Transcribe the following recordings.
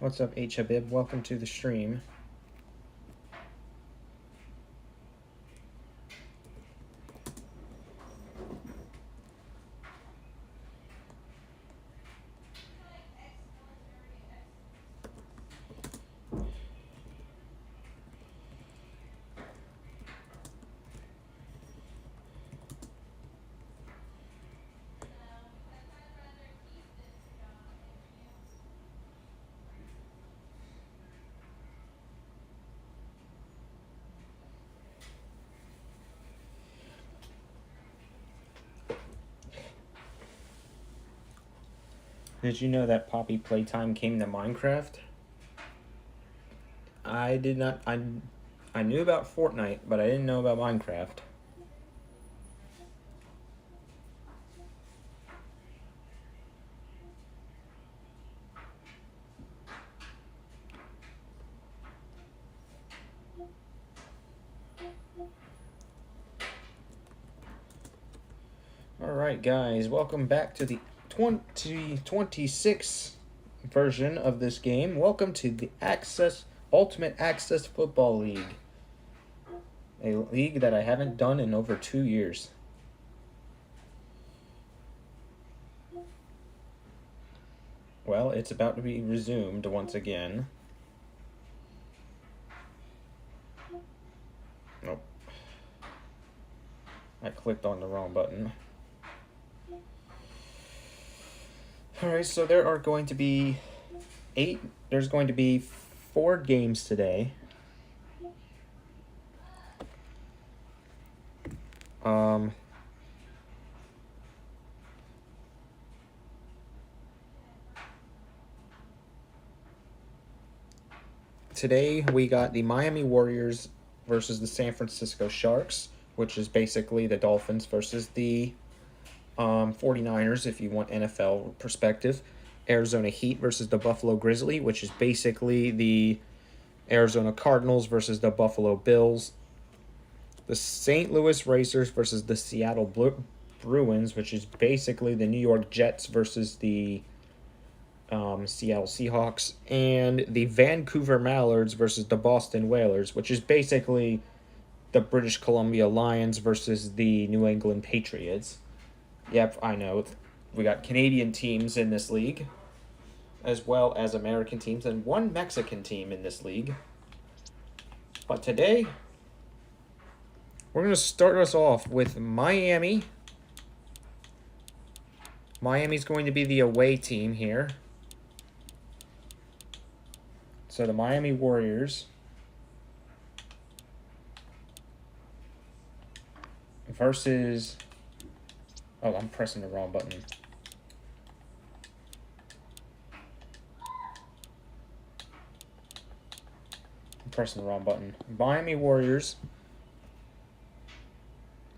What's up, H Habib? Welcome to the stream. Did you know that Poppy Playtime came to Minecraft? I did not. I knew about Fortnite, but I didn't know about Minecraft. Alright, guys, welcome back to the 2026 version of this game. Welcome to the Ultimate Access Football League. A league that I haven't done in over 2 years. Well, it's about to be resumed once again. Nope. I clicked on the wrong button. Alright, so there are going to be there's going to be 4 games today. Today we got the Miami Warriors versus the San Francisco Sharks, which is basically the Dolphins versus the 49ers, if you want NFL perspective. Arizona Heat versus the Buffalo Grizzlies, which is basically the Arizona Cardinals versus the Buffalo Bills. The St. Louis Racers versus the Seattle Bruins, which is basically the New York Jets versus the Seattle Seahawks. And the Vancouver Mallards versus the Boston Whalers, which is basically the British Columbia Lions versus the New England Patriots. Yep, I know. We got Canadian teams in this league, as well as American teams, and 1 Mexican team in this league. But today, we're going to start us off with Miami. Miami's going to be the away team here. So the Miami Warriors versus... Oh, I'm pressing the wrong button. Miami Warriors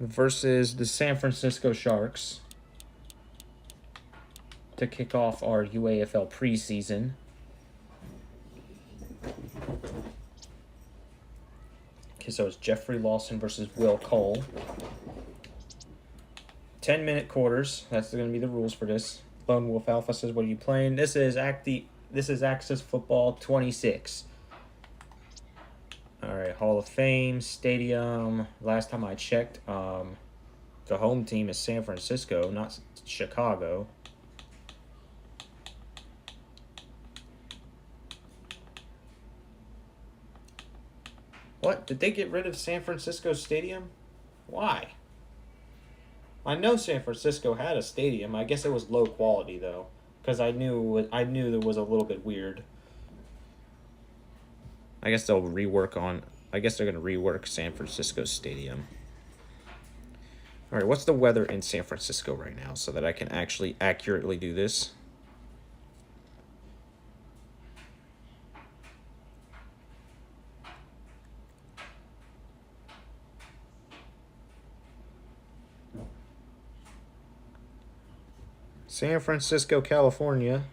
versus the San Francisco Sharks to kick off our UAFL preseason. Okay, so it's Jeffrey Lawson versus Will Cole. 10-minute quarters. That's going to be the rules for this. Lone Wolf Alpha says, "What are you playing?" This is Access Football 26. All right, Hall of Fame Stadium. Last time I checked, the home team is San Francisco, not Chicago. What? Did they get rid of San Francisco Stadium? Why? I know San Francisco had a stadium. I guess it was low quality though, because I knew there was a little bit weird. I guess they're going to rework San Francisco Stadium. All right, what's the weather in San Francisco right now so that I can actually accurately do this? San Francisco, California.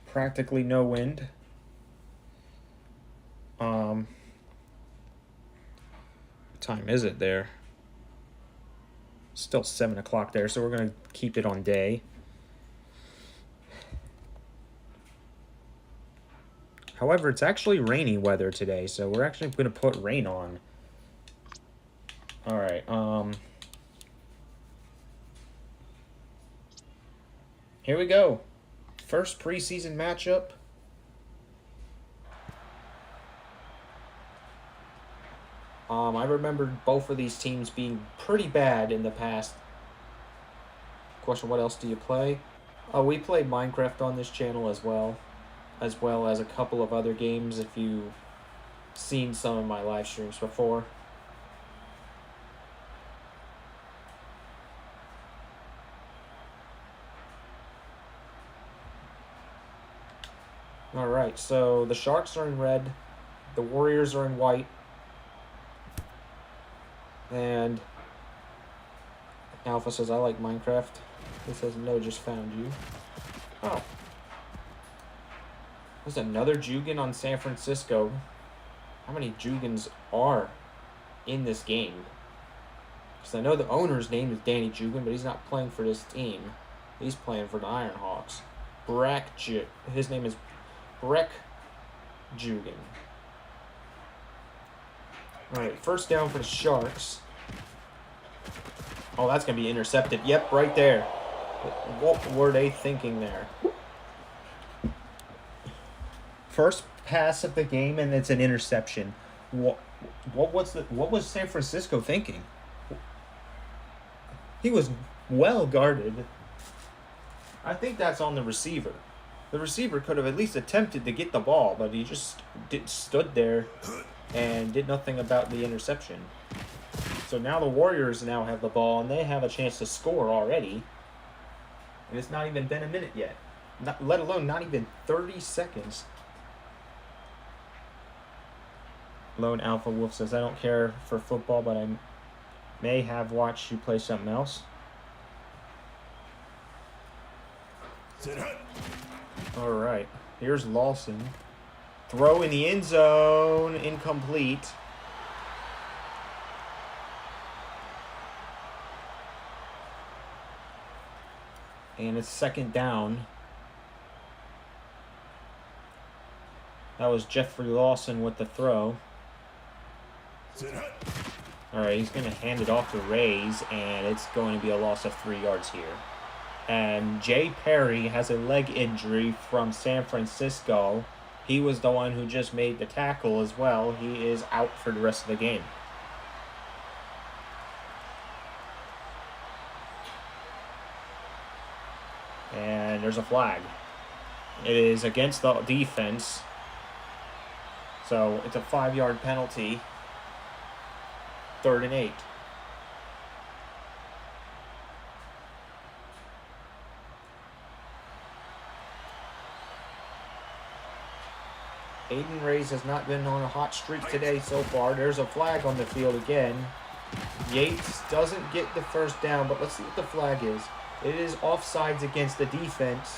Practically no wind. time is it there? Still 7 o'clock there, so we're going to keep it on day. However, it's actually rainy weather today, so we're actually going to put rain on. All right. Here we go. First preseason matchup. I remember both of these teams being pretty bad in the past. Question, what else do you play? Oh, we play Minecraft on this channel as well as a couple of other games if you've seen some of my live streams before. Alright, so the Sharks are in red, the Warriors are in white, and Alpha says, I like Minecraft. He says, no, just found you. Oh. There's another Jugan on San Francisco. How many Jugans are in this game? Because I know the owner's name is Danny Jugan, but he's not playing for this team. He's playing for the Ironhawks. His name is Breck Jugan. Alright, first down for the Sharks. Oh, that's going to be intercepted. Yep, right there. What were they thinking there? First pass of the game, and it's an interception. What was San Francisco thinking? He was well guarded. I think that's on the receiver. The receiver could have at least attempted to get the ball, but he just stood there and did nothing about the interception. So now the Warriors now have the ball, and they have a chance to score already. And it's not even been a minute yet. Let alone not even 30 seconds. Lone Alpha Wolf says, I don't care for football, but I may have watched you play something else. All right. Here's Lawson. Throw in the end zone. Incomplete. And it's second down. That was Jeffrey Lawson with the throw. Alright, he's going to hand it off to Rays, and it's going to be a loss of 3 yards here. And Jay Perry has a leg injury from San Francisco. He was the one who just made the tackle as well. He is out for the rest of the game. And there's a flag. It is against the defense. So it's a 5-yard penalty. 3rd and 8. Aiden Reyes has not been on a hot streak today so far. There's a flag on the field again. Yates doesn't get the first down, but let's see what the flag is. It is offsides against the defense,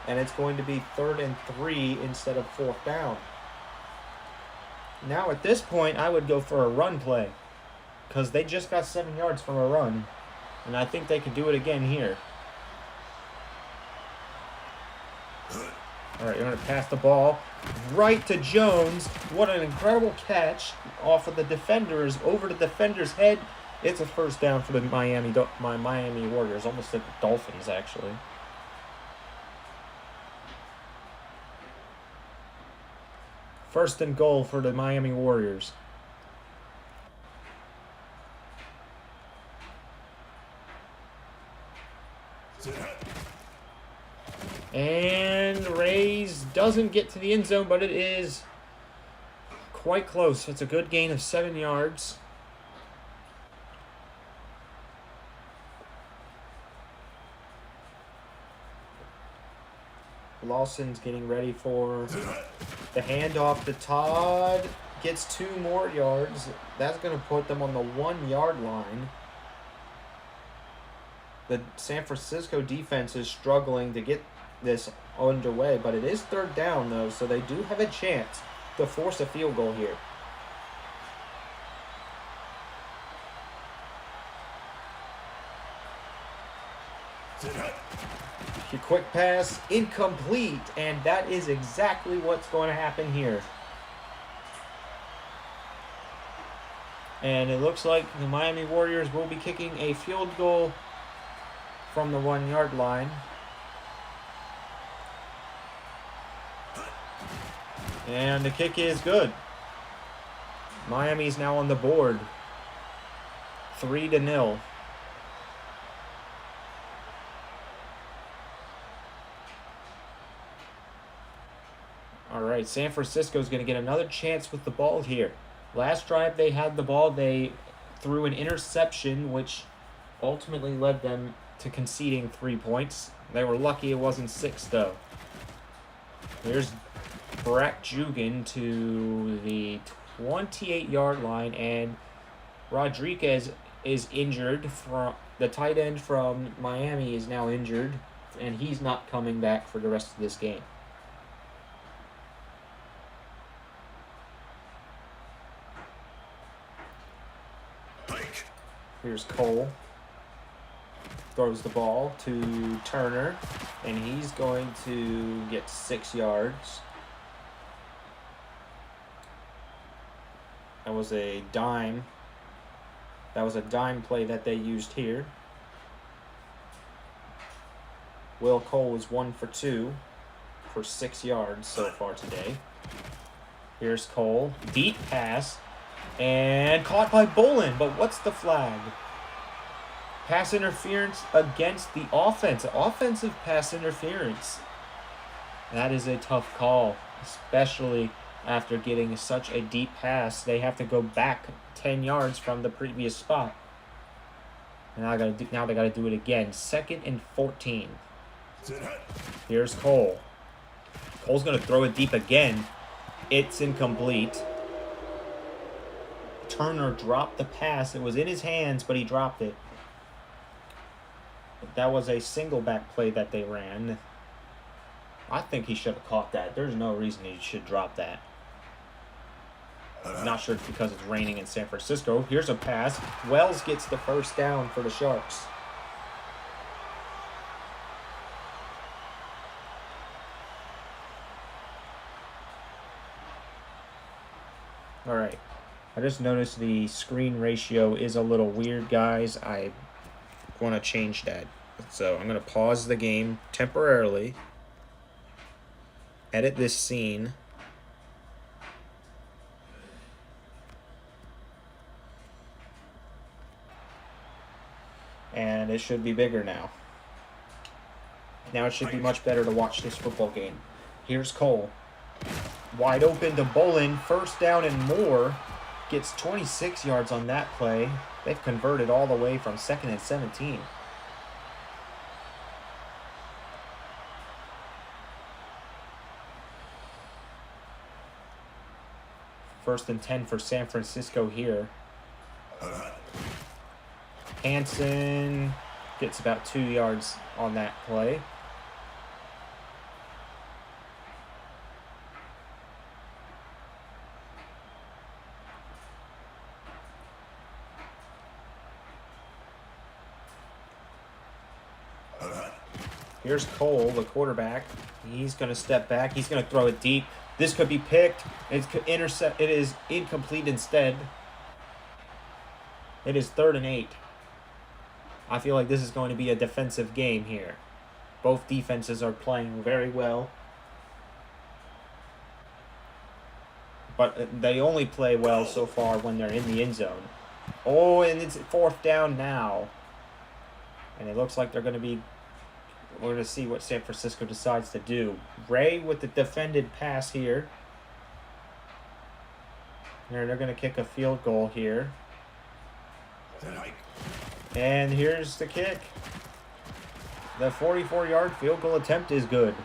and it's going to be 3rd and 3 instead of 4th down. Now at this point, I would go for a run play, because they just got 7 yards from a run, and I think they could do it again here. All right, you're going to pass the ball right to Jones. What an incredible catch off of the defenders, over the defender's head. It's a first down for the Miami Warriors, almost like the Dolphins, actually. First and goal for the Miami Warriors. And Rays doesn't get to the end zone, but it is quite close. It's a good gain of 7 yards. Lawson's getting ready for the handoff to Todd. Gets 2 more yards. That's going to put them on the 1-yard line. The San Francisco defense is struggling to get this underway, but it is 3rd down, though, so they do have a chance to force a field goal here. Your quick pass, incomplete, and that is exactly what's going to happen here. And it looks like the Miami Warriors will be kicking a field goal from the 1-yard line. And the kick is good. Miami's now on the board. 3-0. All right, San Francisco's going to get another chance with the ball here. Last drive they had the ball, they threw an interception, which ultimately led them to conceding 3 points. They were lucky it wasn't 6, though. Here's Brack Jugan to the 28-yard line, and Rodriguez is injured. The tight end from Miami is now injured, and he's not coming back for the rest of this game. Here's Cole. Throws the ball to Turner, and he's going to get 6 yards. That was a dime. That was a dime play that they used here. Will Cole is 1 for 2 for 6 yards so far today. Here's Cole. Deep pass. And caught by Bolin, but what's the flag? Pass interference against the offense. Offensive pass interference. That is a tough call, especially after getting such a deep pass. They have to go back 10 yards from the previous spot. And now they got to do it again. 2nd and 14. Here's Cole. Cole's going to throw it deep again. It's incomplete. Turner dropped the pass. It was in his hands, but he dropped it. That was a single back play that they ran. I think he should have caught that. There's no reason he should drop that. I'm not sure it's because it's raining in San Francisco. Here's a pass. Wells gets the first down for the Sharks. All right. I just noticed the screen ratio is a little weird, guys. I want to change that. So I'm going to pause the game temporarily. Edit this scene. And it should be bigger now. Now it should be much better to watch this football game. Here's Cole. Wide open to Bolin. First down and more. Gets 26 yards on that play. They've converted all the way from 2nd and 17. First and 10 for San Francisco here. Hansen gets about 2 yards on that play. Here's Cole, the quarterback. He's going to step back. He's going to throw it deep. This could be picked. It is incomplete instead. It is 3rd and 8. I feel like this is going to be a defensive game here. Both defenses are playing very well. But they only play well so far when they're in the end zone. Oh, and it's 4th down now. And it looks like they're going to be... We're going to see what San Francisco decides to do. Ray with the defended pass here. And they're going to kick a field goal here. And here's the kick. The 44-yard field goal attempt is good.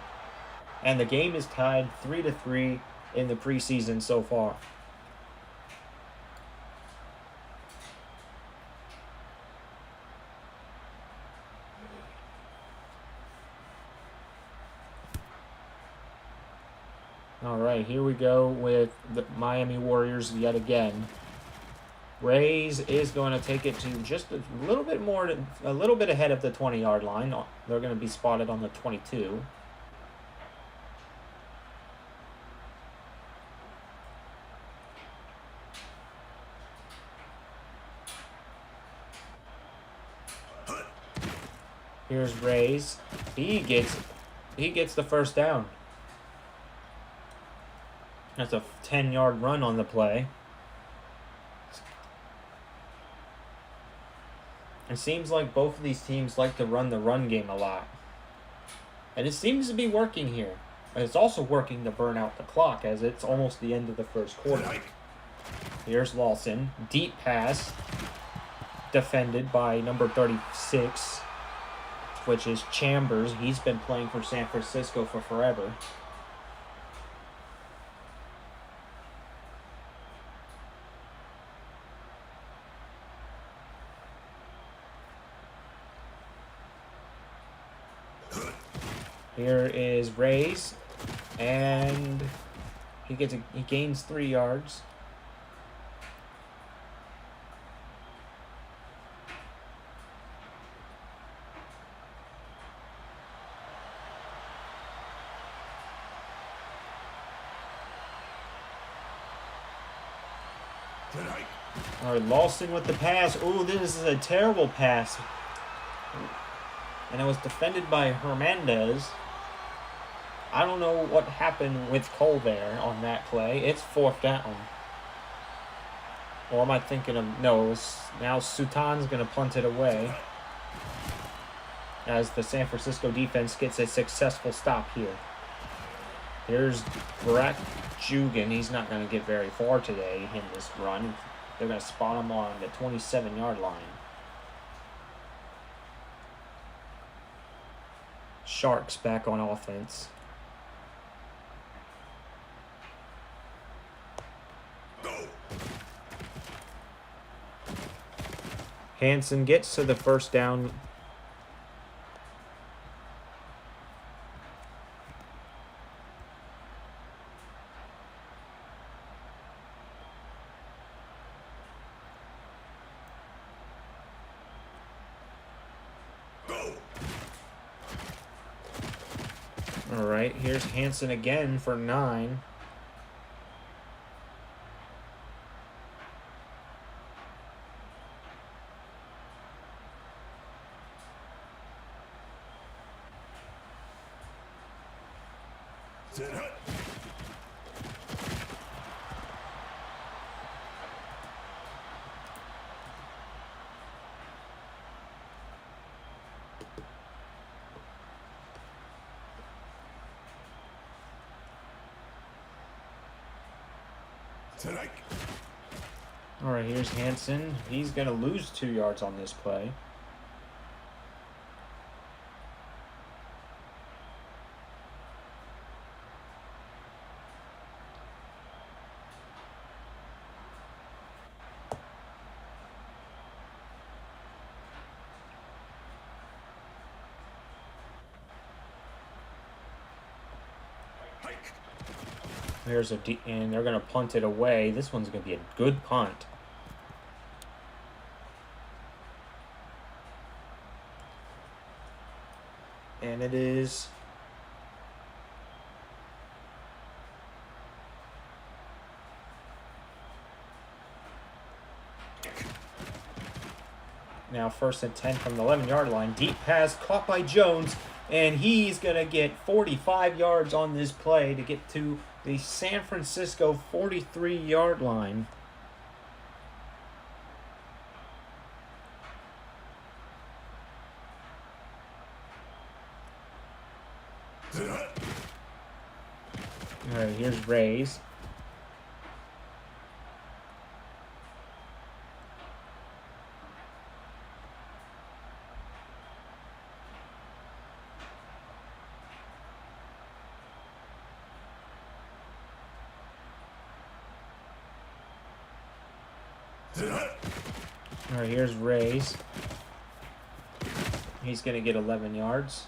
And the game is tied 3-3 in the preseason so far. All right, here we go with the Miami Warriors yet again. Rays is going to take it to just a little bit more, a little bit ahead of the 20-yard line. They're going to be spotted on the 22. Here's Rays. He gets the first down. That's a 10-yard run on the play. It seems like both of these teams like to run the run game a lot. And it seems to be working here. And it's also working to burn out the clock as it's almost the end of the first quarter. Here's Lawson. Deep pass. Defended by number 36, which is Chambers. He's been playing for San Francisco for forever. Here is Rays, and he gains 3 yards. All right, Lawson with the pass. Ooh, this is a terrible pass. And it was defended by Hernandez. I don't know what happened with Cole there on that play. It's 4th down. Or am I thinking of... No, it was, now Sutan's going to punt it away. As the San Francisco defense gets a successful stop here. Here's Brett Jugan. He's not going to get very far today in this run. They're going to spot him on the 27-yard line. Sharks back on offense. Hansen gets to the first down. All right, here's Hansen again for 9. All right, here's Hansen. He's going to lose 2 yards on this play. There's and they're going to punt it away. This one's going to be a good punt. And it is now 1st and 10 from the 11-yard line. Deep pass caught by Jones, and he's going to get 45 yards on this play to get to the San Francisco 43-yard line. All right, here's Rays. All right, here's Rays. He's going to get 11 yards.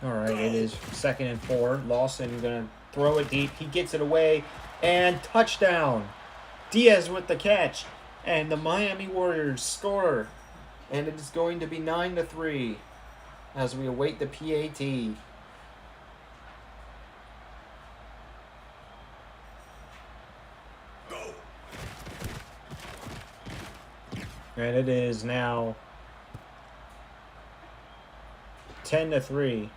All right, it is 2nd and 4. Lawson going to throw it deep. He gets it away, and touchdown. Diaz with the catch, and the Miami Warriors score. And it is going to be 9-3 as we await the PAT. And it is now 10-3.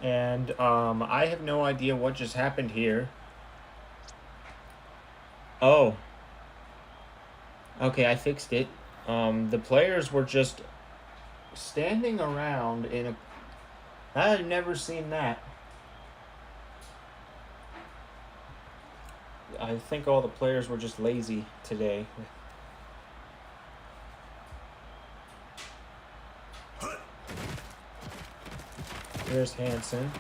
And I have no idea what just happened here. Oh. Okay, I fixed it. The players were just standing around in a... I've never seen that. I think all the players were just lazy today. There's Hansen.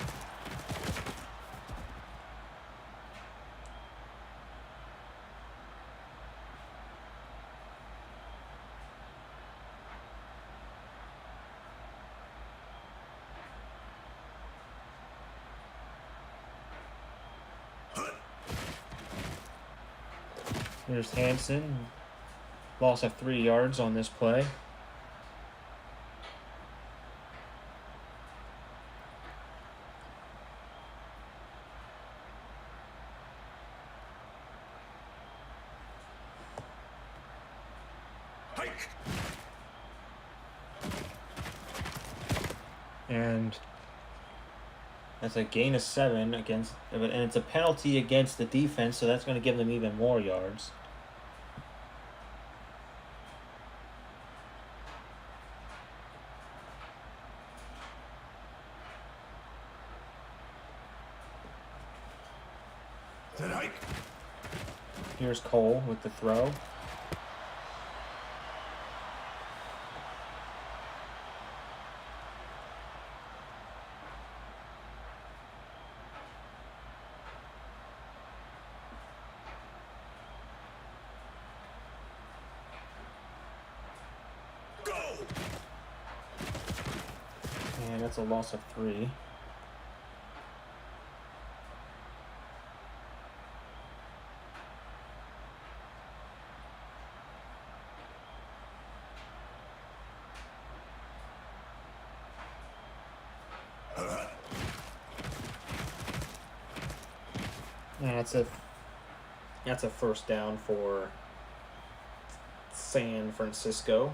There's Hansen. Loss of 3 yards on this play. And that's a gain of 7 against, and it's a penalty against the defense, so that's going to give them even more yards. Here's Cole with the throw. And that's a loss of 3. And that's a first down for San Francisco.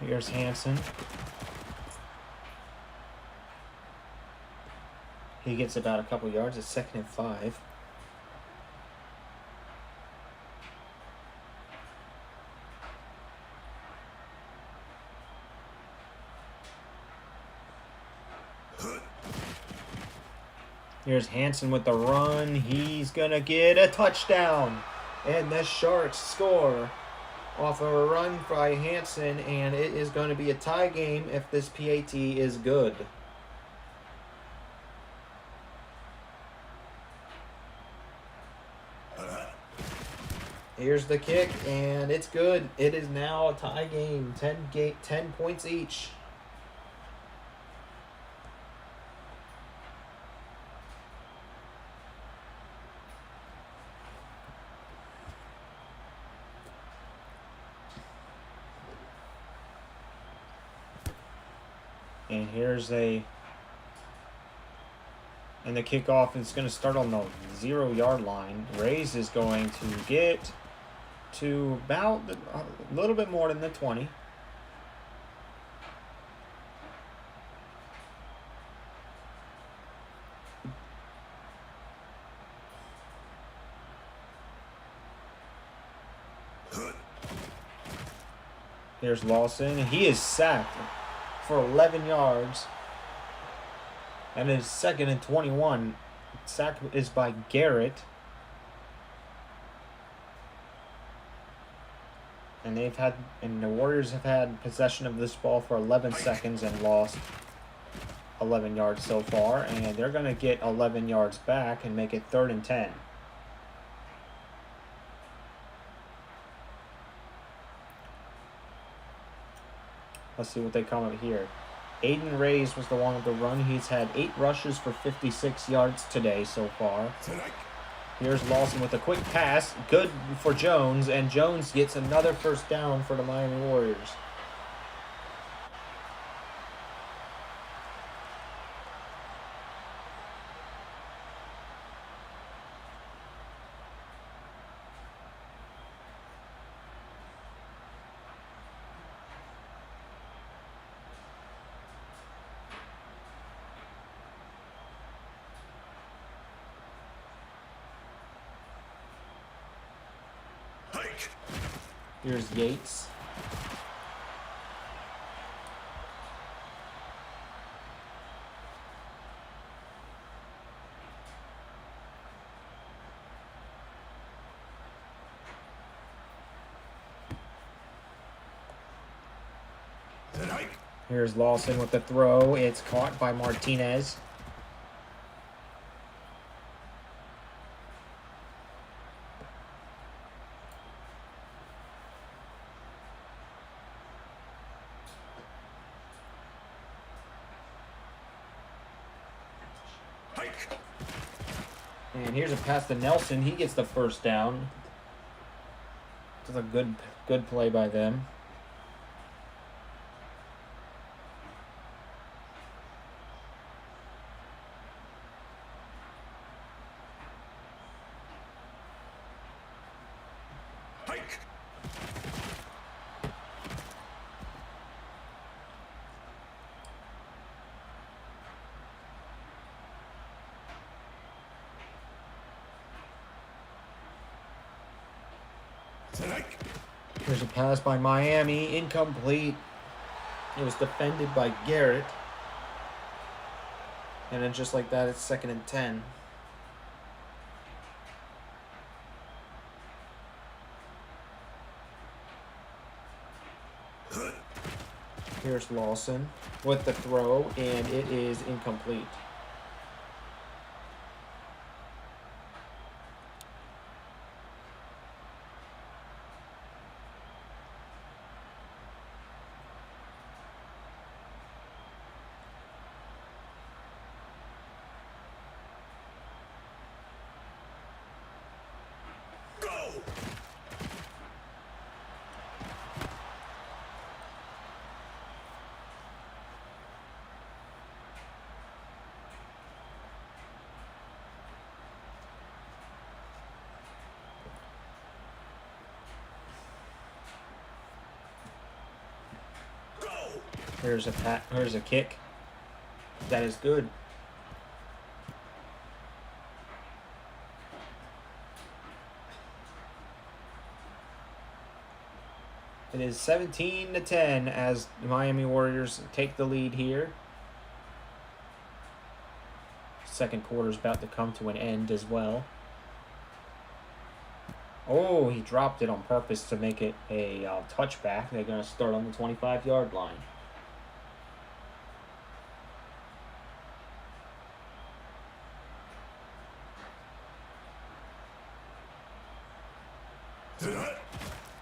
Here's Hansen. He gets about a couple yards. It's 2nd and 5. Here's Hansen with the run. He's going to get a touchdown. And the Sharks score off of a run by Hansen, and it is going to be a tie game if this PAT is good. Here's the kick, and it's good. It is now a tie game, 10 points each. And here's a... And the kickoff is going to start on the 0-yard line. Rays is going to get to about a little bit more than the 20. Here's Lawson. He is sacked for 11 yards. And his 2nd and 21. Sack is by Garrett. And the Warriors have had possession of this ball for 11 seconds and lost 11 yards so far. And they're going to get 11 yards back and make it 3rd and 10. Let's see what they come up here. Aiden Reyes was the one with the run. He's had 8 rushes for 56 yards today so far. Here's Lawson with a quick pass. Good for Jones. And Jones gets another first down for the Miami Warriors. Here's Yates. Here's Lawson with the throw. It's caught by Martinez. And here's a pass to Nelson. He gets the first down. It's a good play by them. Here's a pass by Miami, incomplete. It was defended by Garrett. And then just like that, it's 2nd and 10. Here's Lawson with the throw, and it is incomplete. Here's a kick. That is good. It is 17-10 as the Miami Warriors take the lead here. Second quarter's about to come to an end as well. Oh, he dropped it on purpose to make it a touchback. They're going to start on the 25-yard line.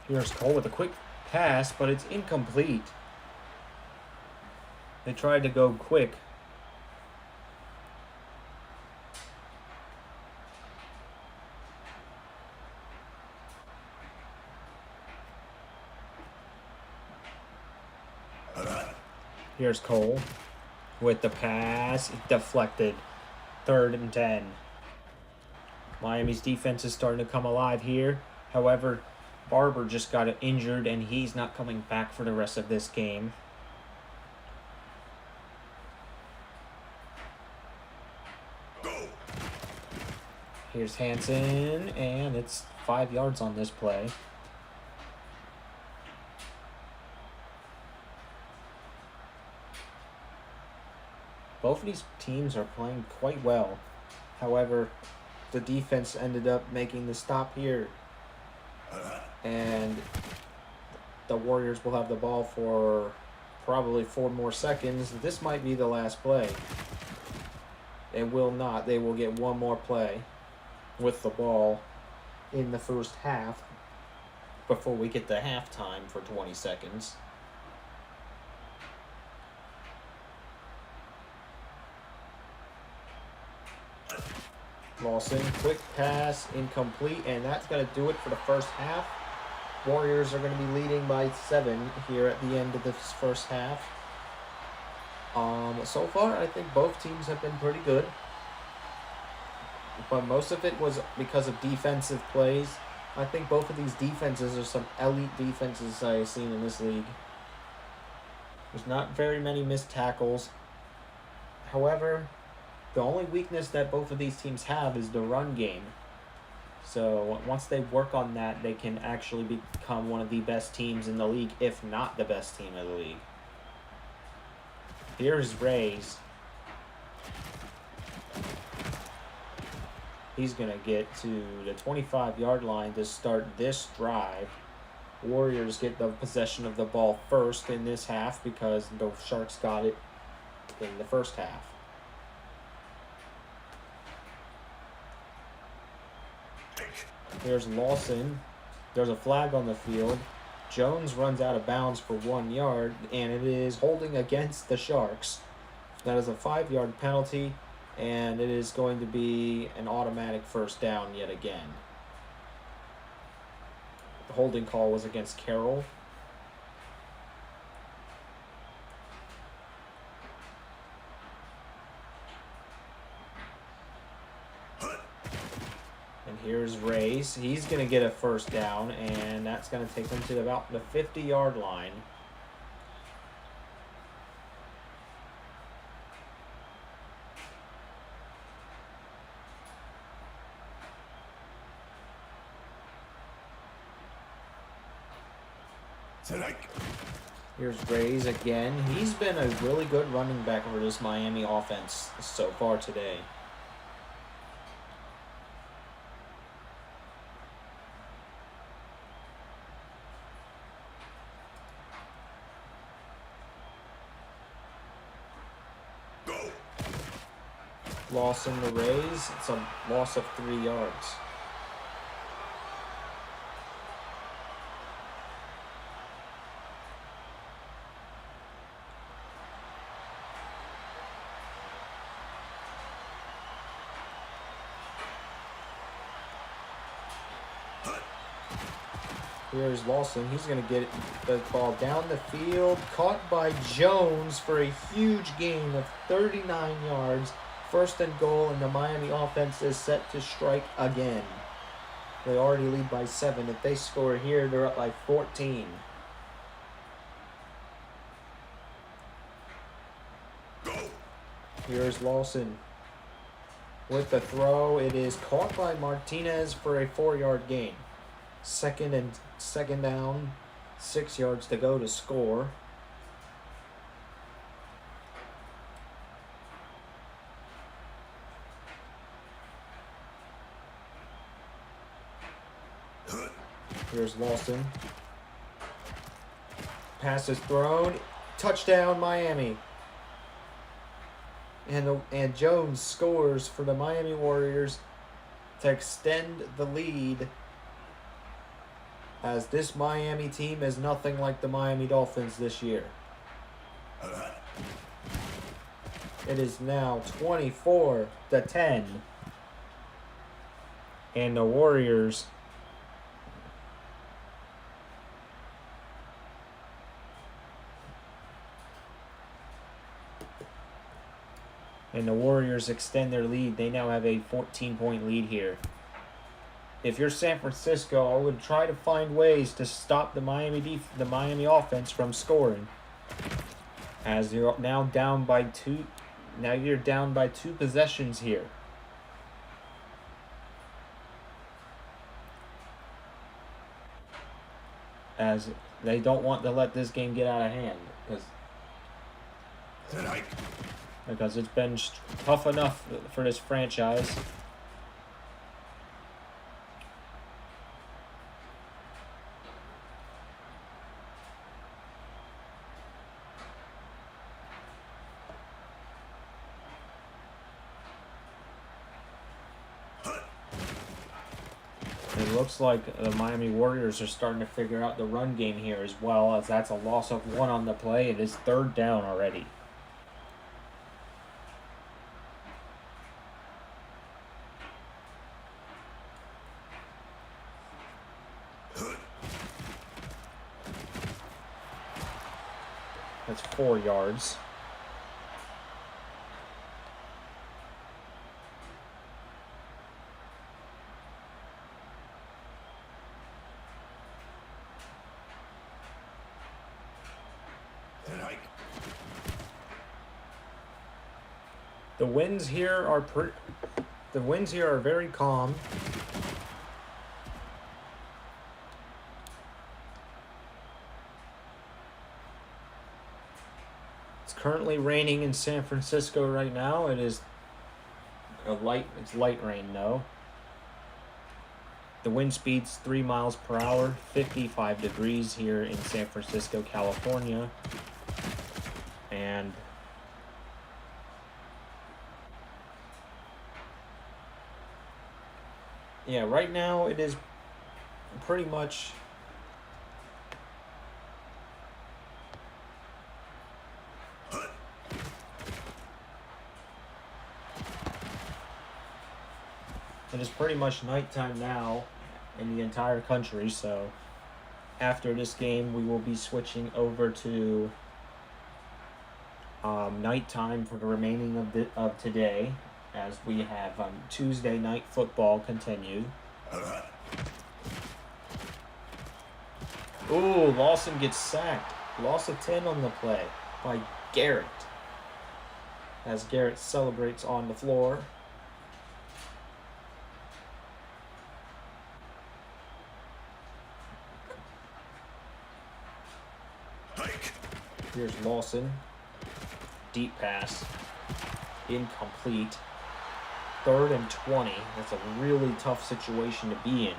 Here's Cole with a quick pass, but it's incomplete. They tried to go quick. Here's Cole. with the pass. Deflected. 3rd and 10. Miami's defense is starting to come alive here. However, Barber just got injured, and he's not coming back for the rest of this game. Here's Hansen, and it's 5 yards on this play. Both of these teams are playing quite well. However, the defense ended up making the stop here. And the Warriors will have the ball for probably 4 more seconds. This might be the last play. It will not. They will get one more play with the ball in the first half before we get to halftime for 20 seconds. Lawson, quick pass, incomplete, and that's going to do it for the first half. Warriors are going to be leading by 7 here at the end of this first half. So far, I think both teams have been pretty good. But most of it was because of defensive plays. I think both of these defenses are some elite defenses I've seen in this league. There's not very many missed tackles. However, the only weakness that both of these teams have is the run game. So once they work on that, they can actually become one of the best teams in the league, if not the best team in the league. Here's Reyes. He's going to get to the 25-yard line to start this drive. Warriors get the possession of the ball first in this half because the Sharks got it in the first half. Here's Lawson. There's a flag on the field. Jones runs out of bounds for 1 yard, and it is holding against the Sharks. That is a 5-yard penalty, and it is going to be an automatic first down yet again. The holding call was against Carroll. Here's Reyes. He's going to get a first down, and that's going to take him to about the 50-yard line. Here's Reyes again. He's been a really good running back for this Miami offense so far today. Lawson to Reyes. It's a loss of 3 yards. Here's Lawson. He's going to get the ball down the field. Caught by Jones for a huge gain of 39 yards. 1st and goal, and the Miami offense is set to strike again. They already lead by 7. If they score here, they're up by 14. Here's Lawson with the throw. It is caught by Martinez for a 4-yard gain. Second down, 6 yards to go to score. Here's Lawson. Pass is thrown. Touchdown, Miami. And Jones scores for the Miami Warriors to extend the lead, as this Miami team is nothing like the Miami Dolphins this year. It is now 24-10. And the Warriors And the Warriors extend their lead. They now have a 14-point lead here. If you're San Francisco, I would try to find ways to stop the Miami offense from scoring. As you're now down by 2. Now you're down by 2 possessions here. As they don't want to let this game get out of hand because it's been tough enough for this franchise. It looks like the Miami Warriors are starting to figure out the run game here as well, as that's a loss of 1 on the play. It is 3rd down already. That's 4 yards. The winds here are very calm. It's currently raining in San Francisco right now. It is it's light rain though. The wind speed's 3 miles per hour, 55 degrees here in San Francisco, California. And yeah, right now it is pretty much nighttime now in the entire country, so after this game we will be switching over to nighttime for the remaining of today, as we have Tuesday night football continued. Ooh, Lawson gets sacked. Loss of 10 on the play by Garrett, as Garrett celebrates on the floor. Here's Lawson. Deep pass. Incomplete. 3rd and 20. That's a really tough situation to be in.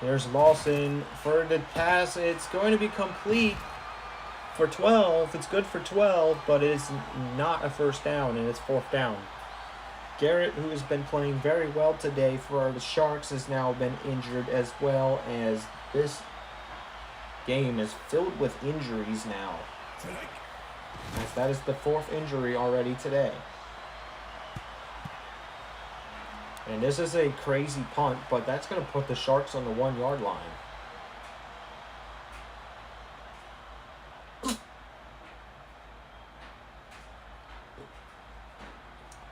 There's Lawson for the pass. It's going to be complete for 12. It's good for 12, but it is not a first down, and it's 4th down. Garrett, who has been playing very well today for the Sharks, has now been injured, as well as this game is filled with injuries now. As that is the 4th injury already today. And this is a crazy punt, but that's going to put the Sharks on the 1-yard line.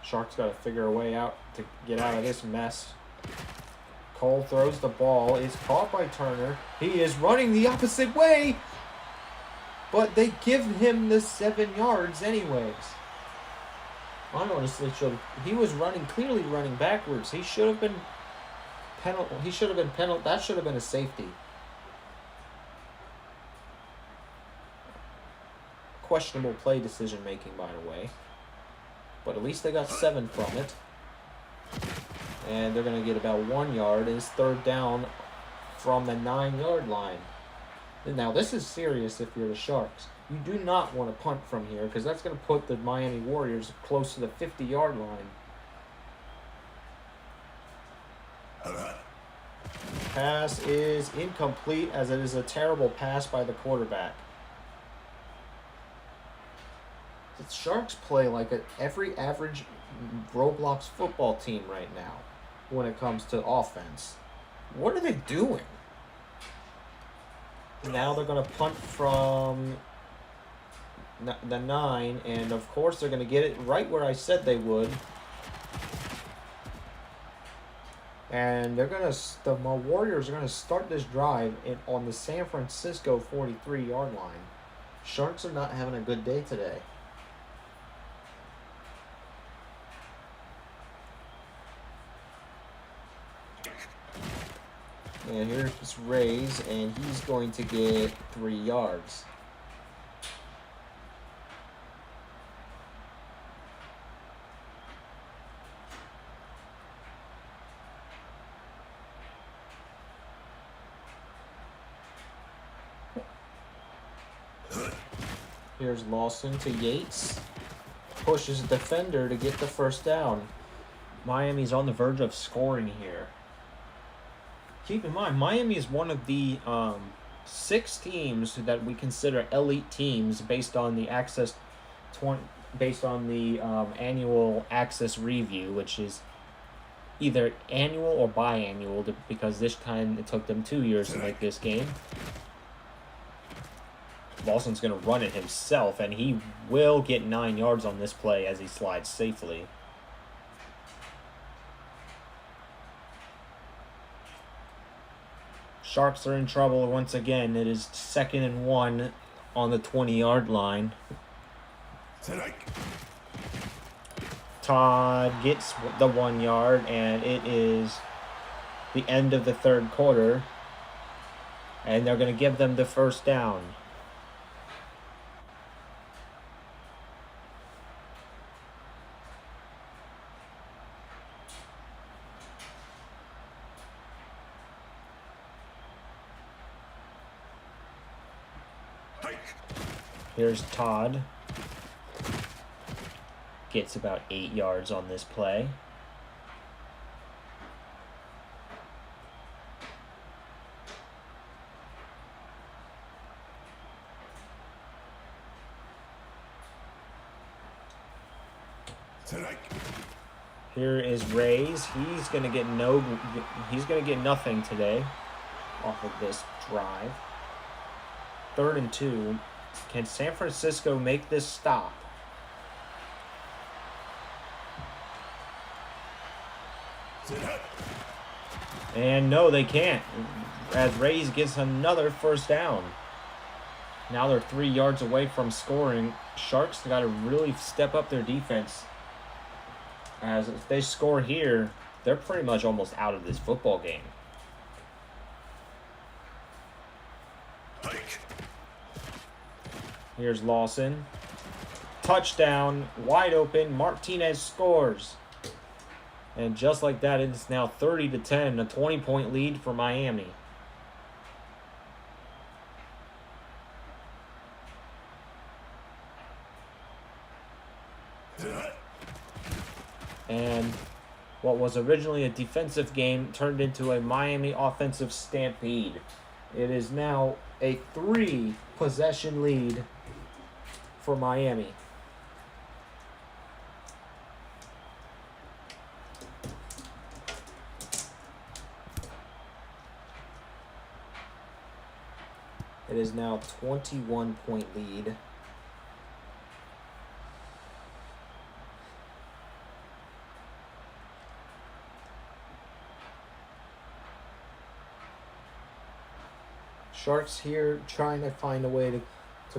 Sharks got to figure a way out to get out of this mess. Cole throws the ball. It's caught by Turner. He is running the opposite way, but they give him the 7 yards anyways. I honestly should. He was clearly running backwards. He should have been penalty. That should have been a safety. Questionable play decision making, by the way. But at least they got 7 from it. And they're going to get about 1 yard. It's 3rd down from the 9-yard line. Now, this is serious if you're the Sharks. You do not want to punt from here, because that's going to put the Miami Warriors close to the 50-yard line. Pass is incomplete, as it is a terrible pass by the quarterback. The Sharks play like every average Roblox football team right now when it comes to offense. What are they doing? Now they're going to punt from the 9, and of course they're going to get it right where I said they would. And the Warriors are going to start this drive on the San Francisco 43-yard line. Sharks are not having a good day today. And here's Rays, and he's going to get 3 yards. Here's Lawson to Yates. Pushes the defender to get the first down. Miami's on the verge of scoring here. Keep in mind, Miami is one of the 6 teams that we consider elite teams based on the annual access review, which is either annual or biannual, because this time it took them 2 years to make this game. Lawson's going to run it himself, and he will get 9 yards on this play as he slides safely. Sharks are in trouble once again. It is 2nd and 1 on the 20-yard line. Todd gets the 1 yard, and it is the end of the 3rd quarter. And they're going to give them the first down. Here's Todd. Gets about 8 yards on this play. Here is Rays. He's gonna get nothing today off of this drive. 3rd and 2. Can San Francisco make this stop? And no, they can't. As Rays gets another first down. Now they're 3 yards away from scoring. Sharks got to really step up their defense. As if they score here, they're pretty much almost out of this football game. Here's Lawson. Touchdown, wide open. Martinez scores. And just like that, it's now 30-10, a 20-point lead for Miami. And what was originally a defensive game turned into a Miami offensive stampede. It is now a 3-possession lead for Miami. It is now 21-point lead. Sharks here trying to find a way to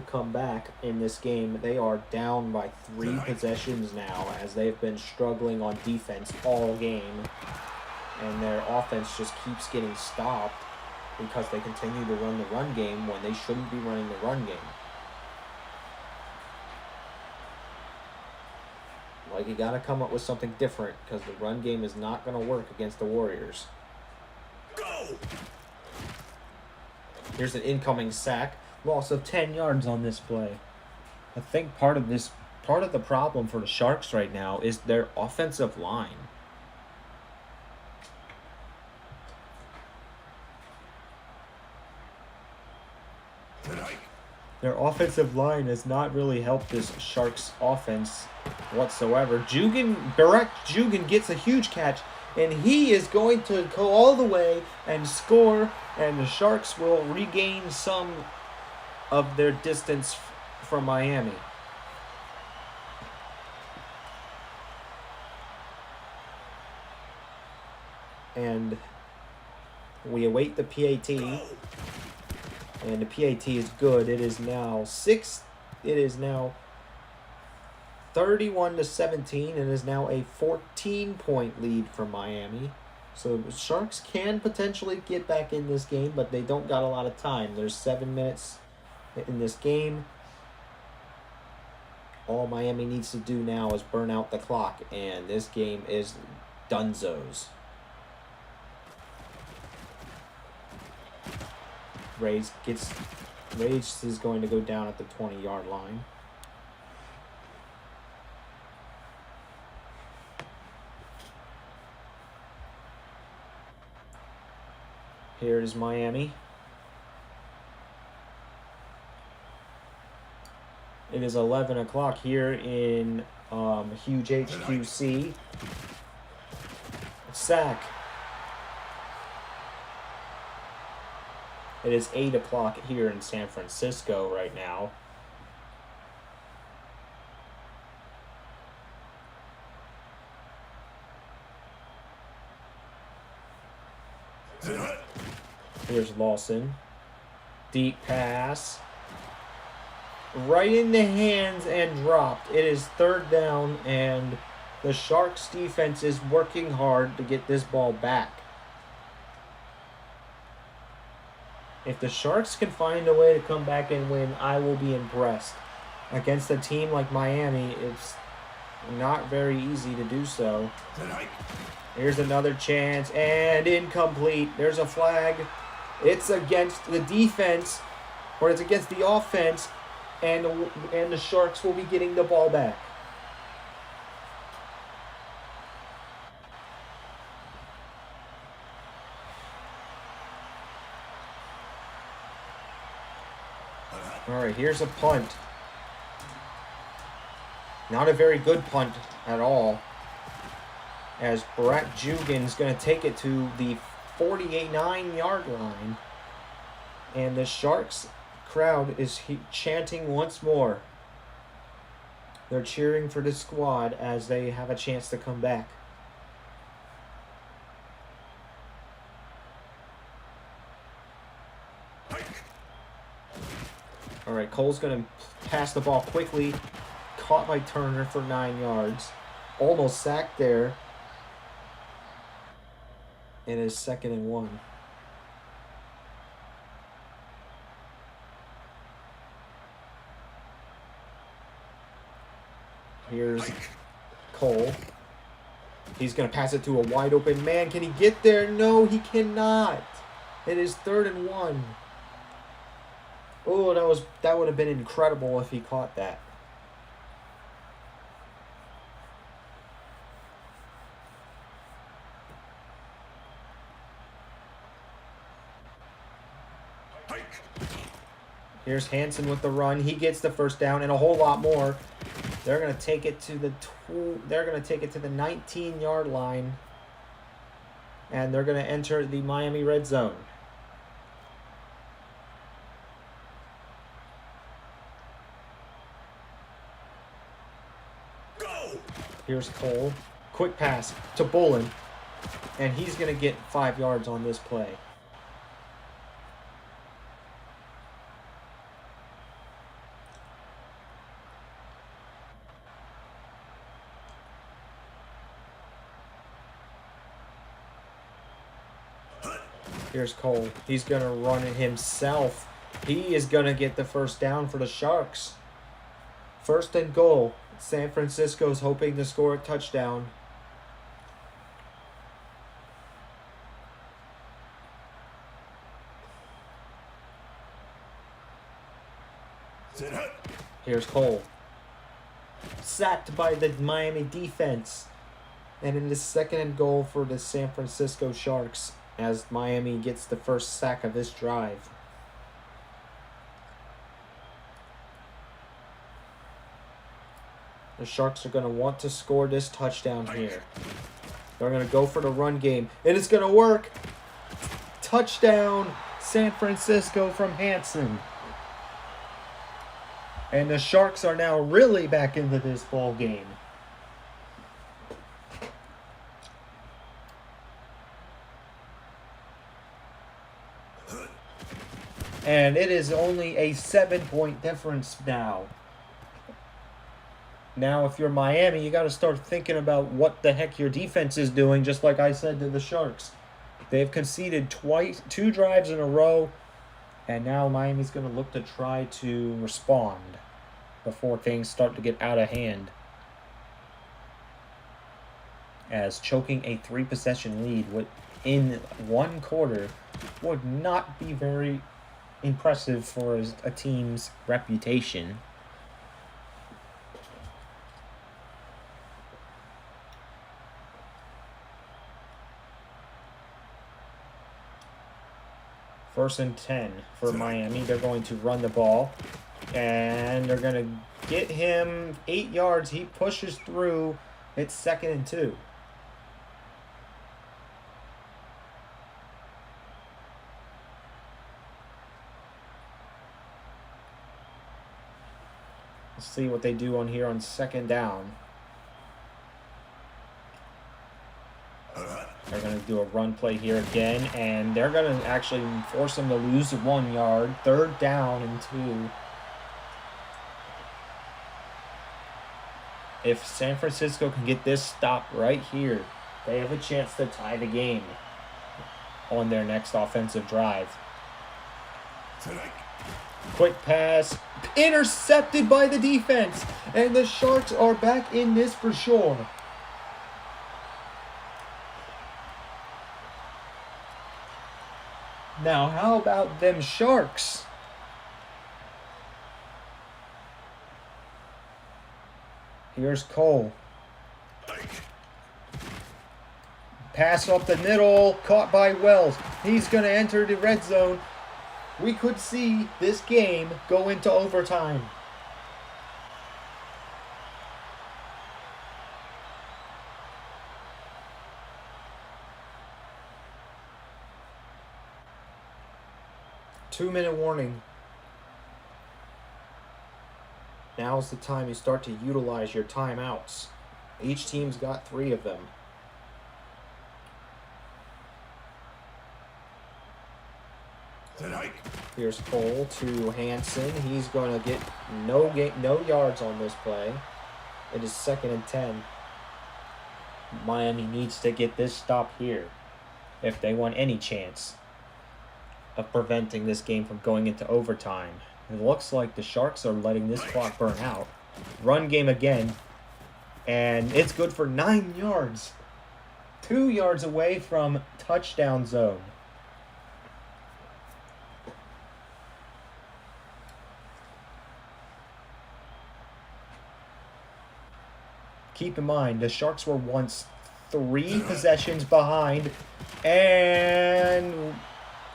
come back in this game. They are down by 3 possessions now as they've been struggling on defense all game. And their offense just keeps getting stopped because they continue to run the run game when they shouldn't be running the run game. Like, you got to come up with something different because the run game is not going to work against the Warriors. Go! Here's an incoming sack. Loss of 10 yards on this play. I think part of the problem for the Sharks right now is their offensive line. Their offensive line has not really helped this Sharks offense whatsoever. Barak Jugan gets a huge catch, and he is going to go all the way and score, and the Sharks will regain some of their distance from Miami. And we await the PAT. And the PAT is good. It is now 31-17, and is now a 14-point lead for Miami. So the Sharks can potentially get back in this game, but they don't got a lot of time. There's 7 minutes in this game. All Miami needs to do now is burn out the clock, and this game is dunzos. Rage is going to go down at the 20-yard line. Here is Miami. It is 11 o'clock here in Huge HQC. Sack. It is 8 o'clock here in San Francisco right now. Here's Lawson. Deep pass. Right in the hands and dropped. It is 3rd down, and the Sharks defense is working hard to get this ball back. If the Sharks can find a way to come back and win, I will be impressed. Against a team like Miami, it's not very easy to do so. Here's another chance, and incomplete. There's a flag. It's against the defense, or it's against the offense, and the Sharks will be getting the ball back. All right, here's a punt. Not a very good punt at all, as Barak Jugan's going to take it to the 49-yard line. And the Sharks crowd is chanting once more. They're cheering for the squad as they have a chance to come back. All right, Cole's going to pass the ball quickly. Caught by Turner for 9 yards. Almost sacked there. And it's 2nd and 1. Here's Cole. He's going to pass it to a wide open man. Can he get there? No, he cannot. It is 3rd and 1. Oh, that would have been incredible if he caught that. Here's Hansen with the run. He gets the first down and a whole lot more. They're going to take it to the 19-yard line, and they're going to enter the Miami red zone. Here's Cole. Quick pass to Bolin, and he's going to get 5 yards on this play. Here's Cole. He's going to run it himself. He is going to get the first down for the Sharks. 1st and goal. San Francisco's hoping to score a touchdown. Here's Cole. Sacked by the Miami defense. And it is 2nd and goal for the San Francisco Sharks as Miami gets the first sack of this drive. The Sharks are going to want to score this touchdown here. They're going to go for the run game. And it's going to work. Touchdown, San Francisco from Hansen. And the Sharks are now really back into this ball game. And it is only a 7-point difference now. Now, if you're Miami, you got to start thinking about what the heck your defense is doing, just like I said to the Sharks. They've conceded 2 drives in a row, and now Miami's going to look to try to respond before things start to get out of hand. As choking a 3-possession lead in 1 quarter would not be very impressive for a team's reputation. First and 10 for Miami. They're going to run the ball. And they're going to get him 8 yards. He pushes through. It's 2nd and 2. Let's see what they do on here on 2nd down. They're going to do a run play here again, and they're going to actually force him to lose 1 yard. 3rd down and 2. If San Francisco can get this stop right here, they have a chance to tie the game on their next offensive drive. Quick pass, intercepted by the defense, and the Sharks are back in this for sure. Now, how about them Sharks? Here's Cole. Pass up the middle, caught by Wells. He's going to enter the red zone. We could see this game go into overtime. Two-minute warning. Now's the time you start to utilize your timeouts. Each team's got 3 of them. Here's Cole to Hansen. He's going to get no yards on this play. It is 2nd and 10. Miami needs to get this stop here if they want any chance of preventing this game from going into overtime. It looks like the Sharks are letting this clock burn out. Run game again. And it's good for 9 yards. 2 yards away from touchdown zone. Keep in mind, the Sharks were once 3 possessions behind, and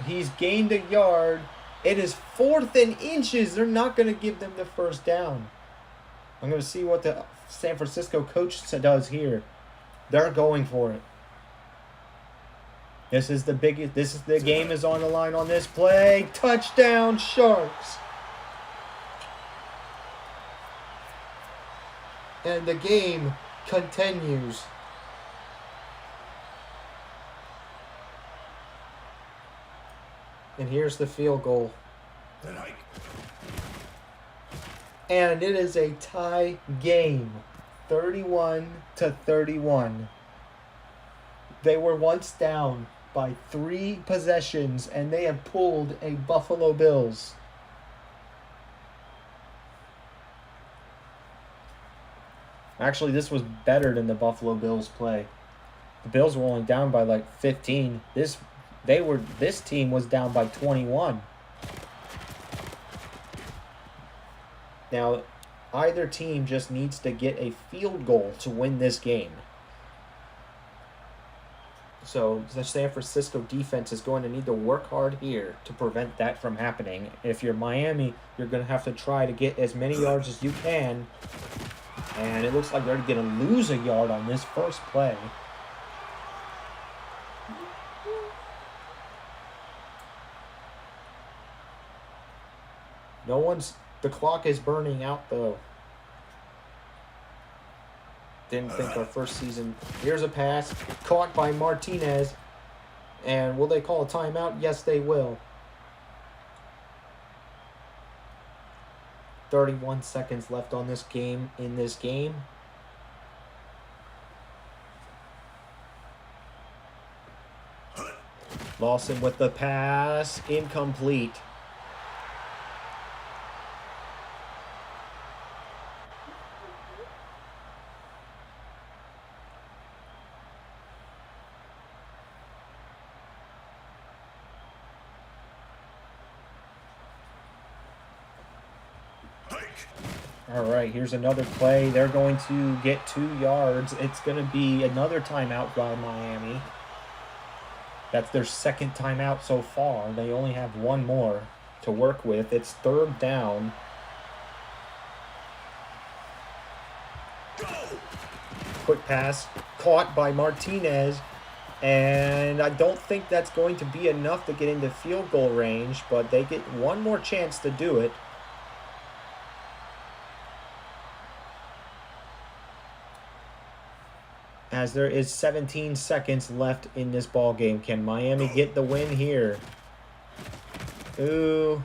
he's gained a yard. It is 4th and inches. They're not going to give them the first down. I'm going to see what the San Francisco coach does here. They're going for it. This is the biggest. The game is on the line on this play. Touchdown, Sharks. And the game continues. And here's the field goal. And it is a tie game. 31-31. They were once down by 3 possessions, and they have pulled a Buffalo Bills. Actually, this was better than the Buffalo Bills play. The Bills were only down by like 15. This team was down by 21. Now, either team just needs to get a field goal to win this game. So the San Francisco defense is going to need to work hard here to prevent that from happening. If you're Miami, you're going to have to try to get as many yards as you can And it looks like they're going to lose a yard on this first play. The clock is burning out though. Didn't think our first season. Here's a pass, caught by Martinez. And will they call a timeout? Yes, they will. 31 seconds left on this game, Lawson with the pass, incomplete. All right, here's another play. They're going to get 2 yards. It's going to be another timeout by Miami. That's their second timeout so far. They only have one more to work with. It's 3rd down. Quick pass, caught by Martinez. And I don't think that's going to be enough to get into field goal range, but they get one more chance to do it. As there is 17 seconds left in this ball game. Can Miami get the win here? Ooh.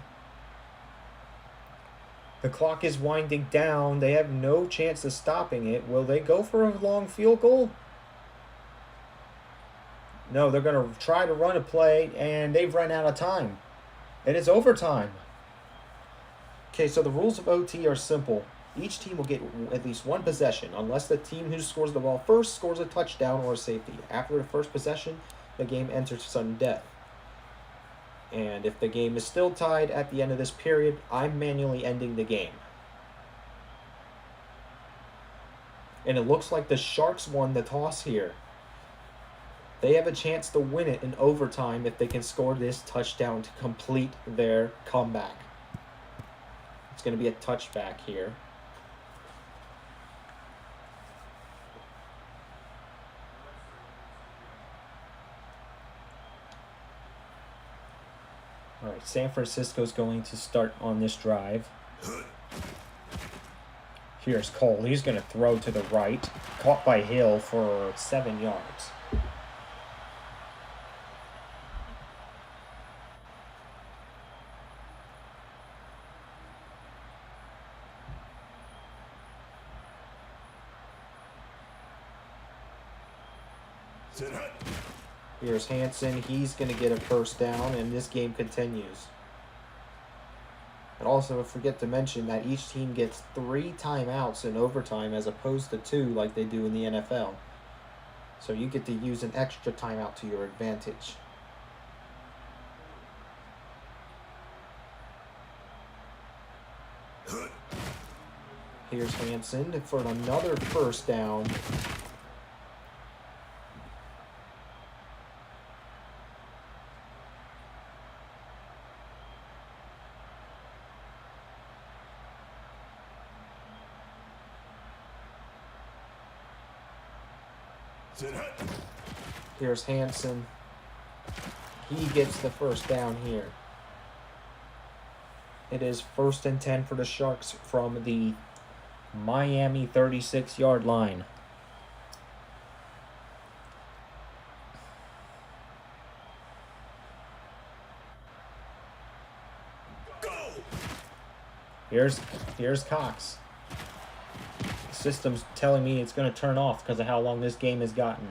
The clock is winding down. They have no chance of stopping it. Will they go for a long field goal? No, they're going to try to run a play, and they've run out of time. And it's overtime. Okay, so the rules of OT are simple. Each team will get at least one possession, unless the team who scores the ball first scores a touchdown or a safety. After the first possession, the game enters sudden death. And if the game is still tied at the end of this period, I'm manually ending the game. And it looks like the Sharks won the toss here. They have a chance to win it in overtime if they can score this touchdown to complete their comeback. It's going to be a touchback here. All right, San Francisco's going to start on this drive. Here's Cole. He's going to throw to the right. Caught by Hill for 7 yards. Here's Hansen. He's going to get a first down, and this game continues. And also, forget to mention that each team gets 3 timeouts in overtime as opposed to 2 like they do in the NFL. So you get to use an extra timeout to your advantage. Here's Hansen for another first down. Here's Hansen. He gets the first down here. It is 1st and 10 for the Sharks from the Miami 36-yard line. Here's Cox. The system's telling me it's going to turn off because of how long this game has gotten.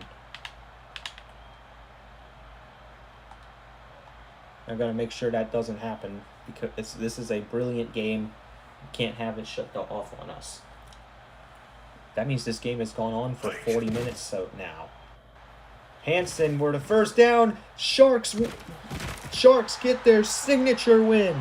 I'm going to make sure that doesn't happen because this is a brilliant game. You can't have it shut off on us. That means this game has gone on for 40 minutes so now. Hansen were the first down. Sharks get their signature win.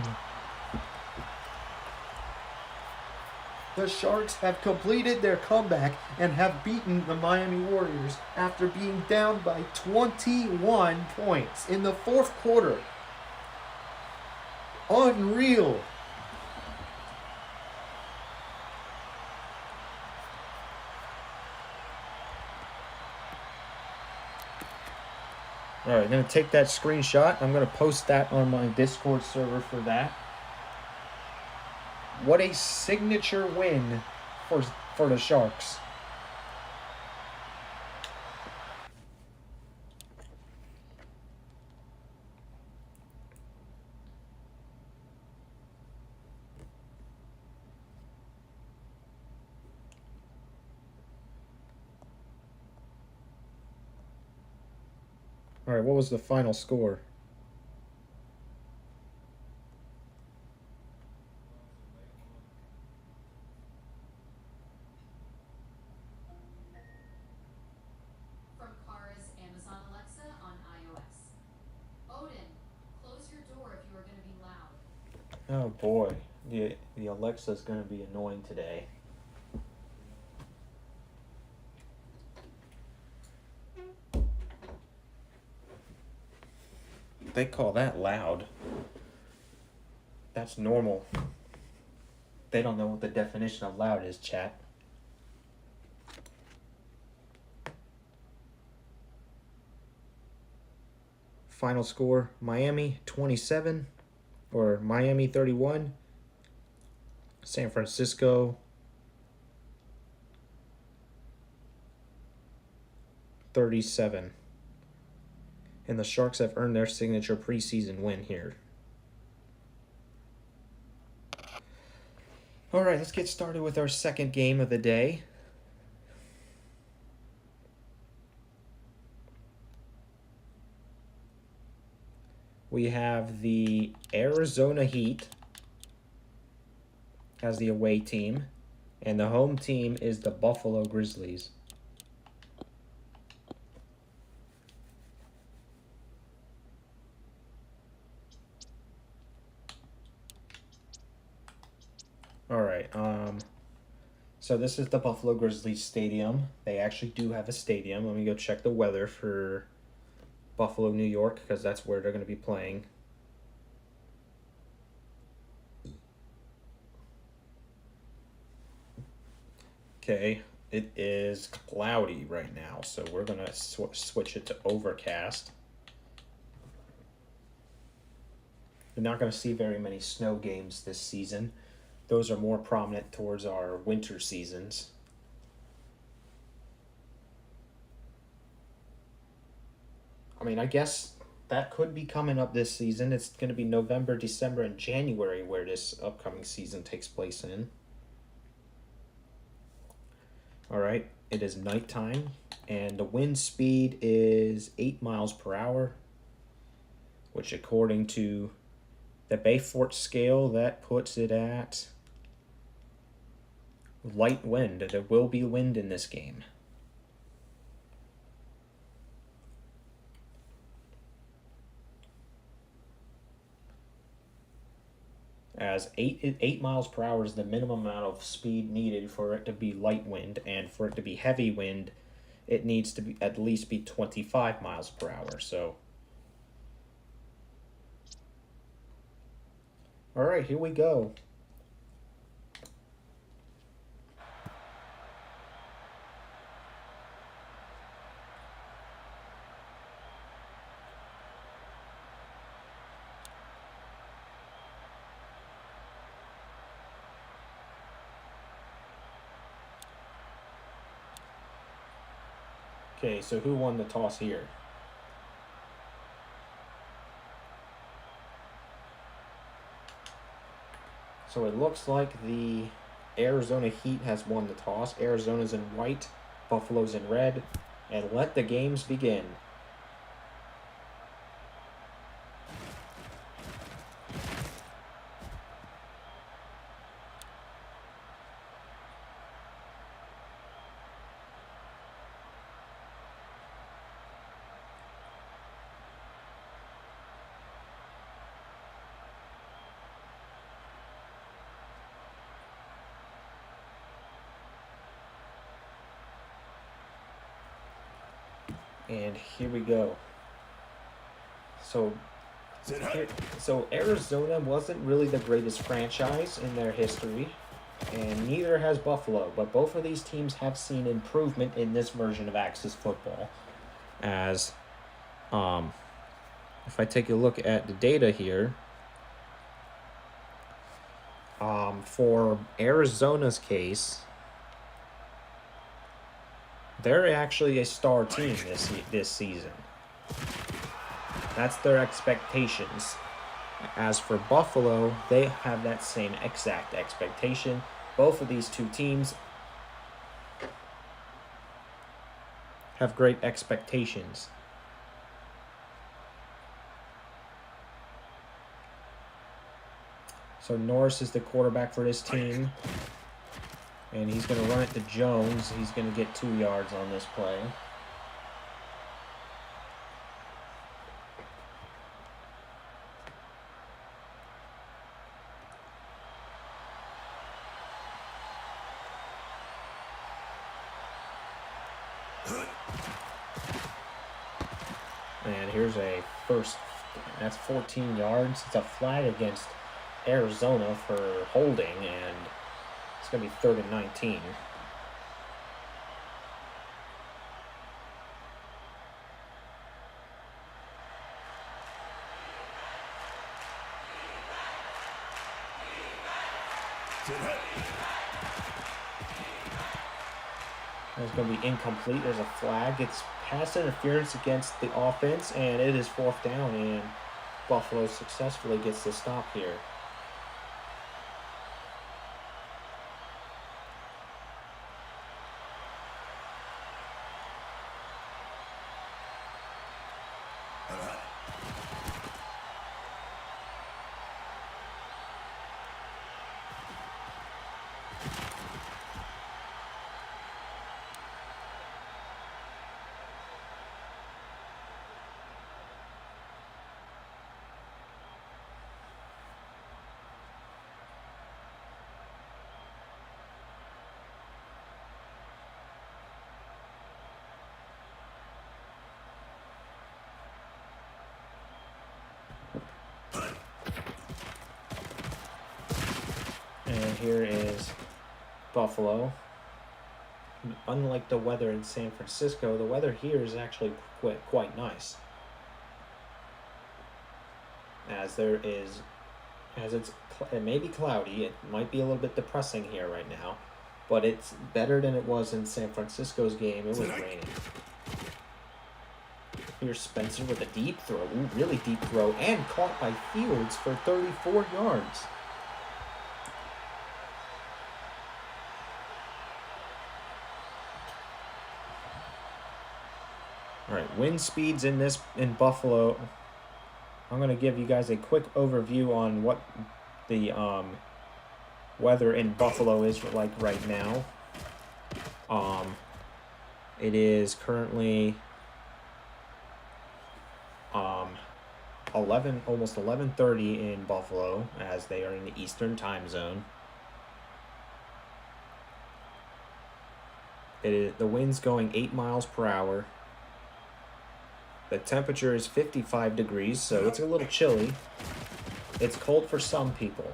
The Sharks have completed their comeback and have beaten the Miami Warriors after being down by 21 points in the 4th quarter. Unreal. All right, I'm going to take that screenshot. I'm going to post that on my Discord server for that. What a signature win for the Sharks. All right, what was the final score? From Kara's Amazon Alexa on iOS. Odin, close your door if you are going to be loud. Oh boy, the Alexa's going to be annoying today. They call that loud. That's normal. They don't know what the definition of loud is, chat. Final score, Miami 27, or Miami 31, San Francisco 37. And the Sharks have earned their signature preseason win here. All right, let's get started with our second game of the day. We have the Arizona Heat as the away team, and the home team is the Buffalo Grizzlies. All right, so this is the Buffalo Grizzlies Stadium. They actually do have a stadium. Let me go check the weather for Buffalo, New York, because that's where they're going to be playing. Okay, it is cloudy right now, so we're going to switch it to overcast. We're not going to see very many snow games this season. Those are more prominent towards our winter seasons. I mean, I guess that could be coming up this season. It's going to be November, December, and January where this upcoming season takes place in. All right, it is nighttime, and the wind speed is 8 miles per hour, which according to the Bayfort scale, that puts it at light wind. There will be wind in this game. As 8 miles per hour is the minimum amount of speed needed for it to be light wind, and for it to be heavy wind, it needs to be at least be 25 miles per hour. So, all right, here we go. Okay, so who won the toss here? So it looks like the Arizona Heat has won the toss. Arizona's in white, Buffalo's in red, and let the games begin. And here we go. So Arizona wasn't really the greatest franchise in their history, and neither has Buffalo. But both of these teams have seen improvement in this version of Axis football, as If I take a look at the data here, for Arizona's case, they're actually a star team this season. That's their expectations. As for Buffalo, they have that same exact expectation. Both of these two teams have great expectations. So Norris is the quarterback for this team. And he's going to run it to Jones. He's going to get 2 yards on this play. And here's a first. That's 14 yards. It's a flag against Arizona for holding, and it's going to be 3rd and 19. It's going to be incomplete. There's a flag. It's pass interference against the offense, and it is 4th down, and Buffalo successfully gets the stop here. And here is Buffalo. Unlike the weather in San Francisco, the weather here is actually quite nice. It may be cloudy, it might be a little bit depressing here right now, but it's better than it was in San Francisco's game. It was raining. Here's Spencer with a deep throw, really deep throw, and caught by Fields for 34 yards. All right, wind speeds in Buffalo. I'm going to give you guys a quick overview on what the weather in Buffalo is like right now. It is currently almost 11:30 in Buffalo, as they are in the Eastern time zone. The wind's going 8 miles per hour. The temperature is 55 degrees, so it's a little chilly. It's cold for some people.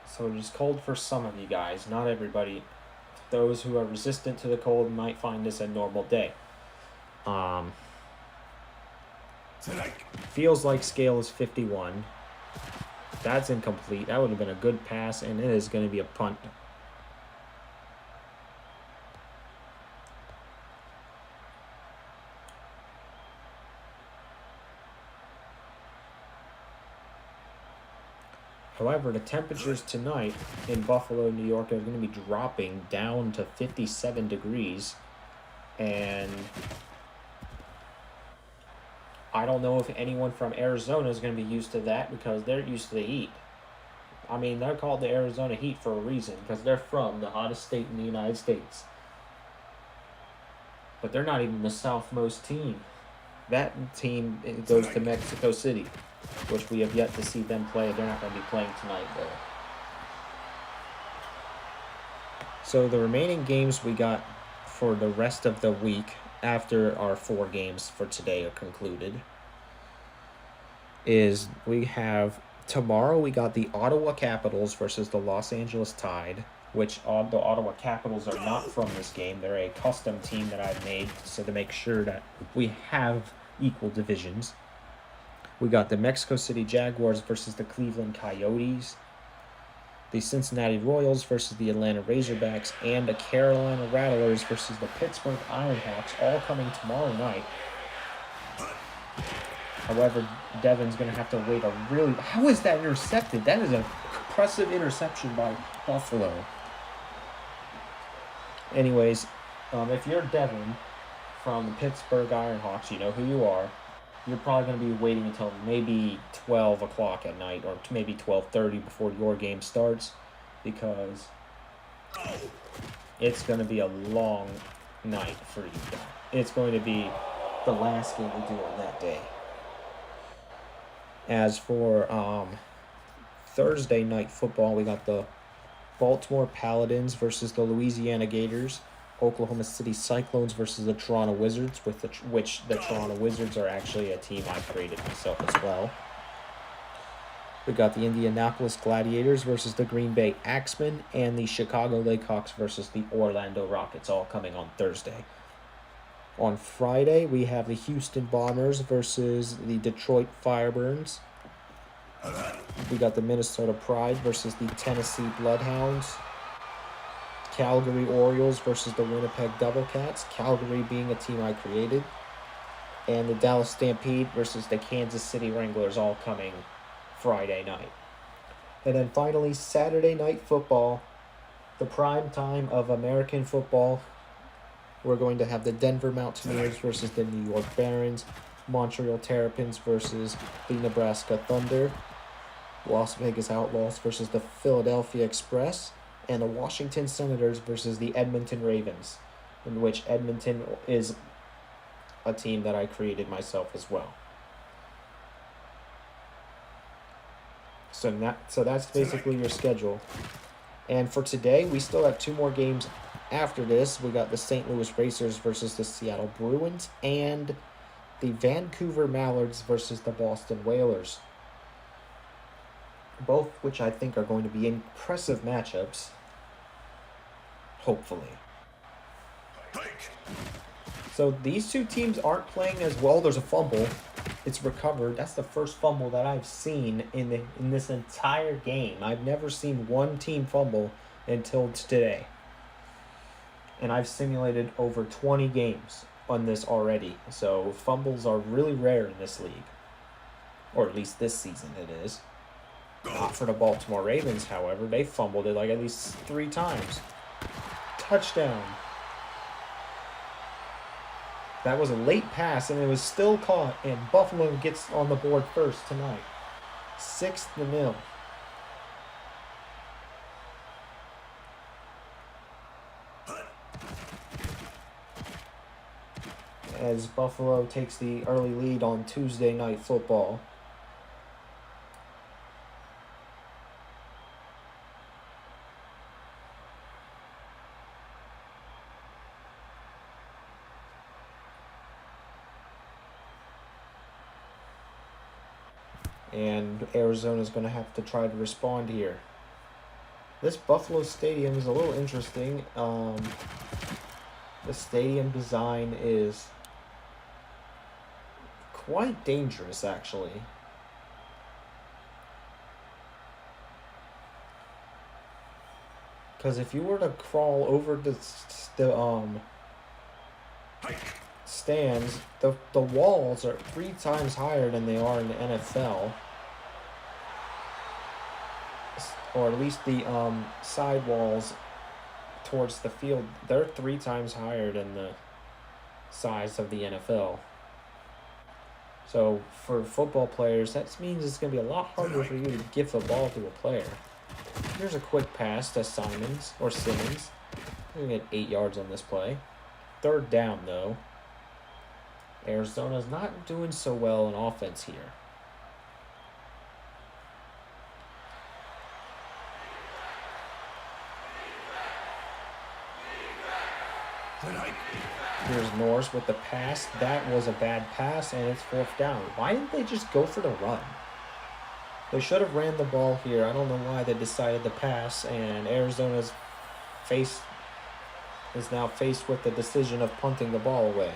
So it is cold for some of you guys, not everybody. Those who are resistant to the cold might find this a normal day. Feels like scale is 51. That's incomplete. That would have been a good pass, and it is going to be a punt. However, the temperatures tonight in Buffalo, New York, are going to be dropping down to 57 degrees. And I don't know if anyone from Arizona is going to be used to that, because they're used to the heat. I mean, they're called the Arizona Heat for a reason, because they're from the hottest state in the United States. But they're not even the southmost team. That team goes to Mexico City, which we have yet to see them play. They're not going to be playing tonight, though. So the remaining games we got for the rest of the week, after our 4 games for today are concluded, is we have Tomorrow we got the Ottawa Capitals versus the Los Angeles Tide, which the Ottawa Capitals are not from this game. They're a custom team that I've made so to make sure that we have equal divisions. We got the Mexico City Jaguars versus the Cleveland Coyotes, the Cincinnati Royals versus the Atlanta Razorbacks, and the Carolina Rattlers versus the Pittsburgh Ironhawks, all coming tomorrow night. However, Devin's going to have to wait a really... How is that intercepted? That is an impressive interception by Buffalo. Anyways, if you're Devin from the Pittsburgh Ironhawks, you know who you are. You're probably going to be waiting until maybe 12 o'clock at night or maybe 12:30 before your game starts, because it's going to be a long night for you guys. It's going to be the last game we do on that day. As for Thursday night football, we got the Baltimore Paladins versus the Louisiana Gators, Oklahoma City Cyclones versus the Toronto Wizards, which the Toronto Wizards are actually a team I created myself as well. We got the Indianapolis Gladiators versus the Green Bay Axemen, and the Chicago Blackhawks versus the Orlando Rockets, all coming on Thursday. On Friday, we have the Houston Bombers versus the Detroit Firebirds. We got the Minnesota Pride versus the Tennessee Bloodhounds. Calgary Orioles versus the Winnipeg Doublecats, Calgary being a team I created. And the Dallas Stampede versus the Kansas City Wranglers, all coming Friday night. And then finally, Saturday night football, the prime time of American football. We're going to have the Denver Mountaineers versus the New York Barons, Montreal Terrapins versus the Nebraska Thunder, Las Vegas Outlaws versus the Philadelphia Express, and the Washington Senators versus the Edmonton Ravens, in which Edmonton is a team that I created myself as well. So that's basically your schedule. And for today, we still have 2 more games after this. We got the St. Louis Racers versus the Seattle Bruins, and the Vancouver Mallards versus the Boston Whalers. Both which I think are going to be impressive matchups. Hopefully. So these two teams aren't playing as well. There's a fumble. It's recovered. That's the first fumble that I've seen in this entire game. I've never seen one team fumble until today. And I've simulated over 20 games on this already. So fumbles are really rare in this league. Or at least this season it is. Not for the Baltimore Ravens, however. They fumbled it like at least 3 times. Touchdown. That was a late pass, and it was still caught, and Buffalo gets on the board first tonight. 6-0. As Buffalo takes the early lead on Tuesday Night Football. And Arizona's going to have to try to respond here. This Buffalo Stadium is a little interesting. The stadium design is quite dangerous, actually. Because if you were to crawl over the stands, the walls are 3 times higher than they are in the NFL. Or at least the side walls towards the field, they're 3 times higher than the size of the NFL. So for football players, that means it's going to be a lot harder for you to give the ball to a player. Here's a quick pass to Simmons. We're going to get 8 yards on this play. 3rd down, though. Arizona's not doing so well in offense here. Here's Norris with the pass. That was a bad pass, and it's 4th down. Why didn't they just go for the run? They should have ran the ball here. I don't know why they decided to pass, and Arizona's face is now faced with the decision of punting the ball away.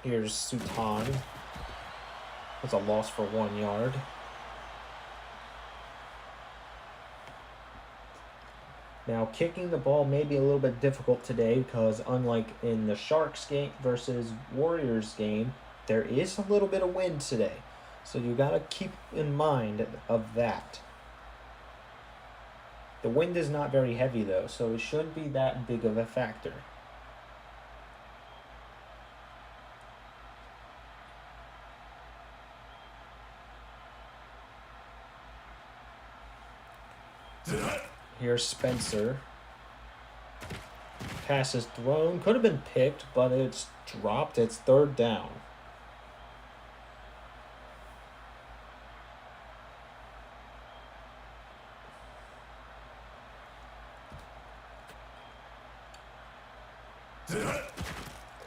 Here's Sutan. It's a loss for 1 yard. Now, kicking the ball may be a little bit difficult today because unlike in the Sharks game versus Warriors game, there is a little bit of wind today. So you got to keep in mind of that. The wind is not very heavy though, so it shouldn't be that big of a factor. Here's Spencer. Pass is thrown. Could have been picked, but it's dropped. It's third down.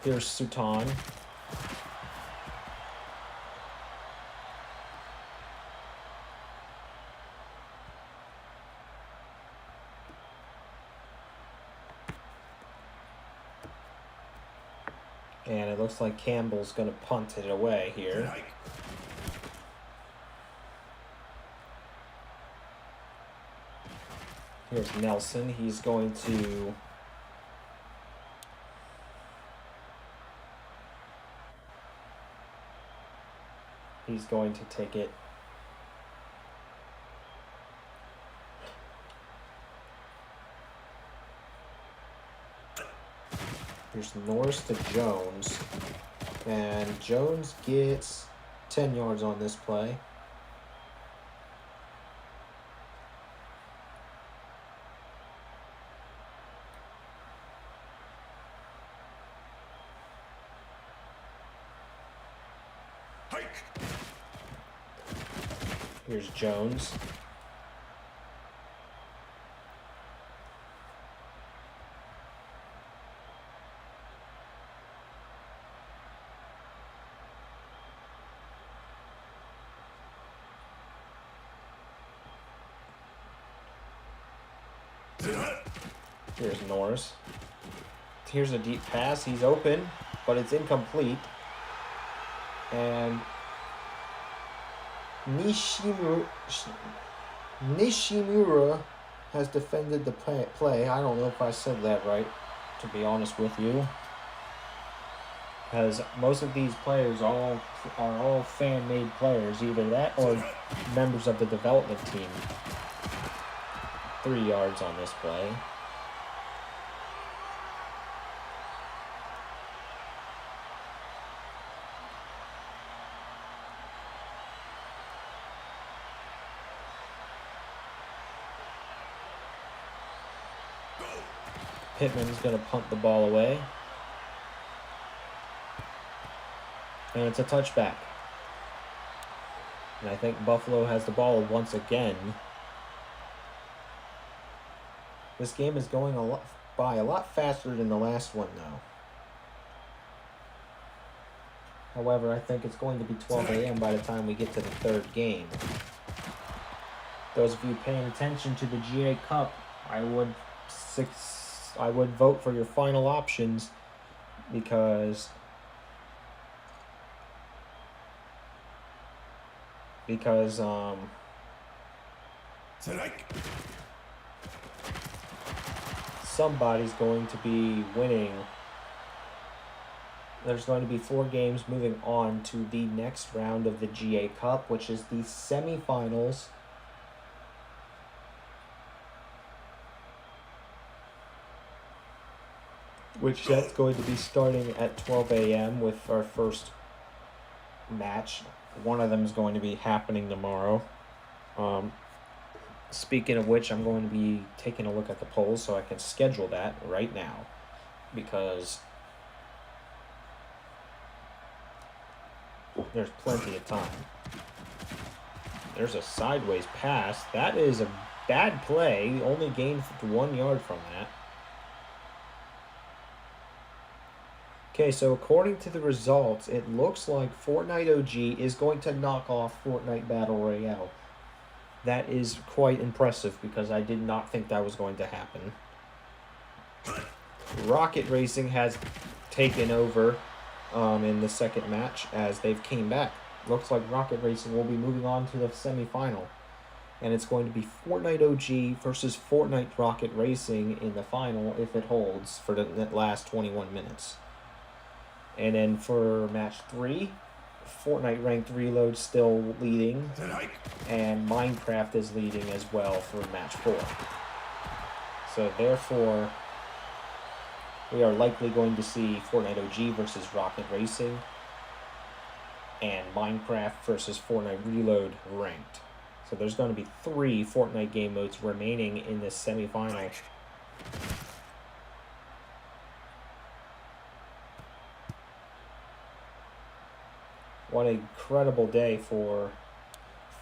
Here's Sutan. And it looks like Campbell's going to punt it away here. Here's Nelson. He's going to... take it. Here's Norris to Jones. And Jones gets 10 yards on this play. Here's Jones. Here's Norris. Here's a deep pass. He's open, but it's incomplete. And Nishimura has defended the play. I don't know if I said that right, to be honest with you. Because most of these players are all fan-made players. Either that or members of the development team. 3 yards on this play. Pittman's going to punt the ball away. And it's a touchback. And I think Buffalo has the ball once again. This game is going a lot faster than the last one, though. However, I think it's going to be 12 a.m. by the time we get to the third game. Those of you paying attention to the GA Cup, I would vote for your final options because somebody's going to be winning. There's going to be 4 games moving on to the next round of the GA Cup, which is the semifinals. Which that's going to be starting at 12 a.m. with our first match. One of them is going to be happening tomorrow. Speaking of which, I'm going to be taking a look at the polls so I can schedule that right now, because there's plenty of time. There's a sideways pass. That is a bad play. Only gained 1 yard from that. Okay, so according to the results, it looks like Fortnite OG is going to knock off Fortnite Battle Royale. That is quite impressive because I did not think that was going to happen. Rocket Racing has taken over in the second match as they've came back. Looks like Rocket Racing will be moving on to the semifinal. And it's going to be Fortnite OG versus Fortnite Rocket Racing in the final if it holds for the last 21 minutes. And then for match 3, Fortnite Ranked Reload still leading, and Minecraft is leading as well for match 4. So therefore, we are likely going to see Fortnite OG versus Rocket Racing and Minecraft versus Fortnite Reload ranked. So there's going to be 3 Fortnite game modes remaining in this semifinal. What a incredible day for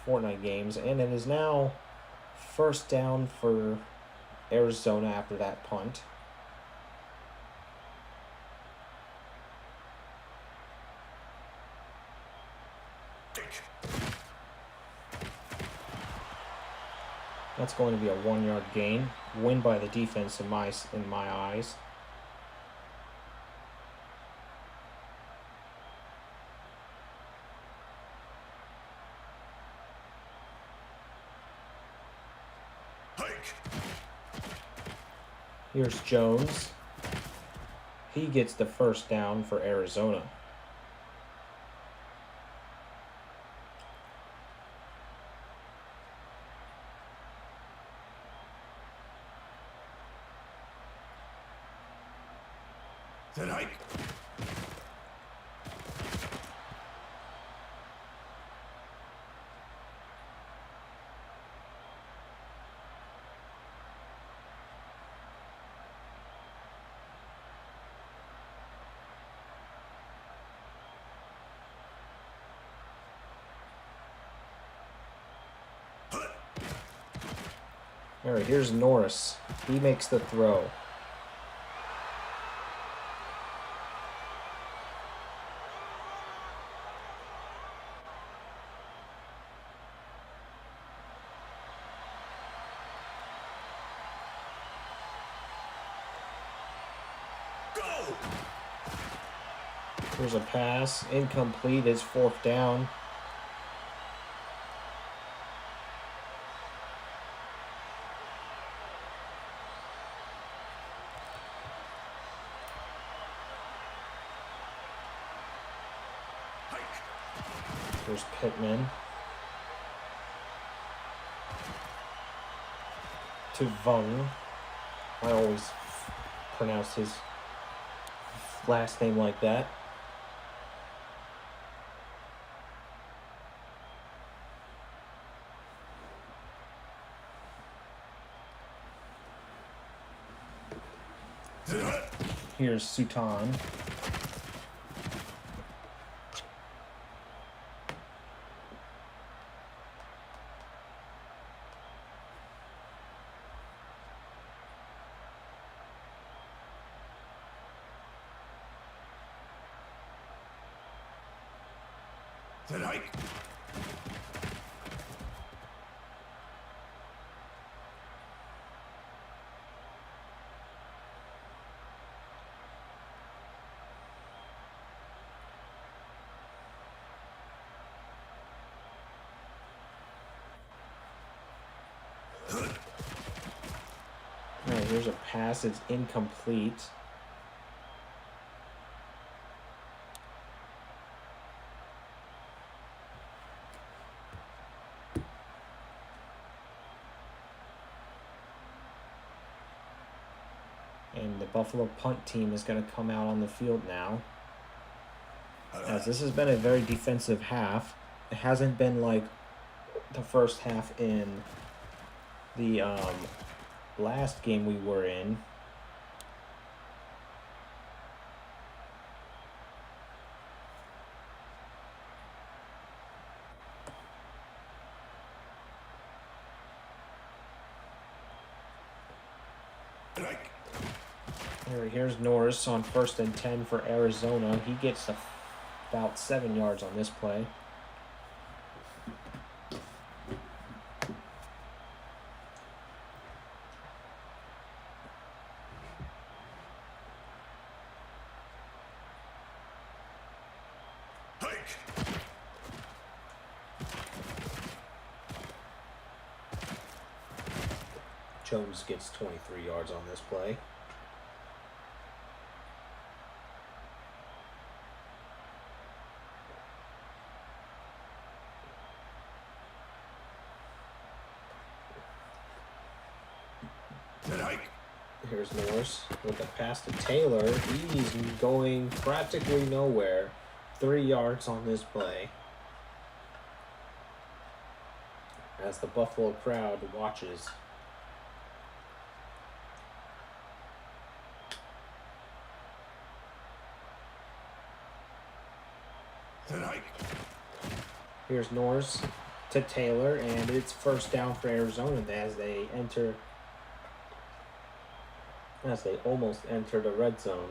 Fortnite games. And it is now first down for Arizona after that punt. That's going to be a 1-yard gain. Win by the defense in my eyes. Here's Jones. He gets the first down for Arizona. All right, here's Norris. He makes the throw. Here's a pass. Incomplete. It's 4th down. Here's Pittman. To Vung. I always pronounce his last name like that. Here's Sutan. Alright, here's a pass. It's incomplete. And the Buffalo punt team is going to come out on the field now. As this has been a very defensive half. It hasn't been like the first half in the last game we were in. Here's Norris on 1st and 10 for Arizona. He gets about 7 yards on this play. Jones gets 23 yards on this play. Here's Norris with a pass to Taylor. He's going practically nowhere. 3 yards on this play. As the Buffalo crowd watches. Here's Norris to Taylor, and it's 1st down for Arizona as they almost enter the red zone.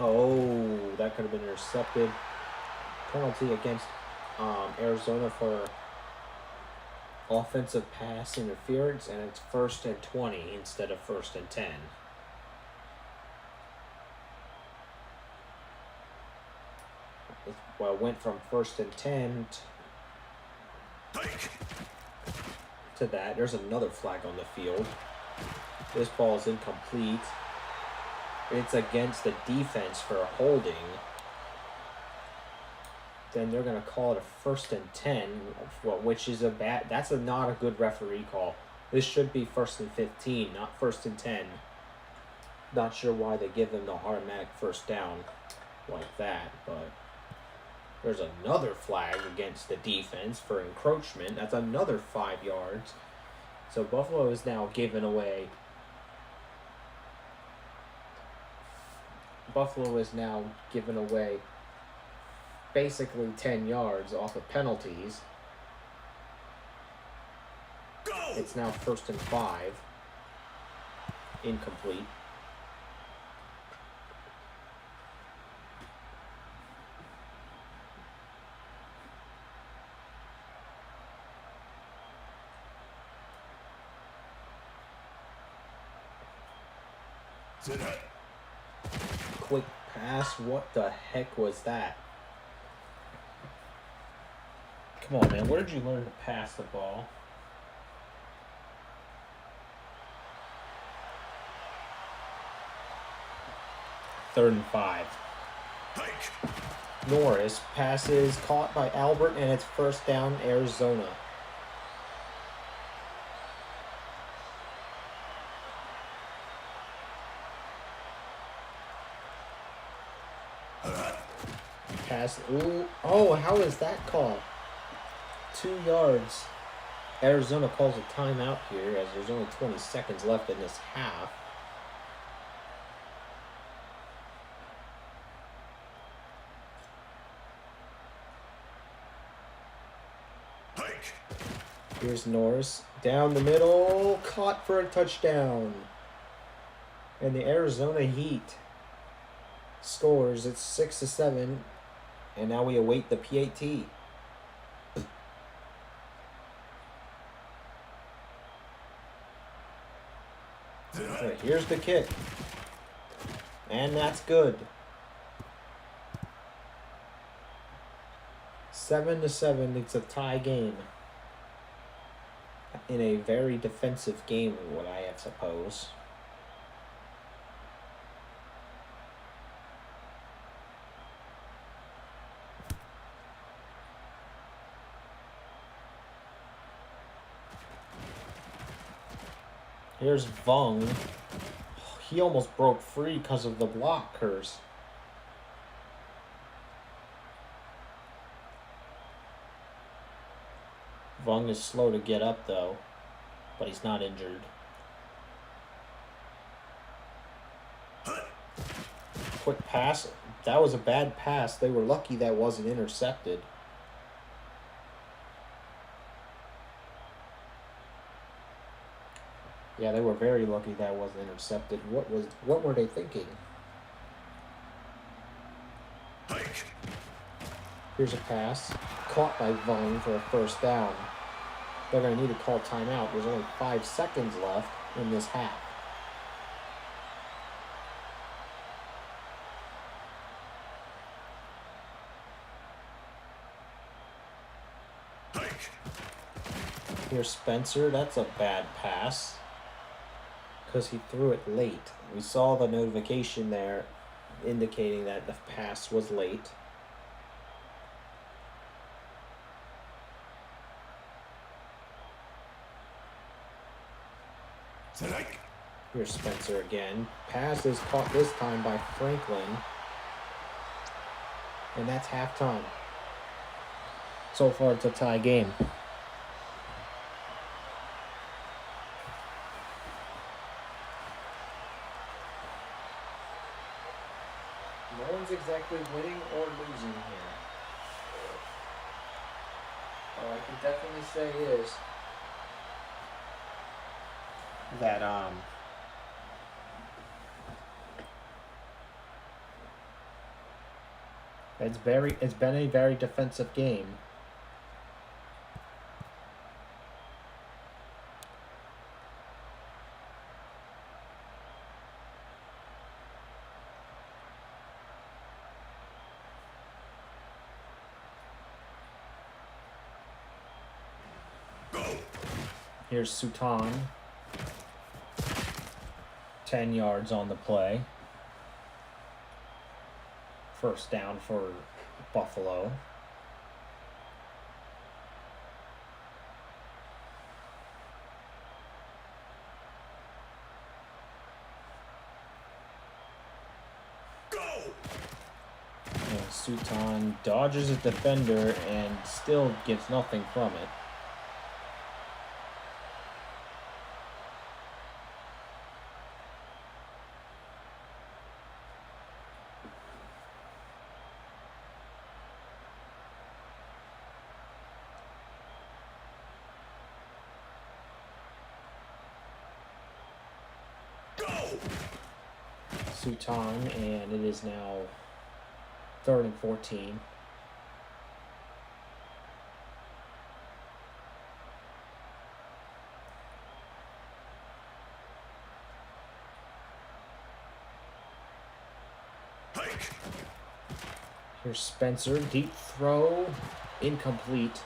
Oh, that could have been intercepted. Penalty against Arizona for offensive pass interference, and it's 1st and 20 instead of 1st and 10. Well, it went from 1st and 10 to that. There's another flag on the field. This ball is incomplete. It's against the defense for a holding. Then they're going to call it a 1st and 10, which is that's not a good referee call. This should be 1st and 15, not 1st and 10. Not sure why they give them the automatic 1st down like that, but there's another flag against the defense for encroachment. That's another 5 yards. So Buffalo is now giving away. Basically 10 yards off of penalties. Go! It's now 1st and 5. Incomplete. Quick pass. What the heck was that? Come on, man. Where did you learn to pass the ball? Third and 5. Norris passes caught by Albert, and it's 1st down, Arizona. Pass. Ooh. Oh, how is that called? 2 yards. Arizona calls a timeout here as there's only 20 seconds left in this half. Here's Norris down the middle, caught for a touchdown. And the Arizona Heat scores. It's 6-7, and now we await the PAT. Right, here's the kick, and that's good. 7-7. It's a tie game in a very defensive game, what I suppose. Here's Vung. He almost broke free because of the blockers. Vung is slow to get up, though, but he's not injured. Quick pass. That was a bad pass. They were lucky that wasn't intercepted. Yeah, they were very lucky that wasn't intercepted. What were they thinking? Here's a pass. Caught by Vung for a first down. They're going to need to call timeout. There's only 5 seconds left in this half. Here's Spencer. That's a bad pass because he threw it late. We saw the notification there indicating that the pass was late. Here's Spencer again. Pass is caught this time by Franklin. And that's halftime. So far, it's a tie game. No one's exactly winning or losing here. All I can definitely say is that it's been a very defensive game. Here's Sutan. 10 yards on the play. First down for Buffalo. And Sutan dodges a defender and still gets nothing from it. Sutan, and it is now 3rd and 14. Here's Spencer, deep throw, incomplete,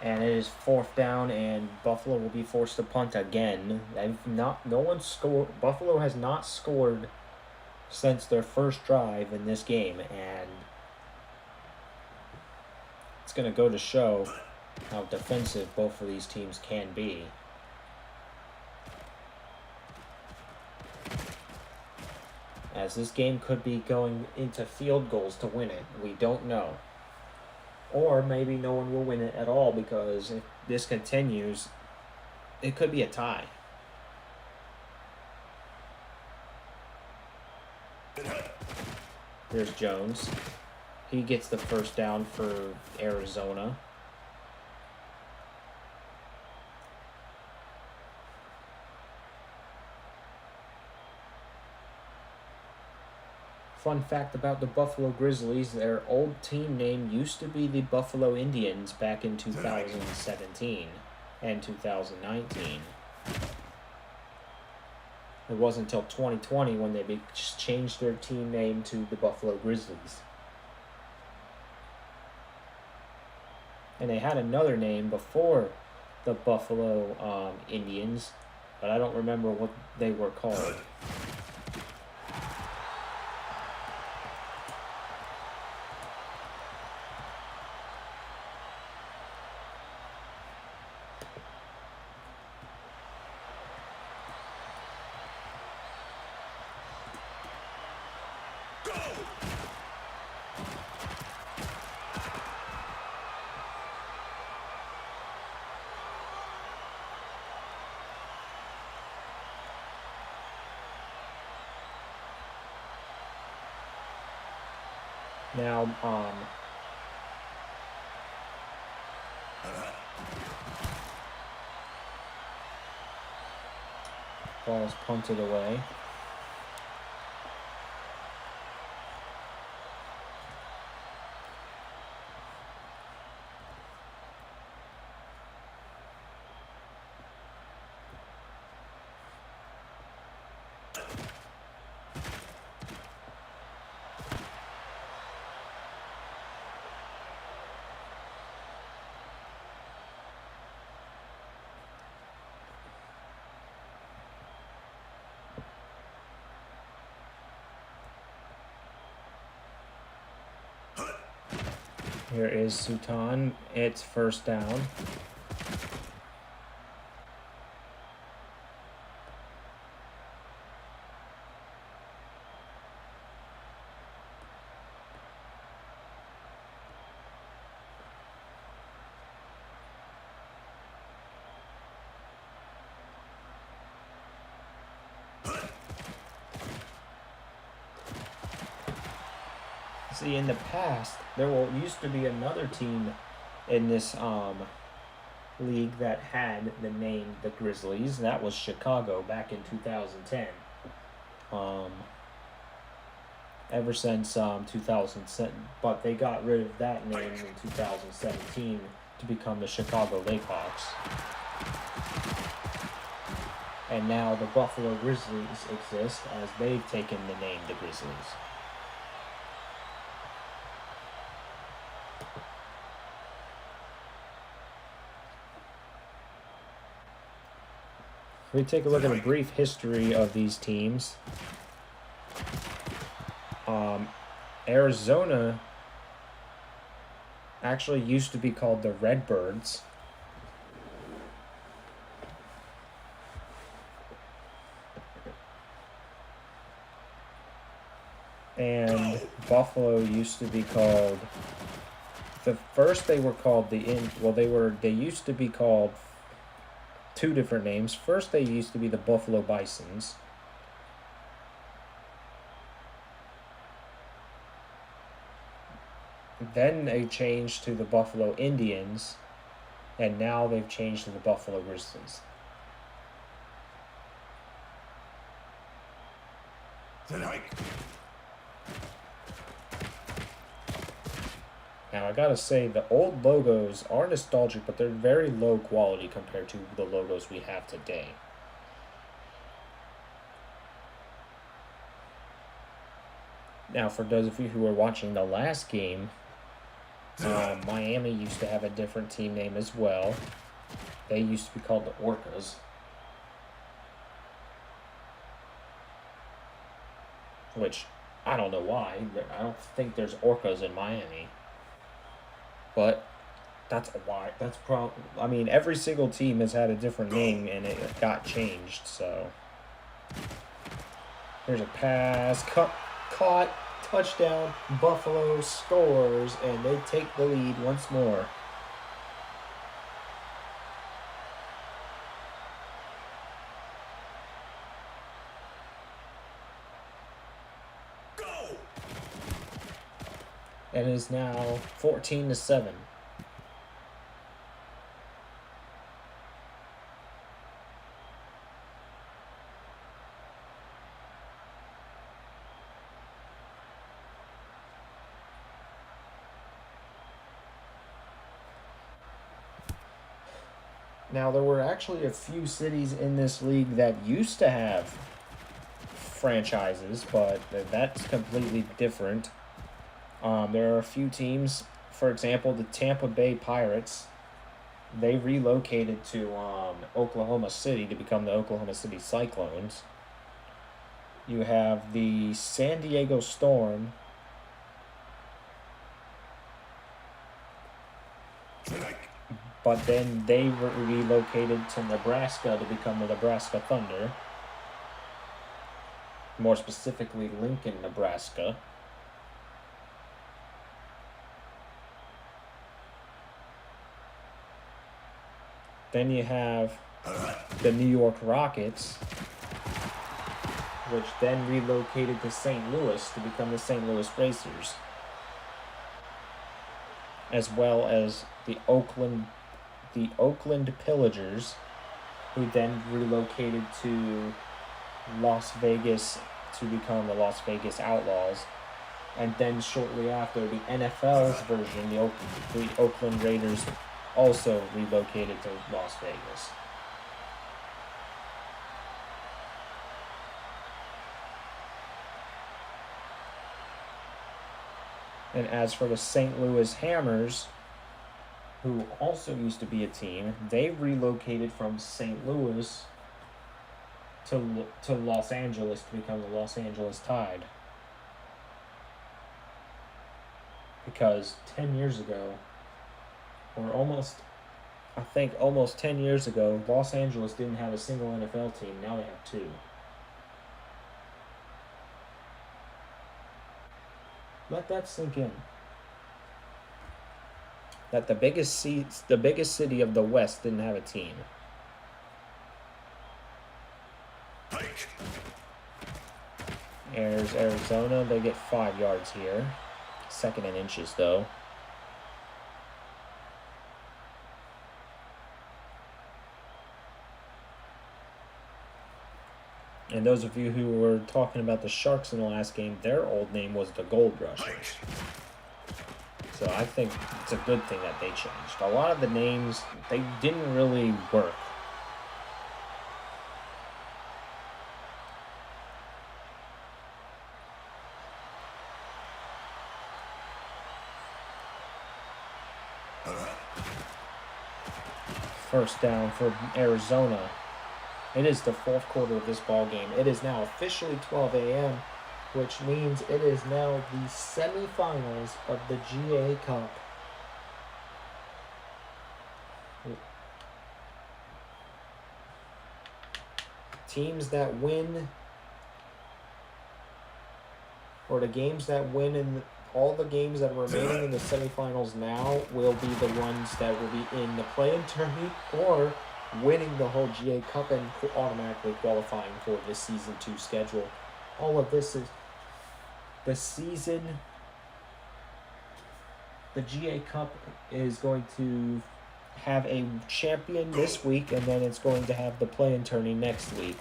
and it is 4th down, and Buffalo will be forced to punt again. Buffalo has not scored since their first drive in this game, and it's going to go to show how defensive both of these teams can be. As this game could be going into field goals to win it. We don't know. Or maybe no one will win it at all, because if this continues, it could be a tie. Here's Jones. He gets the first down for Arizona. Fun fact about the Buffalo Grizzlies, their old team name used to be the Buffalo Indians back in 2017 and 2019. It wasn't until 2020 when they just changed their team name to the Buffalo Grizzlies. And they had another name before the Buffalo Indians, but I don't remember what they were called. Now, ball's punted away. Here is Sultan. It's first down. See, in the past, there used to be another team in this league that had the name the Grizzlies. That was Chicago back in 2010. Ever since 2007, but they got rid of that name in 2017 to become the Chicago Lakehawks. And now the Buffalo Grizzlies exist as they've taken the name the Grizzlies. If we take a look at a brief history of these teams, Arizona actually used to be called the Redbirds. And Buffalo used to be called, they used to be called two different names. First, they used to be the Buffalo Bisons. Then they changed to the Buffalo Indians, and now they've changed to the Buffalo Grizzlies. Now, I gotta say, the old logos are nostalgic, but they're very low quality compared to the logos we have today. Now, for those of you who were watching the last game, Miami used to have a different team name as well. They used to be called the Orcas. Which, I don't know why. I don't think there's Orcas in Miami. But that's why. I mean, every single team has had a different name and it got changed, so. Here's a pass. Caught. Touchdown. Buffalo scores, and they take the lead once more. And it is now 14-7. Now, there were actually a few cities in this league that used to have franchises, but that's completely different. There are a few teams, for example, the Tampa Bay Pirates. They relocated to Oklahoma City to become the Oklahoma City Cyclones. You have the San Diego Storm. But then they were relocated to Nebraska to become the Nebraska Thunder. More specifically, Lincoln, Nebraska. Then you have the New York Rockets, which then relocated to St. Louis to become the St. Louis Racers, as well as the Oakland Pillagers, who then relocated to Las Vegas to become the Las Vegas Outlaws. And then shortly after, the NFL's version, the Oakland Raiders, also relocated to Las Vegas. And as for the St. Louis Hammers, who also used to be a team, they relocated from St. Louis to Los Angeles to become the Los Angeles Tide. Because 10 years ago, or almost 10 years ago, Los Angeles didn't have a single NFL team. Now they have two. Let that sink in. That the biggest city of the West didn't have a team. There's Arizona. They get 5 yards here. Second in inches, though. And those of you who were talking about the Sharks in the last game, their old name was the Gold Rushers. So I think it's a good thing that they changed. A lot of the names, they didn't really work. First down for Arizona. It is the fourth quarter of this ball game. It is now officially 12 a.m., which means it is now the semifinals of the GA Cup. Teams that win, or the games that win in all the games that are remaining in the semifinals now will be the ones that will be in the play-in tournament or winning the whole GA Cup and automatically qualifying for the Season 2 schedule. All of this is the season. The GA Cup is going to have a champion this week, and then it's going to have the play-in tourney next week.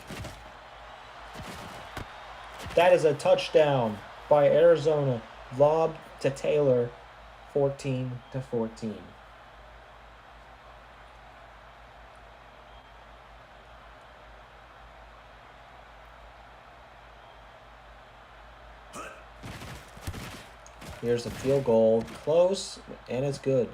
That is a touchdown by Arizona. Lob to Taylor, 14-14. Here's a field goal, close, and it's good.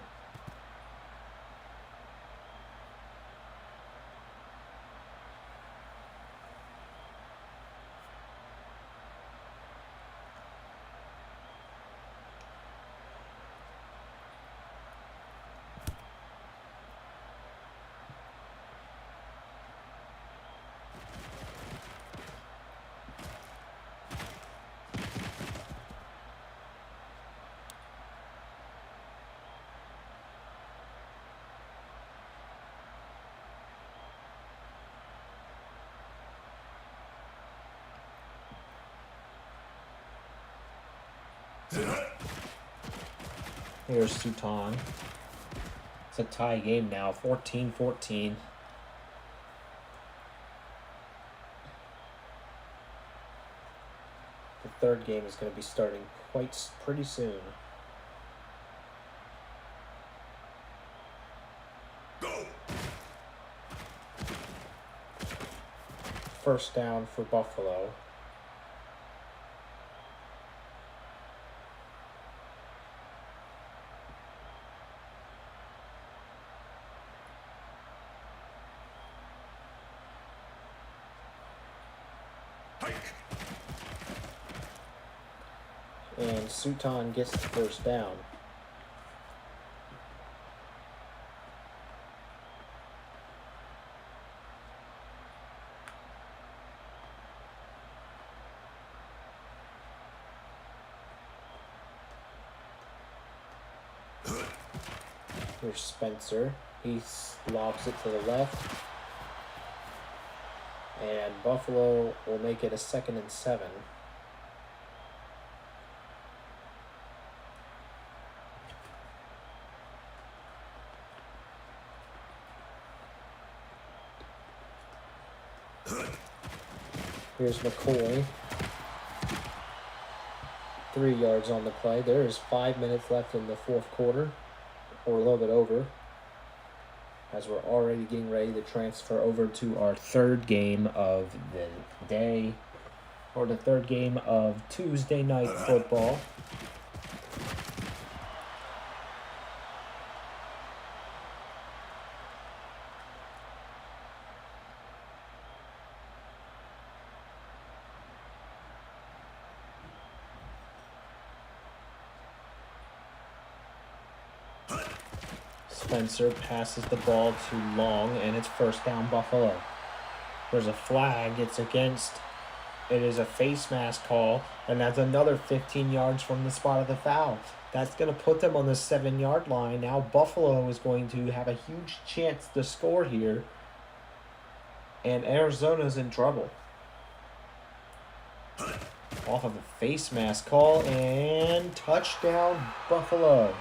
Here's Sutan. It's a tie game now, 14-14. The third game is going to be starting pretty soon. Go. First down for Buffalo. And Sutan gets the first down. Here's Spencer. He lobs it to the left. And Buffalo will make it a 2nd and 7. Here's McCoy. 3 yards on the play. There is 5 minutes left in the fourth quarter, or a little bit over, as we're already getting ready to transfer over to our third game of the day, or the third game of Tuesday night football. Spencer passes the ball to Long, and it's first down Buffalo. There's a flag. It is a face mask call, and that's another 15 yards from the spot of the foul. That's going to put them on the 7-yard line. Now Buffalo is going to have a huge chance to score here, and Arizona's in trouble. Off of a face mask call, and touchdown Buffalo.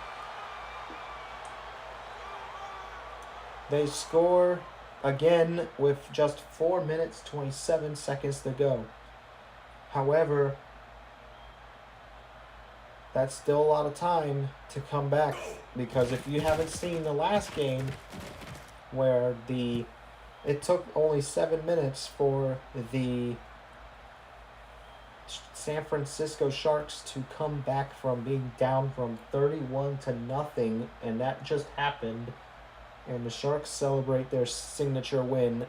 They score again with just 4 minutes, 27 seconds to go. However, that's still a lot of time to come back, because if you haven't seen the last game where it took only 7 minutes for the San Francisco Sharks to come back from being down from 31-0, and that just happened. And the Sharks celebrate their signature win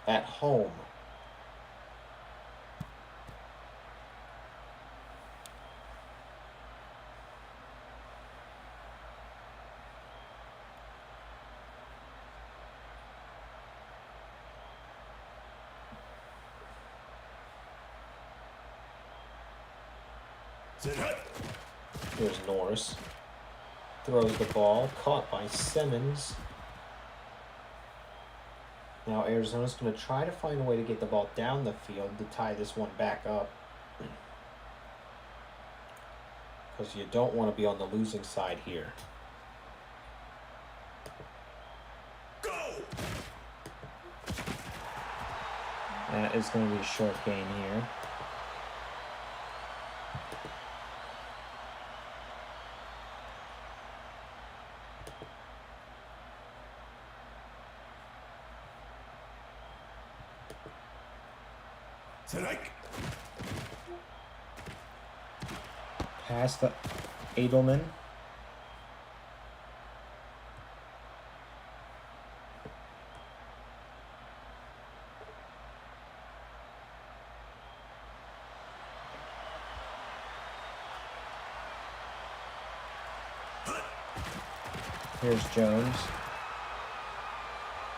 at home. Here's Norris. Throws the ball, caught by Simmons. Now Arizona's going to try to find a way to get the ball down the field to tie this one back up, because you don't want to be on the losing side here. Go! That is going to be a short gain here. Pass to Edelman. Here's Jones.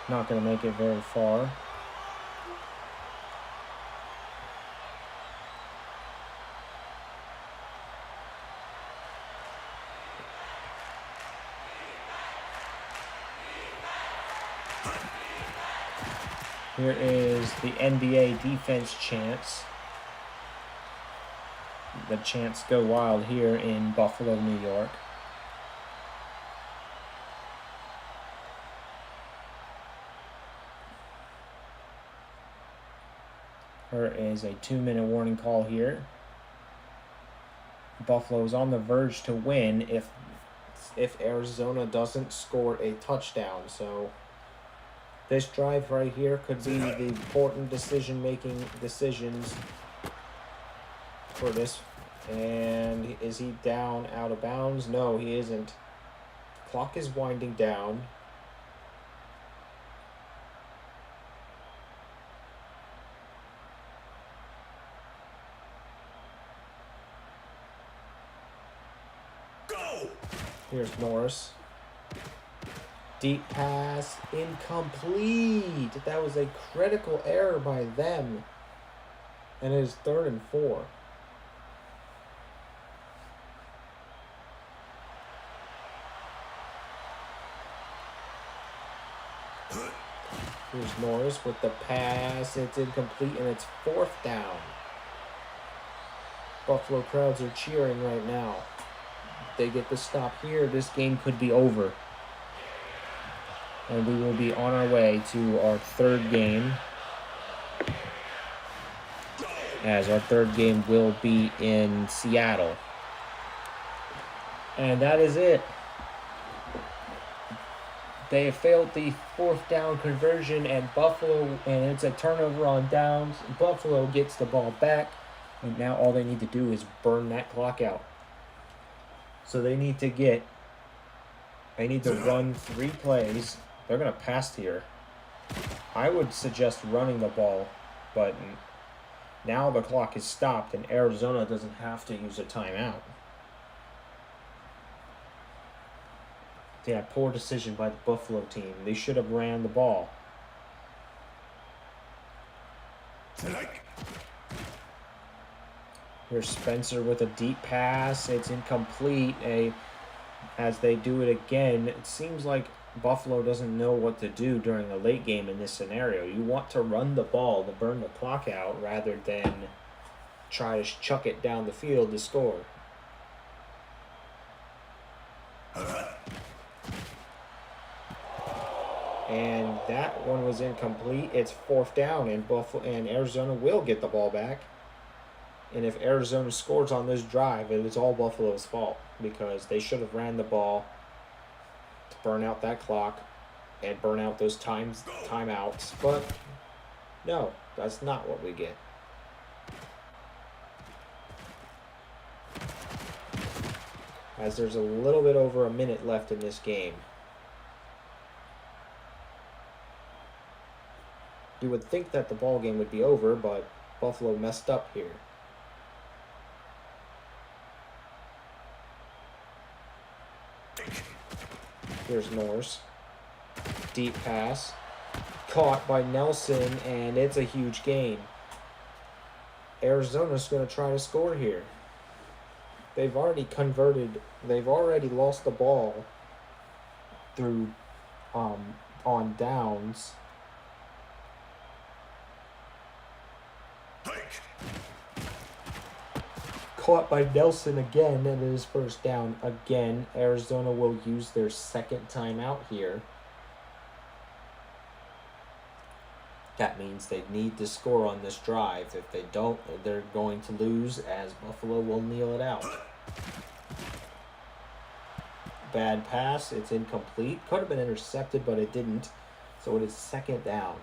Not going to make it very far. Here is the NBA defense chants. The chants go wild here in Buffalo, New York. There is a 2-minute warning call here. Buffalo's on the verge to win if Arizona doesn't score a touchdown. So this drive right here could be the important decisions for this. And is he down out of bounds? No, he isn't. The clock is winding down. Go! Here's Norris. Deep pass, incomplete. That was a critical error by them. And it is 3rd and 4. Here's Norris with the pass. It's incomplete, and it's 4th down. Buffalo crowds are cheering right now. If they get the stop here, this game could be over. And we will be on our way to our 3rd game. As our 3rd game will be in Seattle. And that is it. They have failed the 4th down conversion, and it's a turnover on downs. Buffalo gets the ball back, and now all they need to do is burn that clock out. So they need to run 3 plays. They're going to pass here. I would suggest running the ball, but now the clock is stopped, and Arizona doesn't have to use a timeout. Yeah, poor decision by the Buffalo team. They should have ran the ball. Here's Spencer with a deep pass. It's incomplete. As they do it again, it seems like Buffalo doesn't know what to do during a late game in this scenario. You want to run the ball to burn the clock out rather than try to chuck it down the field to score. And that one was incomplete. It's 4th down, and Arizona will get the ball back. And if Arizona scores on this drive, it is all Buffalo's fault because they should have ran the ball to burn out that clock and burn out those timeouts. But no, that's not what we get. As there's a little bit over a minute left in this game. You would think that the ball game would be over, but Buffalo messed up here. Here's Norris. Deep pass. Caught by Nelson, and it's a huge gain. Arizona's going to try to score here. They've already lost the ball through on downs. Caught by Nelson again, and it is 1st down again. Arizona will use their 2nd timeout here. That means they need to score on this drive. If they don't, they're going to lose, as Buffalo will kneel it out. Bad pass. It's incomplete. Could have been intercepted, but it didn't. So it is 2nd down.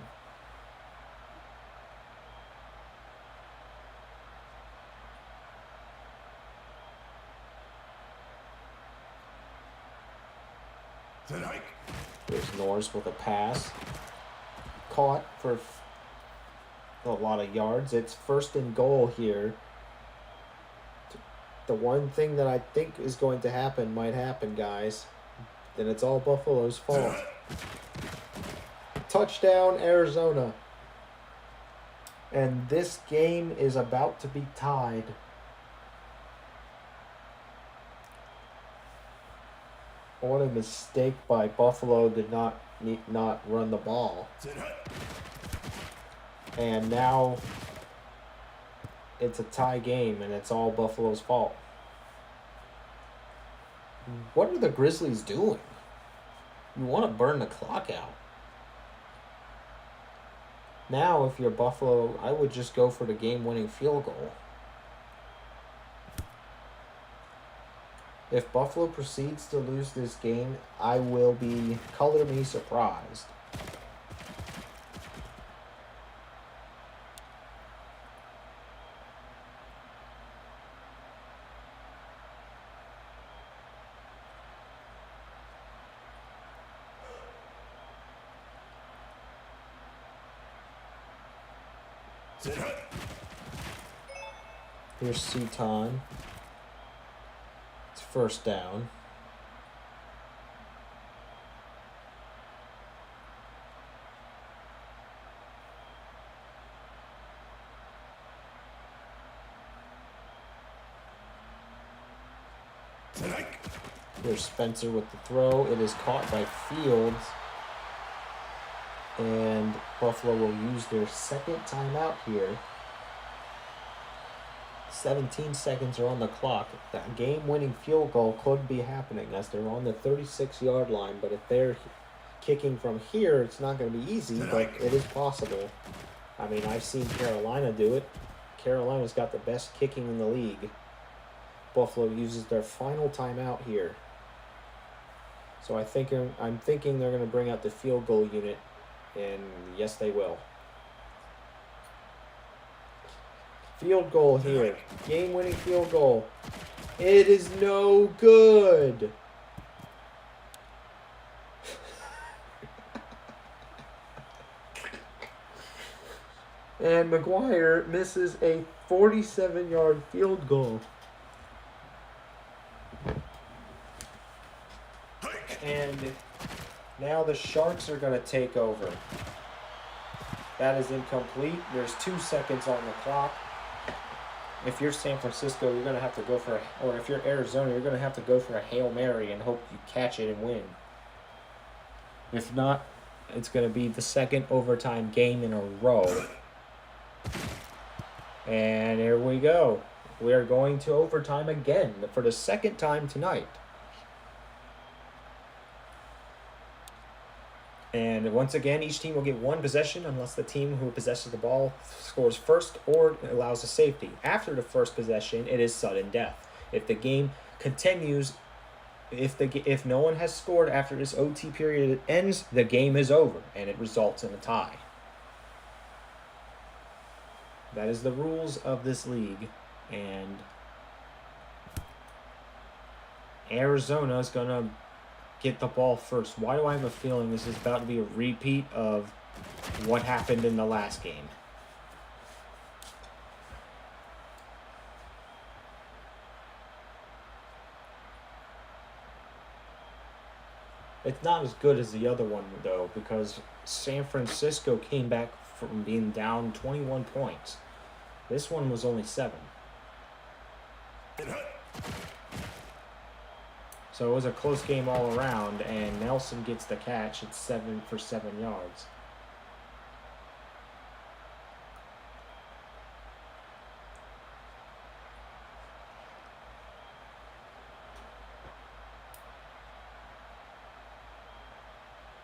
There's Norris with a pass. Caught for a lot of yards. It's 1st and goal here. The one thing that I think is going to happen might happen, guys. Then it's all Buffalo's fault. Touchdown, Arizona. And this game is about to be tied. What a mistake by Buffalo to not run the ball. And now it's a tie game, and it's all Buffalo's fault. What are the Grizzlies doing? You want to burn the clock out. Now, if you're Buffalo, I would just go for the game-winning field goal. If Buffalo proceeds to lose this game, I will be color me surprised. Here's Seton. It's 1st down. Here's Spencer with the throw. It is caught by Fields. And Buffalo will use their second timeout here. 17 seconds are on the clock. That game-winning field goal could be happening as they're on the 36-yard line. But if they're kicking from here, it's not going to be easy, but it is possible. I mean, I've seen Carolina do it. Carolina's got the best kicking in the league. Buffalo uses their final timeout here. So I'm thinking they're going to bring out the field goal unit, and yes, they will. Field goal here. Game-winning field goal. It is no good. And McGuire misses a 47-yard field goal. And now the Sharks are going to take over. That is incomplete. There's 2 seconds on the clock. If you're San Francisco, you're going to have to go for, or if you're Arizona, you're going to have to go for a Hail Mary and hope you catch it and win. If not, it's going to be the second overtime game in a row. And here we go. We are going to overtime again for the second time tonight. And once again, each team will get 1 possession unless the team who possesses the ball scores first or allows a safety. After the first possession, it is sudden death. If the game continues, if no one has scored after this OT period ends, the game is over and it results in a tie. That is the rules of this league, and Arizona is going to get the ball first. Why do I have a feeling this is about to be a repeat of what happened in the last game? It's not as good as the other one, though, because San Francisco came back from being down 21 points. This one was only 7. So it was a close game all around, and Nelson gets the catch at 7 for 7 yards.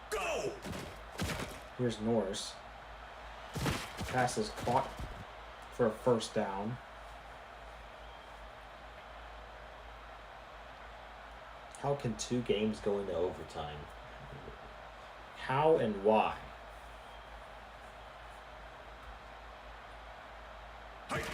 Go! Here's Norris. Pass is caught for a first down. How can 2 games go into overtime? How and why? Hike!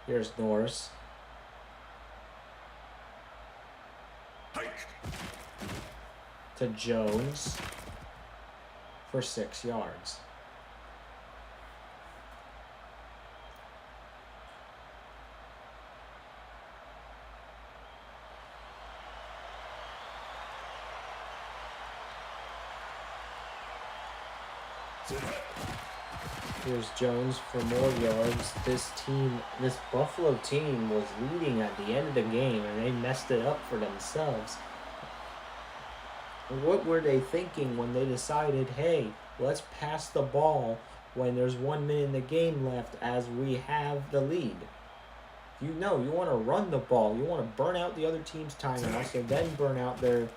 Here's Norris. Hike! To Jones for 6 yards. Here's Jones for more yards. This Buffalo team was leading at the end of the game, and they messed it up for themselves. What were they thinking when they decided, hey, let's pass the ball when there's 1 minute in the game left as we have the lead? You want to run the ball. You want to burn out the other team's timeouts, and then burn out the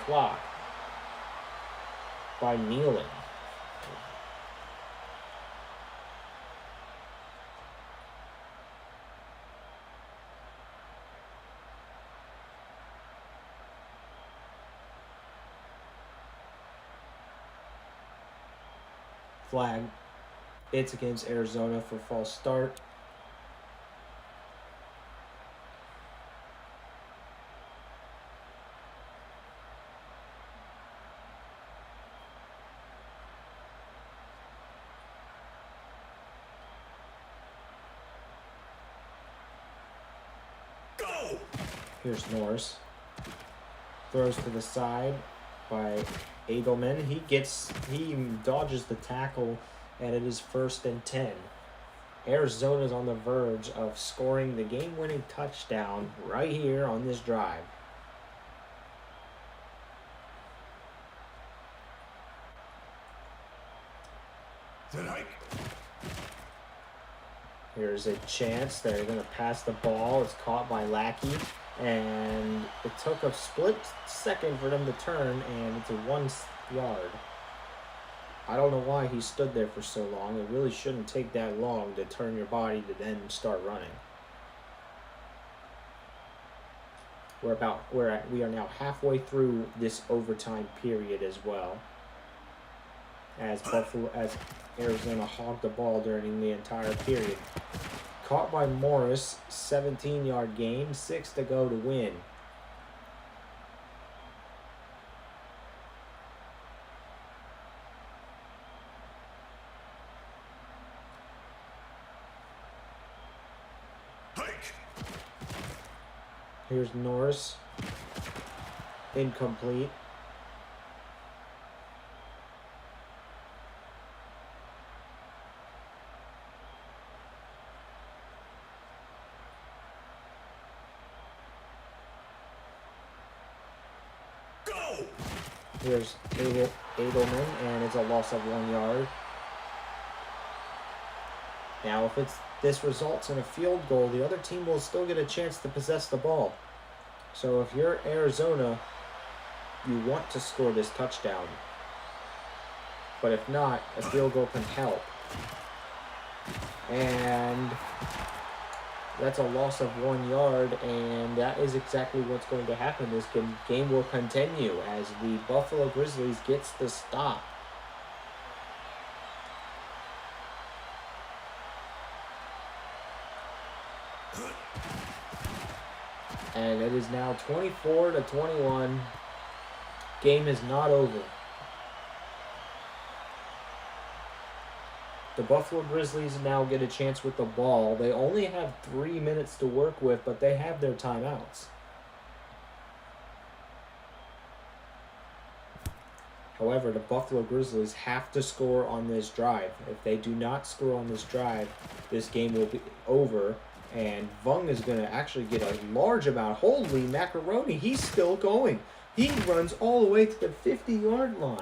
clock by kneeling. Flag. It's against Arizona for false start. Go! Here's Norris. Throws to the side by Edelman. He dodges the tackle, and it is 1st and 10. Arizona's on the verge of scoring the game-winning touchdown right here on this drive. Set hike. Here's a chance. They're going to pass the ball. It's caught by Lackey. And it took a split second for them to turn, and it's a 1 yard. I don't know why he stood there for so long. It really shouldn't take that long to turn your body to then start running. We are now halfway through this overtime period as well. As Arizona hogged the ball during the entire period. Caught by Morris, 17-yard gain, 6 to go to win. Hike. Here's Norris. Incomplete. Go. Here's Edelman, and it's a loss of 1 yard. Now, if this results in a field goal, the other team will still get a chance to possess the ball. So if you're Arizona, you want to score this touchdown. But if not, a field goal can help. And that's a loss of 1 yard, and that is exactly what's going to happen. This game will continue as the Buffalo Grizzlies gets the stop. And it is now 24-21. Game is not over. The Buffalo Grizzlies now get a chance with the ball. They only have 3 minutes to work with, but they have their timeouts. However, the Buffalo Grizzlies have to score on this drive. If they do not score on this drive, this game will be over. And Vung is going to actually get a large amount. Holy macaroni, he's still going. He runs all the way to the 50-yard line.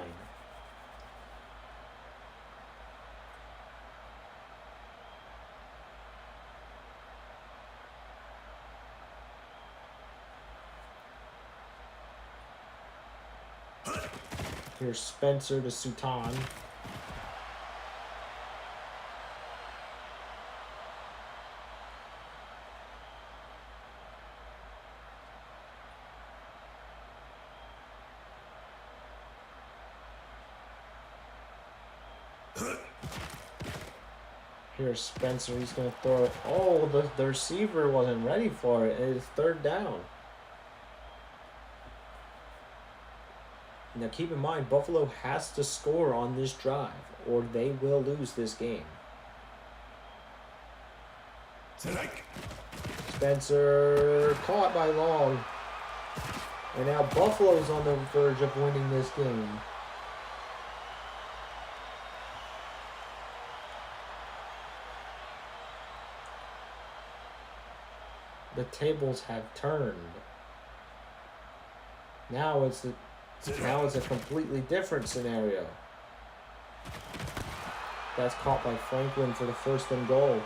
Here's Spencer to Sutan. Here's Spencer. He's going to throw it. Oh, the receiver wasn't ready for it. It's 3rd down. Now keep in mind, Buffalo has to score on this drive, or they will lose this game. Spencer caught by Long. And now Buffalo's on the verge of winning this game. The tables have turned. Now it's a completely different scenario. That's caught by Franklin for the 1st and goal.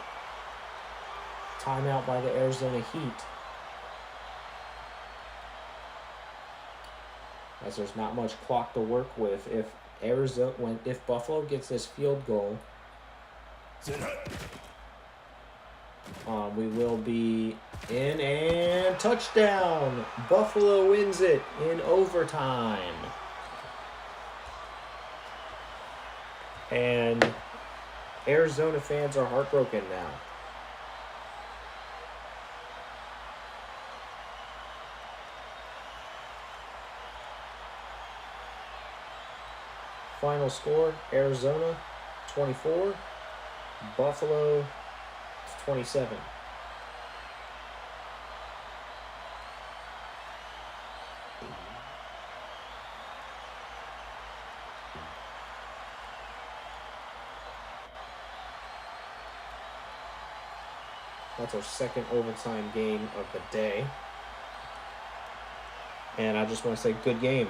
Timeout by the Arizona Heat. As there's not much clock to work with. If Buffalo gets this field goal, we will be in, and touchdown! Buffalo wins it in overtime. And Arizona fans are heartbroken now. Final score, Arizona 24, Buffalo 27. That's our second overtime game of the day. And I just want to say good game.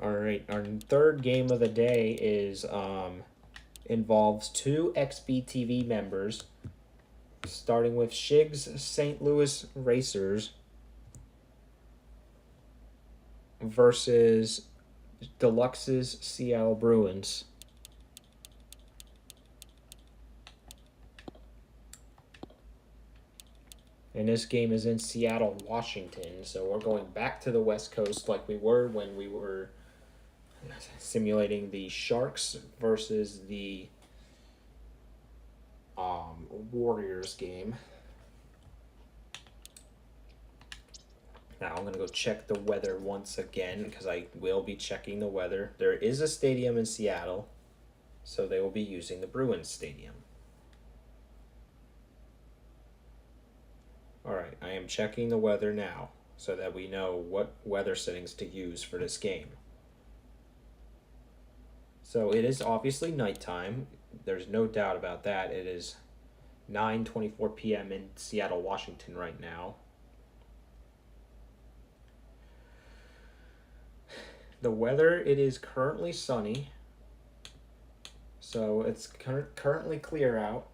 All right, our third game of the day is involves two XBTV members, starting with Shig's St. Louis Racers versus Deluxe's Seattle Bruins. And this game is in Seattle, Washington, so we're going back to the West Coast like we were when we were simulating the Sharks versus the Warriors game. Now I'm going to go check the weather once again because I will be checking the weather. There is a stadium in Seattle, so they will be using the Bruins Stadium. Alright, I am checking the weather now so that we know what weather settings to use for this game. So it is obviously nighttime. There's no doubt about that. It is 9:24 p.m. in Seattle, Washington right now. The weather, it is currently sunny. So it's currently clear out.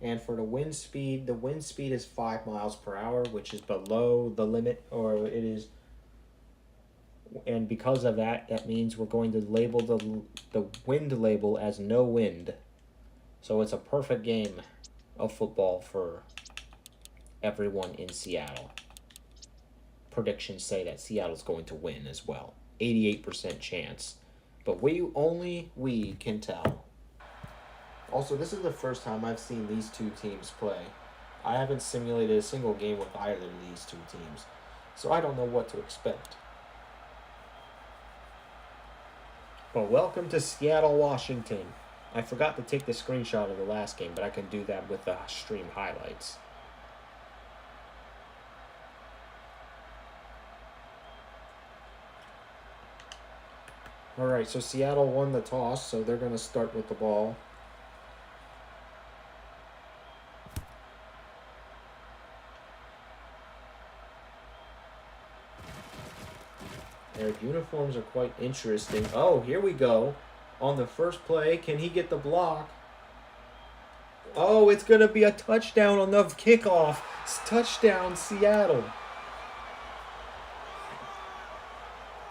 And for the wind speed is 5 miles per hour, which is below the limit, or it is. And because of that, that means we're going to label the wind label as no wind. So it's a perfect game of football for everyone in Seattle. Predictions say that Seattle's going to win as well. 88% chance. But only we can tell. Also, this is the first time I've seen these two teams play. I haven't simulated a single game with either of these two teams, so I don't know what to expect. But welcome to Seattle, Washington. I forgot to take the screenshot of the last game, but I can do that with the stream highlights. Alright, so Seattle won the toss, so they're going to start with the ball. Their uniforms are quite interesting. Oh, here we go. On the first play, can he get the block? Oh, it's going to be a touchdown on the kickoff. It's touchdown, Seattle.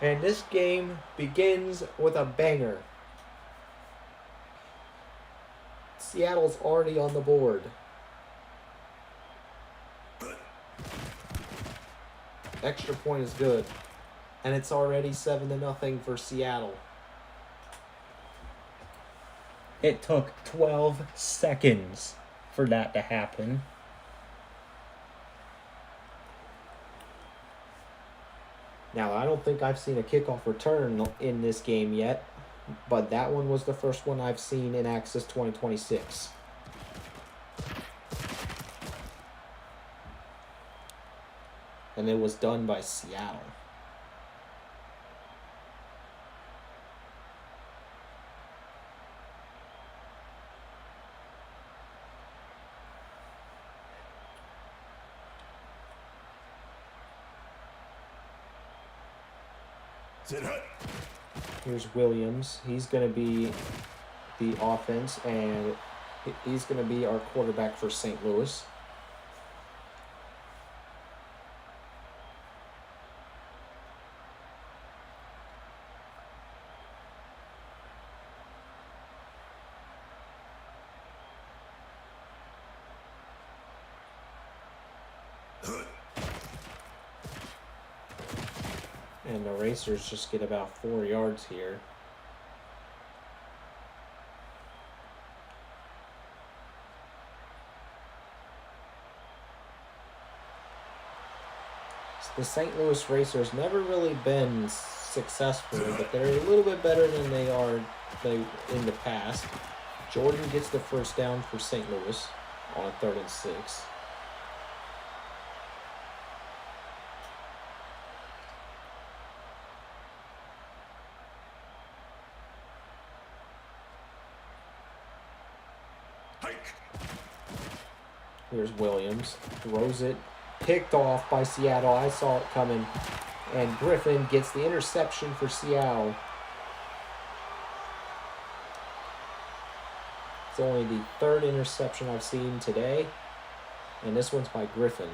And this game begins with a banger. Seattle's already on the board. Extra point is good. And it's already 7-0 for Seattle. It took 12 seconds for that to happen. Now, I don't think I've seen a kickoff return in this game yet, but that one was the first one I've seen in Access 2026. And it was done by Seattle. Here's Williams. He's going to be the offense, and he's going to be our quarterback for St. Louis. And the Racers just get about 4 yards here. The St. Louis Racers never really been successful, but they're a little bit better than they in the past. Jordan gets the first down for St. Louis on a 3rd and 6. Here's Williams. Throws it. Picked off by Seattle. I saw it coming. And Griffin gets the interception for Seattle. It's only the third interception I've seen today. And this one's by Griffin.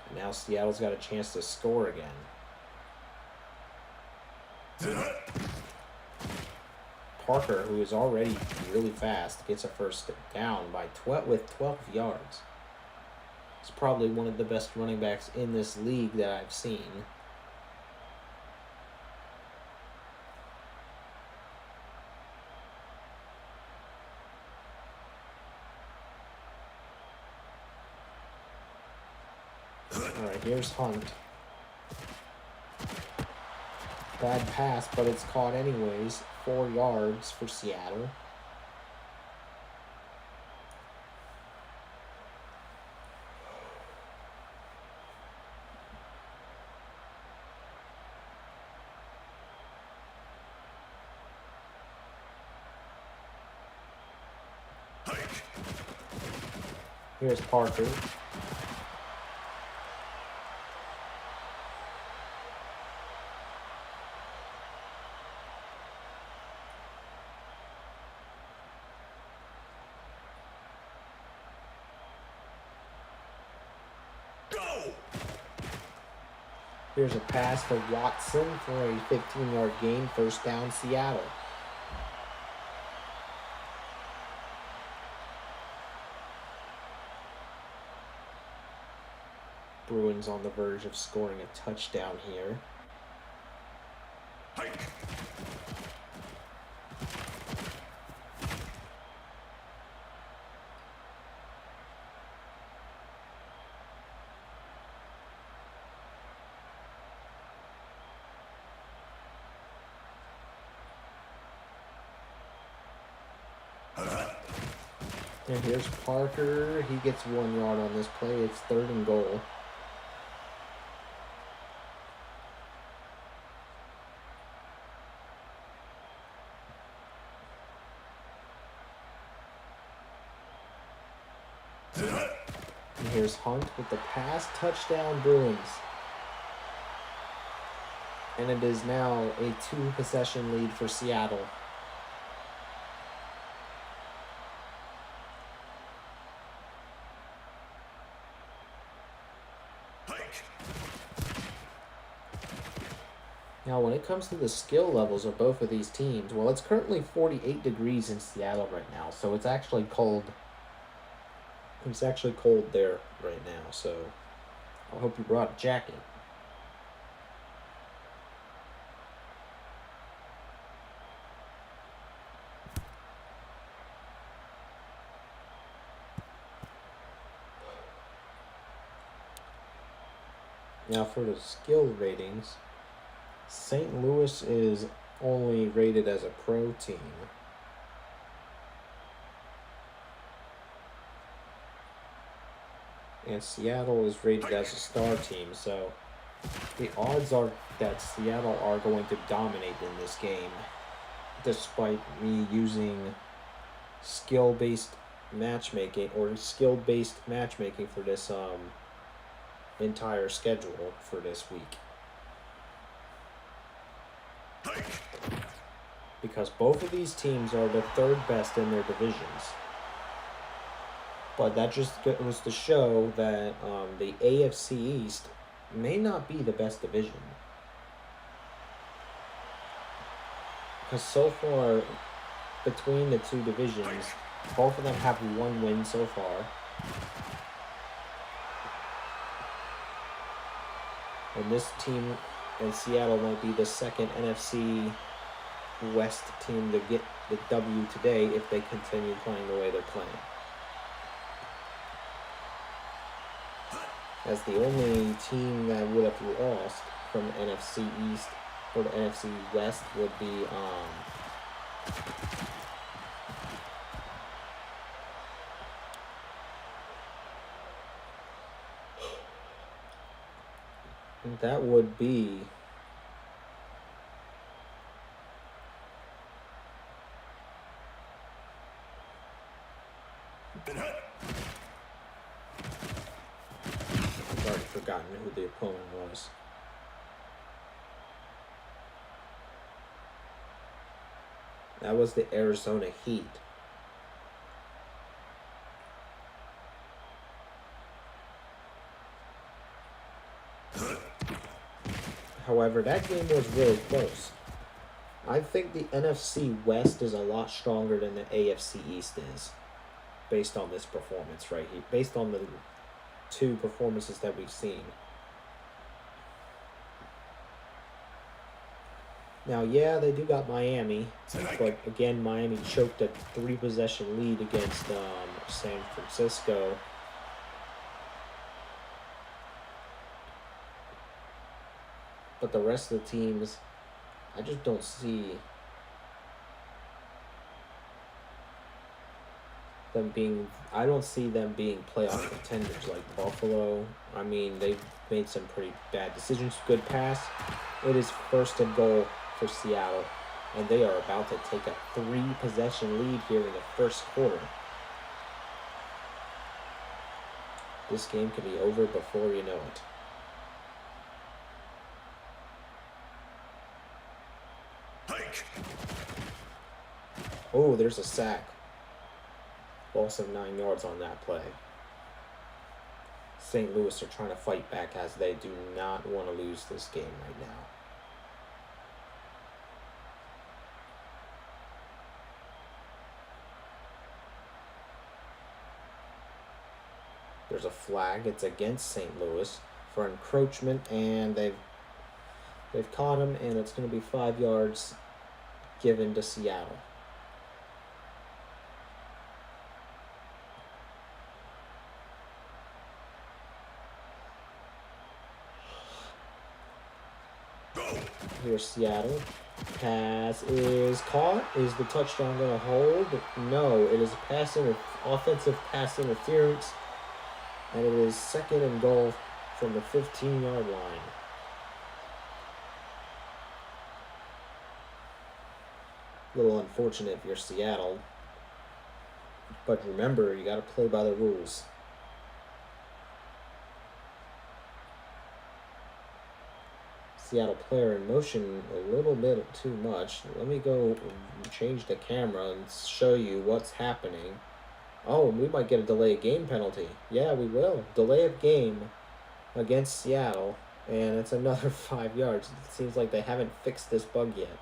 And now Seattle's got a chance to score again. Parker, who is already really fast, gets a first down by 12 yards. He's probably one of the best running backs in this league that I've seen. All right, here's Hunt. Bad pass, but it's caught anyways. 4 yards for Seattle. Here's Parker. Here's a pass to Watson for a 15-yard gain. First down, Seattle. Bruins on the verge of scoring a touchdown here. And here's Parker. He gets 1 yard on this play. It's 3rd and goal. And here's Hunt with the pass. Touchdown, Bruins. And it is now a 2-possession lead for Seattle. Now, when it comes to the skill levels of both of these teams, well, it's currently 48 degrees in Seattle right now, so it's actually cold. It's actually cold there right now, so I hope you brought a jacket. Now, for the skill ratings, St. Louis is only rated as a pro team. And Seattle is rated as a star team, so the odds are that Seattle are going to dominate in this game, despite me using skill-based matchmaking for this entire schedule for this week. Because both of these teams are the 3rd best in their divisions. But that just goes to show that the AFC East may not be the best division. Because so far, between the two divisions, both of them have 1 win so far. And this team in Seattle might be the second NFC West team to get the W today if they continue playing the way they're playing. As the only team that would have lost from the NFC East or the NFC West would be that would be forgotten who the opponent was. That was the Arizona Heat. However, that game was really close. I think the NFC West is a lot stronger than the AFC East is, based on this performance right here, based on the two performances that we've seen. Now, yeah, they do got Miami, but again, Miami choked a 3-possession lead against San Francisco. But the rest of the teams, I just don't see them being. I don't see them being playoff contenders like Buffalo. I mean, they've made some pretty bad decisions. Good pass. It is 1st and goal for Seattle, and they are about to take a 3-possession lead here in the first quarter. This game could be over before you know it. Oh, there's a sack. Loss of 9 yards on that play. St. Louis are trying to fight back as they do not want to lose this game right now. There's a flag. It's against St. Louis for encroachment, and they've caught him, and it's going to be 5 yards given to Seattle. Here's Seattle. Pass is caught. Is the touchdown going to hold? No, it is offensive pass interference. And it is 2nd and goal from the 15-yard line. A little unfortunate if you're Seattle. But remember, you got to play by the rules. Seattle player in motion a little bit too much. Let me go change the camera and show you what's happening. Oh, we might get a delay of game penalty. Yeah, we will. Delay of game against Seattle, and it's another 5 yards. It seems like they haven't fixed this bug yet.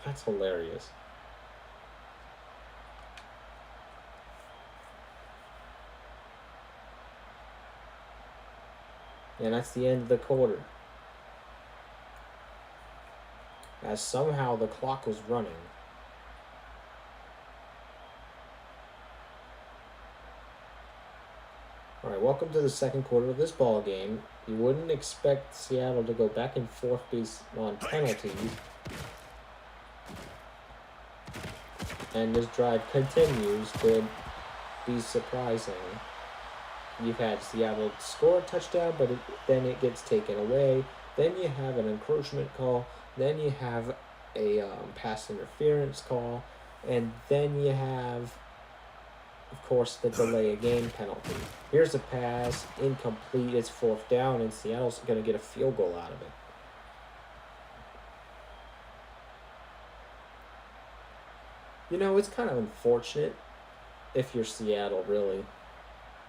That's hilarious. And that's the end of the quarter. As somehow the clock was running. Alright, welcome to the second quarter of this ball game. You wouldn't expect Seattle to go back and forth based on penalties. And this drive continues to be surprising. You've had Seattle score a touchdown, but then it gets taken away. Then you have an encroachment call. Then you have a pass interference call. And then you have, of course, the delay of game penalty. Here's a pass, incomplete, it's 4th down, and Seattle's going to get a field goal out of it. You know, it's kind of unfortunate if you're Seattle, really.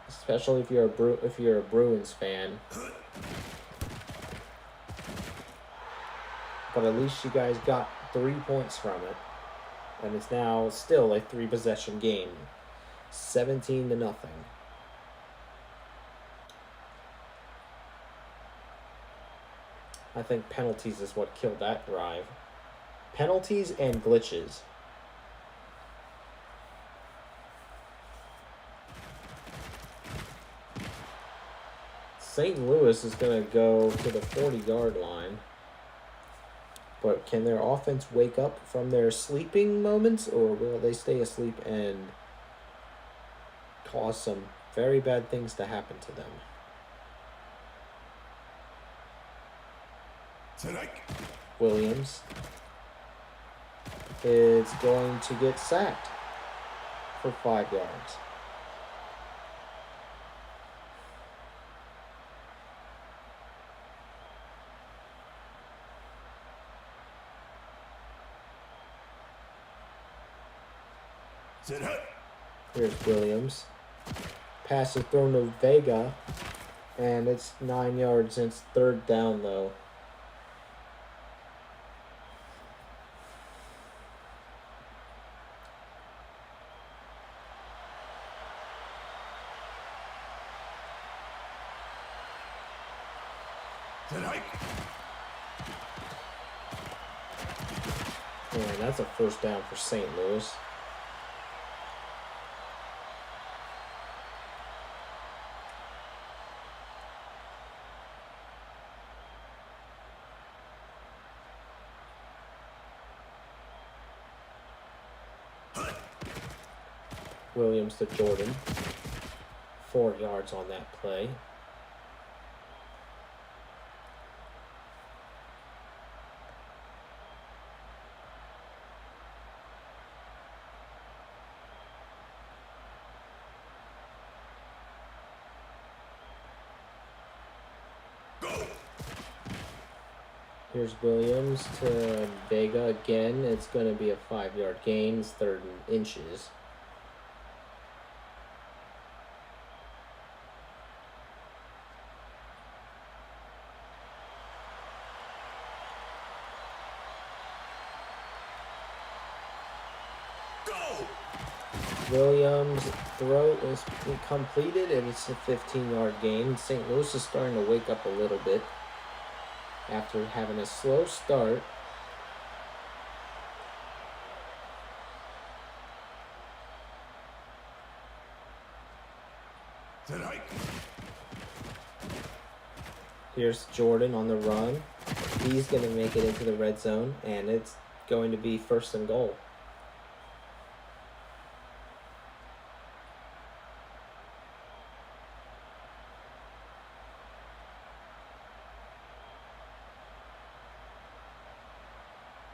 Especially if you're a Bruins fan. But at least you guys got 3 points from it. And it's now still a 3-possession game. 17-0. I think penalties is what killed that drive. Penalties and glitches. St. Louis is going to go to the 40-yard line. But can their offense wake up from their sleeping moments, or will they stay asleep and cause some very bad things to happen to them? Williams is going to get sacked for 5 yards. Said hut. Here's Williams. Pass is thrown to Vega. And it's 9 yards and it's third down, though. Said hike. And that's a first down for St. Louis. Williams to Jordan. 4 yards on that play. Go. Here's Williams to Vega again. It's going to be a 5-yard gain. It's third and inches. Go. Williams' throw is completed, and it's a 15-yard gain. St. Louis is starting to wake up a little bit after having a slow start. Said hike. Here's Jordan on the run. He's going to make it into the red zone, and it's going to be first and goal.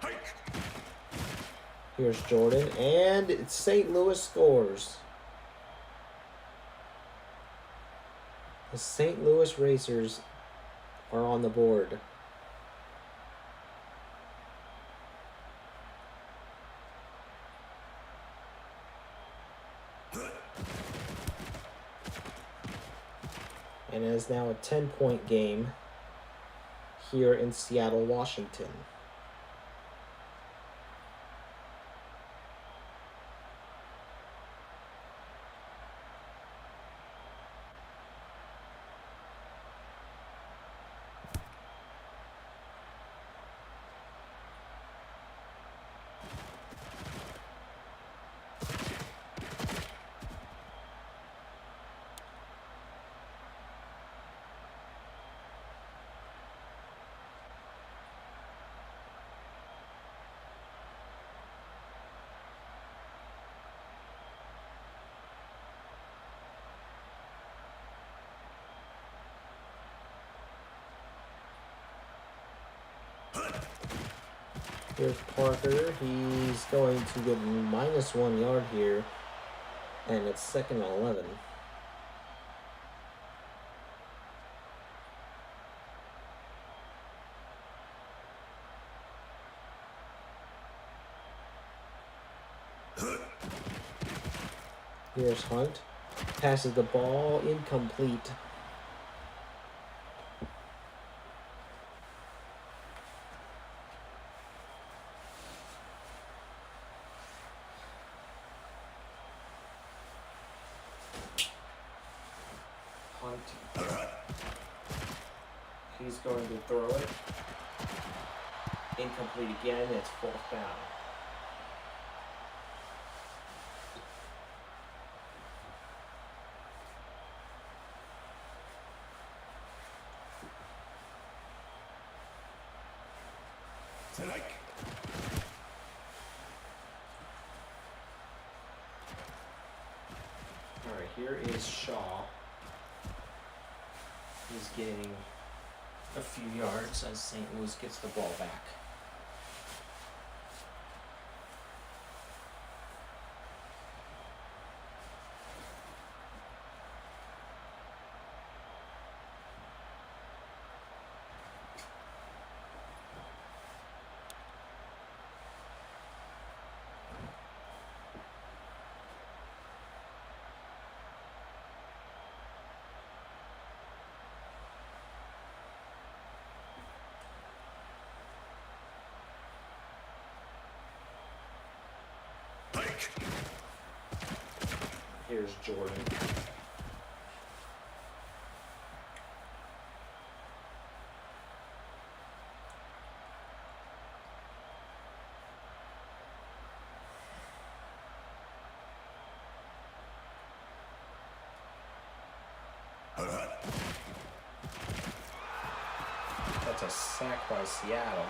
Hike. Here's Jordan, and it's St. Louis scores. The St. Louis Racers are on the board. And it is now a 10-point game here in Seattle, Washington. Here's Parker. He's going to get -1 yard here, and it's second and 11. Here's Hunt. Passes the ball, incomplete. Hunt. He's going to throw it. Incomplete again. It's fourth down. Said hike. All right, here is Shaw. He's getting a few yards as St. Louis gets the ball back. Here's Jordan. That's a sack by Seattle.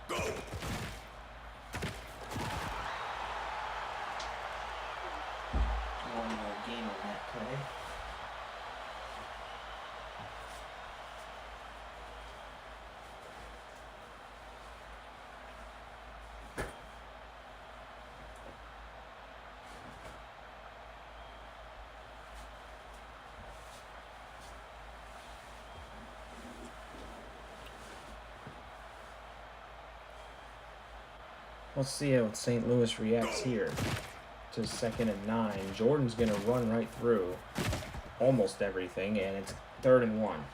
Go! One more game on that play. Let's see how St. Louis reacts here to 2nd and 9. Jordan's going to run right through almost everything, and it's 3rd and 1.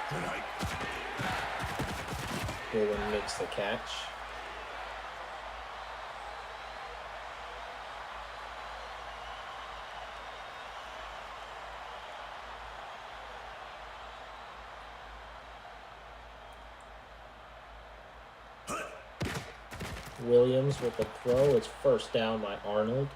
Tonight. Jordan makes the catch. Williams with the throw. It's first down by Arnold.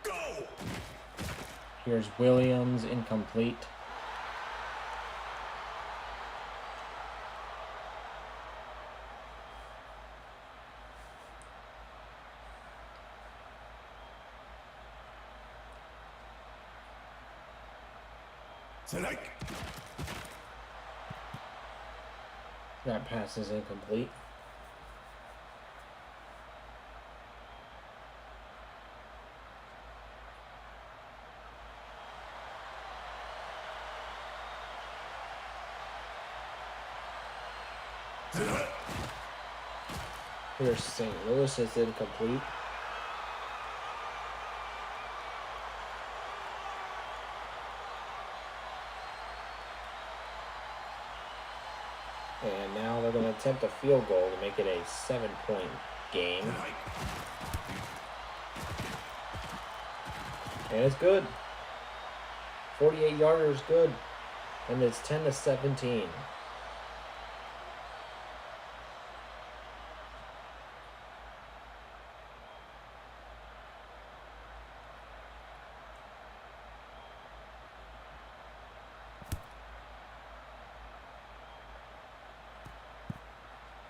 Go! Here's Williams, incomplete. Tonight. That pass is incomplete. Tonight. Here's St. Louis. It's incomplete. And now they're going to attempt a field goal to make it a 7-point game. Tonight. And it's good. 48-yarder is good. And it's 10-17.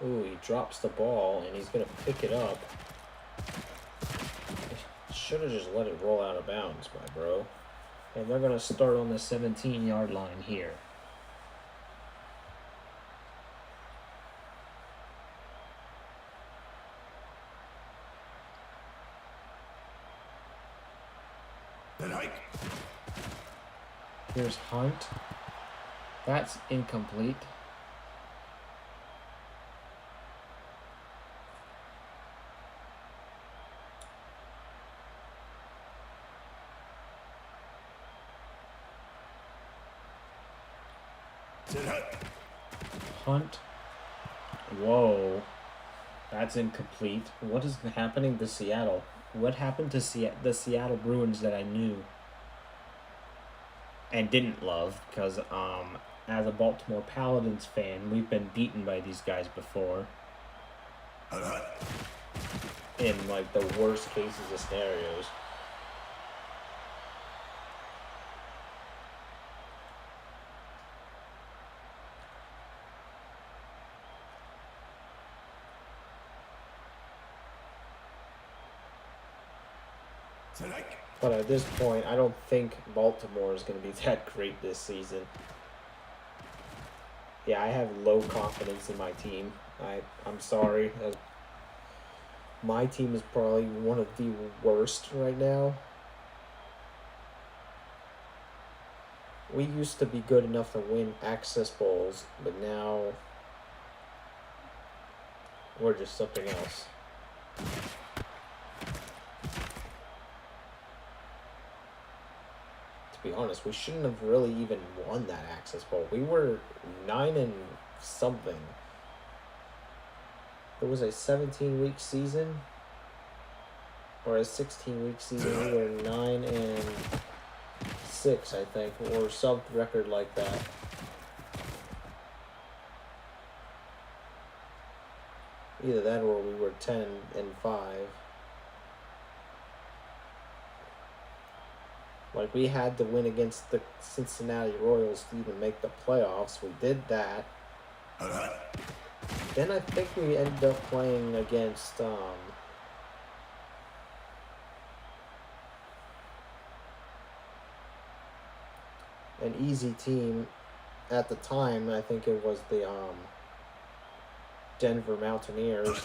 Ooh, he drops the ball and he's going to pick it up. Should have just let it roll out of bounds, my bro. And they're going to start on the 17-yard line here. Tonight. Here's Hunt. That's incomplete. Tonight. Hunt. Whoa. That's incomplete. What is happening to Seattle? What happened to the Seattle Bruins that I knew and didn't love? Because as a Baltimore Paladins fan, we've been beaten by these guys before. Tonight. in like the worst cases of scenarios. Tonight. But at this point, I don't think Baltimore is going to be that great this season. Yeah, I have low confidence in my team. I'm sorry. My team is probably one of the worst right now. We used to be good enough to win Access Bowls, but now we're just something else. To be honest, we shouldn't have really even won that Access Bowl. We were 9 and something. It was a 17-week season or a 16-week season. We were 9 and 6, I think, or some record like that. Either that or we were 10 and 5. Like, we had to win against the Cincinnati Royals to even make the playoffs. We did that. Then I think we ended up playing against an easy team at the time. I think it was the Denver Mountaineers.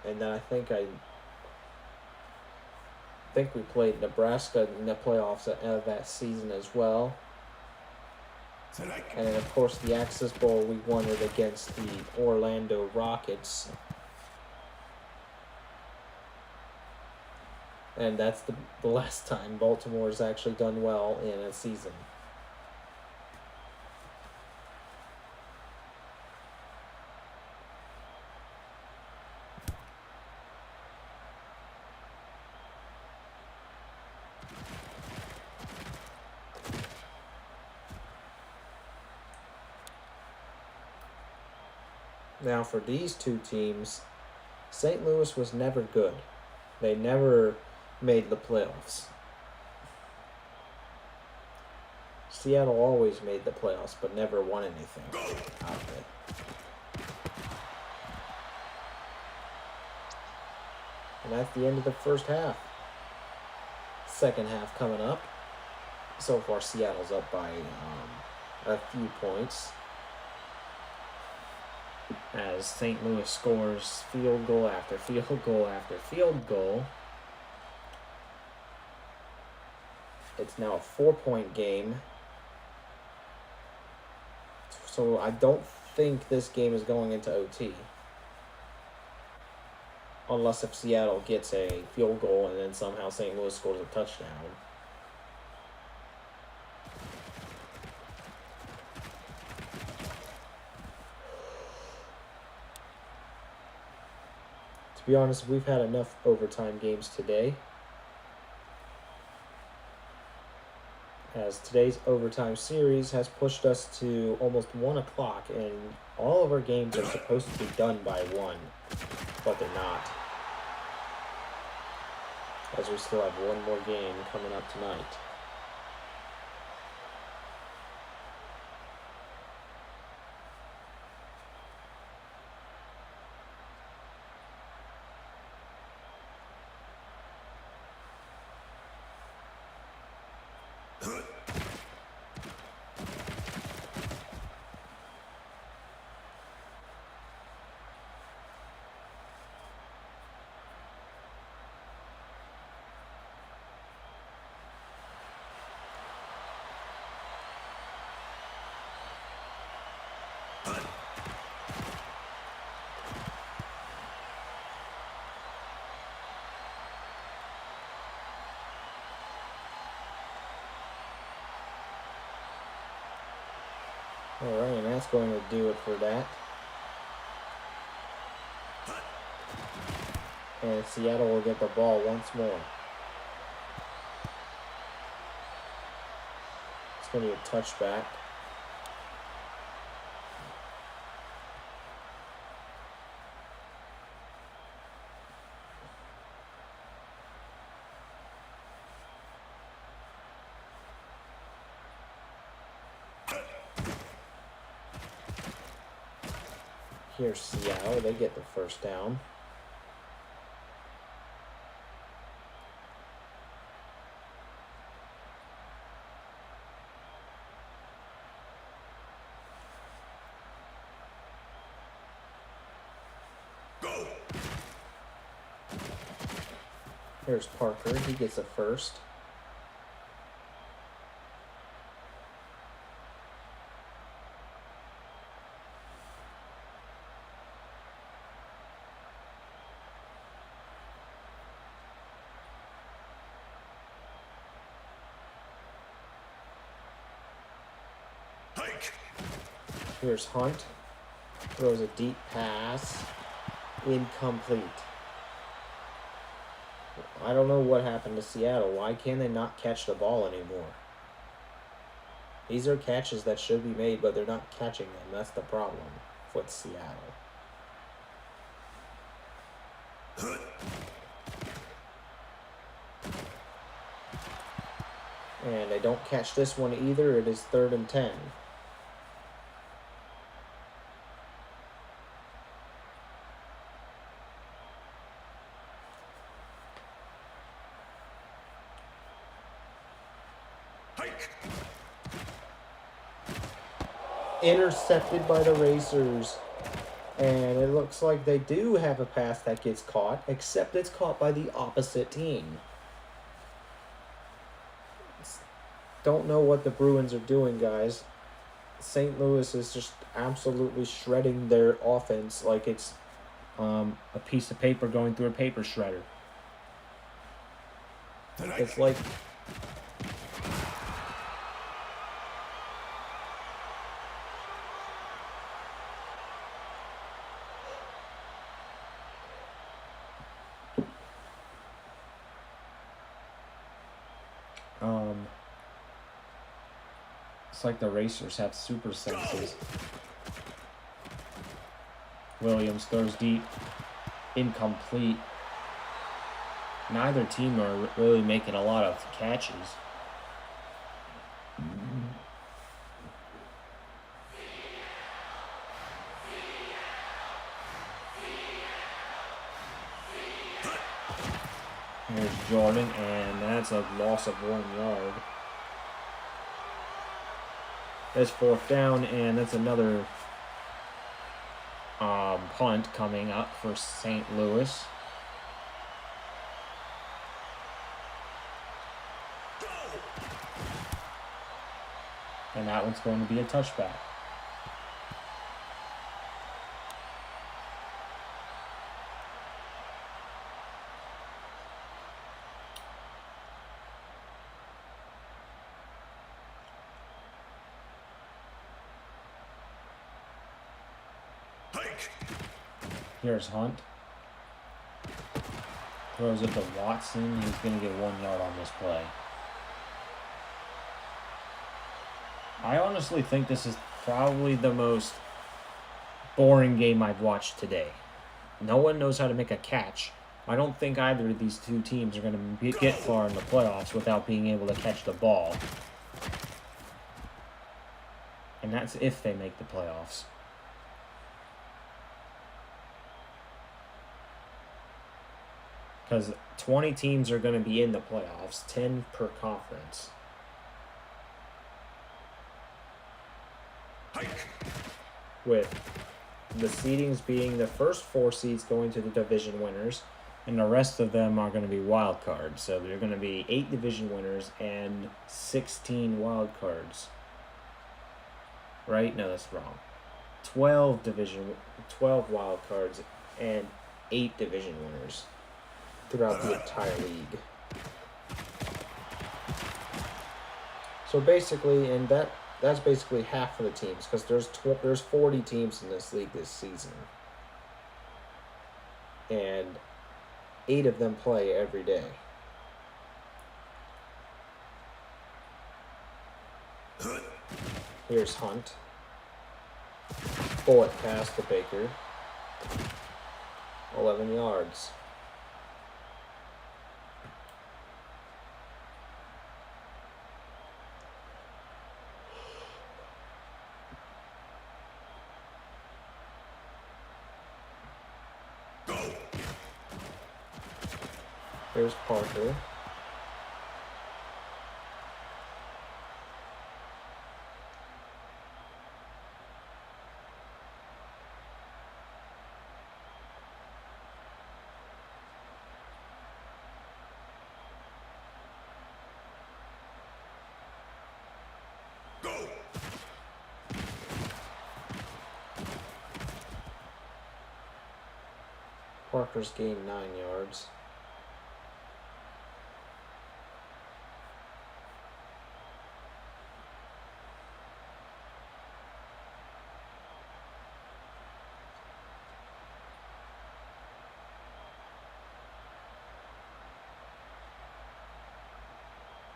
And then I think we played Nebraska in the playoffs of that season as well. Tonight. And then, of course, the Access Bowl, we won it against the Orlando Rockets. And that's the last time Baltimore's actually done well in a season. Now, for these two teams, St. Louis was never good. They never made the playoffs. Seattle always made the playoffs, but never won anything out of it. And that's the end of the first half. Second half coming up. So far, Seattle's up by a few points, as St. Louis scores field goal after field goal after field goal. It's now a 4-point game. So I don't think this game is going into OT. Unless if Seattle gets a field goal and then somehow St. Louis scores a touchdown. To be honest, we've had enough overtime games today, as today's overtime series has pushed us to almost 1 o'clock, and all of our games are supposed to be done by 1, but they're not, as we still have one more game coming up tonight. Alright, and that's going to do it for that. And Seattle will get the ball once more. going to be a touchback. Here's Seattle. They get the first down. Go. Here's Parker. He gets a first. Hike. Here's Hunt. Throws a deep pass. Incomplete. I don't know what happened to Seattle. Why can they not catch the ball anymore? These are catches that should be made, but they're not catching them. That's the problem with Seattle. And they don't catch this one either. It is 3rd and 10. Hike. Intercepted by the Racers. And it looks like they do have a pass that gets caught, except it's caught by the opposite team. Don't know what the Bruins are doing, guys. St. Louis is just absolutely shredding their offense like it's A piece of paper going through a paper shredder. Tonight. it's like It's like the Racers have super senses. Williams throws deep. Incomplete. Neither team are really making a lot of catches. Here's Jordan, and that's a loss of 1 yard. There's 4th down, and that's another punt coming up for St. Louis. And that one's going to be a touchback. Hike. Here's Hunt. Throws it to Watson. He's going to get 1 yard on this play. I honestly think this is probably the most boring game I've watched today. No one knows how to make a catch. I don't think either of these two teams are going to get far in the playoffs without being able to catch the ball. And that's if they make the playoffs. Because 20 teams are going to be in the playoffs, 10 per conference. Hike. With the seedings being the first 4 seeds going to the division winners, and the rest of them are going to be wild cards. So there are going to be 8 division winners and 16 wild cards. Right? No, that's wrong. 12 wild cards and 8 division winners throughout the entire league. So basically, and that's basically half of the teams, because there's 40 teams in this league this season, and 8 of them play every day. Here's Hunt. Bullet pass to Baker. 11 yards. Go. Here's Parker. Go. Parker's gained 9 yards.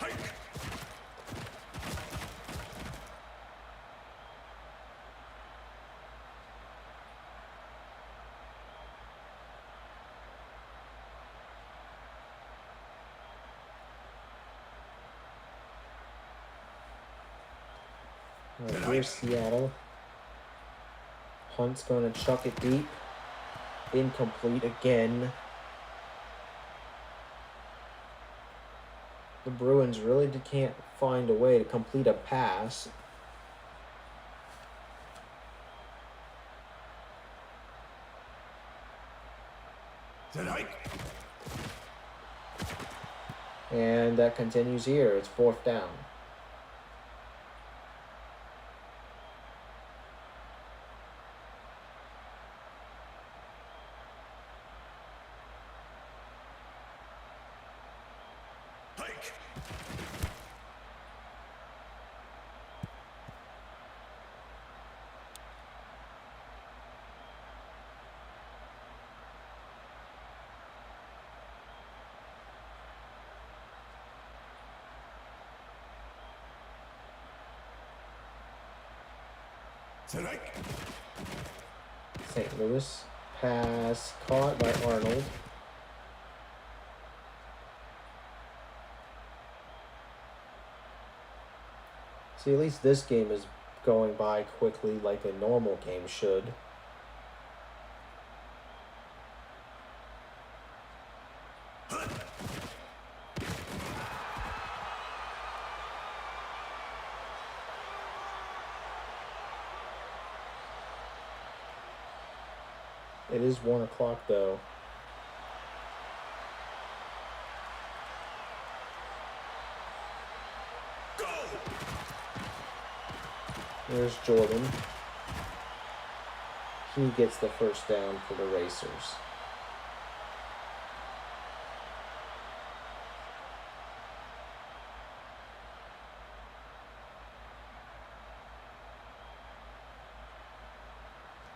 Hike. All right, here's Seattle. Hunt's going to chuck it deep. Incomplete again. The Bruins really can't find a way to complete a pass. Then hike. And that continues here. It's 4th down. Hike. Then hike. St. Louis. Pass caught by Arnold. See, at least this game is going by quickly like a normal game should. It is 1 o'clock though. Go. There's Jordan. He gets the first down for the Racers.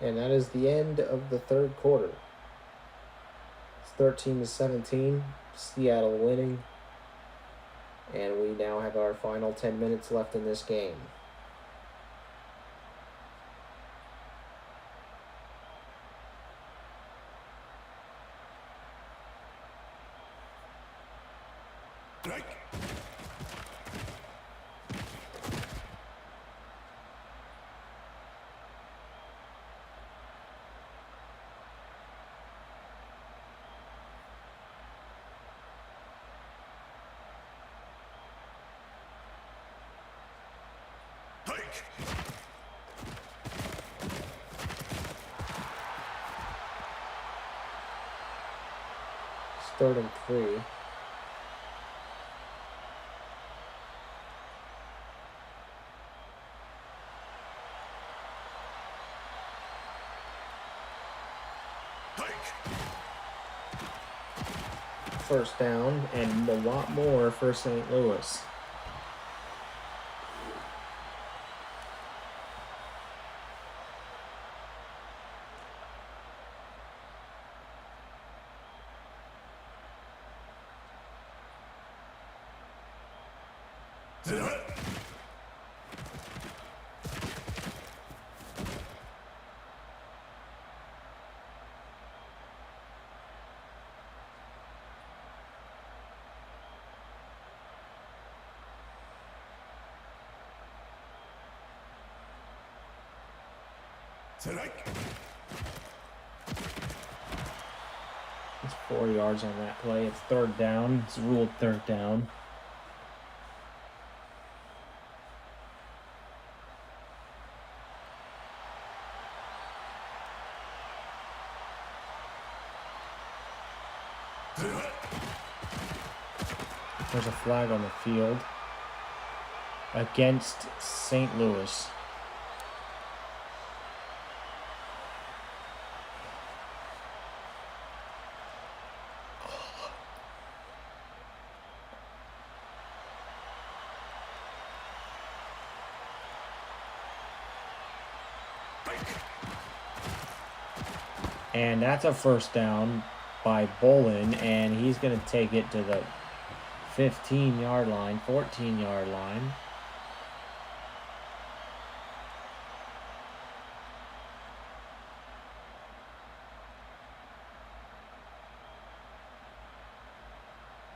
And that is the end of the 3rd quarter. It's 13-17, Seattle winning. And we now have our final 10 minutes left in this game. Hike. Hike. It's 3rd and 3. Hike. First down and a lot more for St. Louis. Then hike. Strike. It's 4 yards on that play. It's third down. It's ruled third down. There's a flag on the field against St. Louis. And that's a first down by Bolin, and he's going to take it to the 15-yard line, 14-yard line.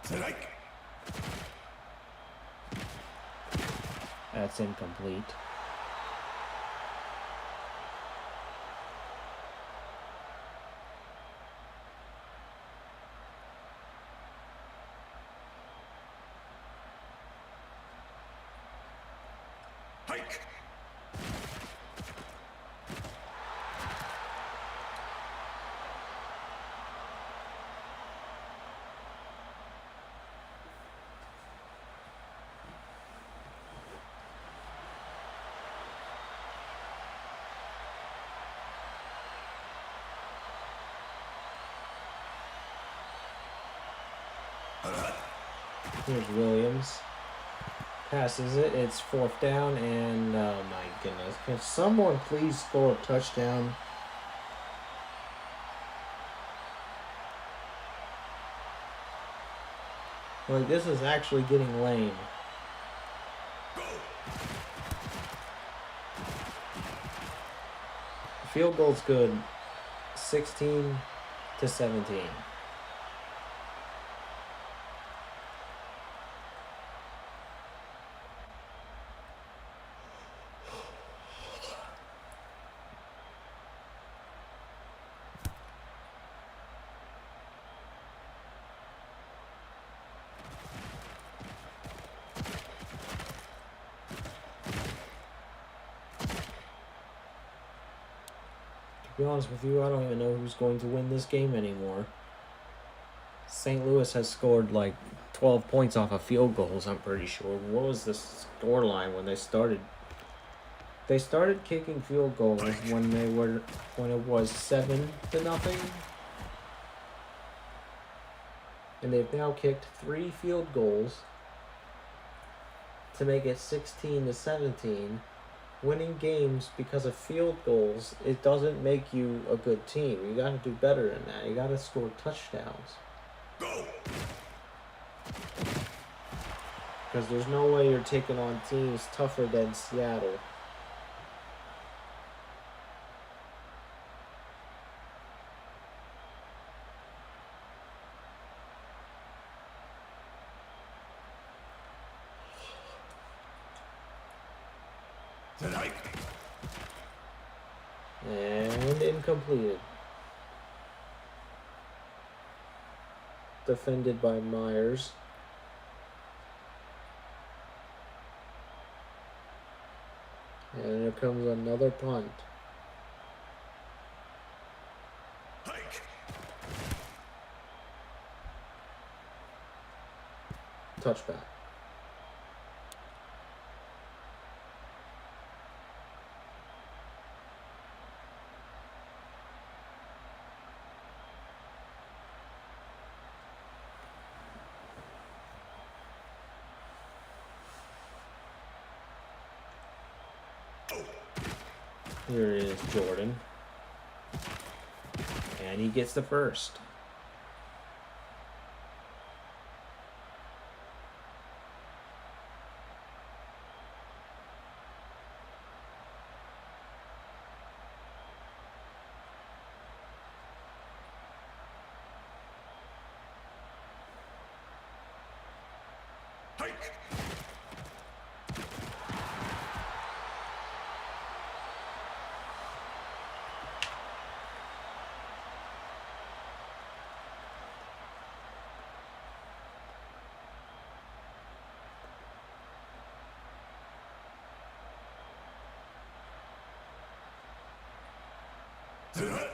Strike. That's incomplete. Hike. Here's Williams. Passes it. It's fourth down, and oh my goodness. Can someone please score a touchdown? Like, this is actually getting lame. Field goal's good. 16-17. To be honest with you, I don't even know who's going to win this game anymore. St. Louis has scored like 12 points off of field goals, I'm pretty sure. What was the score line when they started? They started kicking field goals when it was 7-0. And they've now kicked 3 field goals to make it 16-17. Winning games because of field goals, it doesn't make you a good team. You got to do better than that. You got to score touchdowns. Go. Because there's no way you're taking on teams tougher than Seattle. Strike. And incompleted. Defended by Myers. And here comes another punt. Hike. Touchback. Here is Jordan. And he gets the first. Hike. To the hut.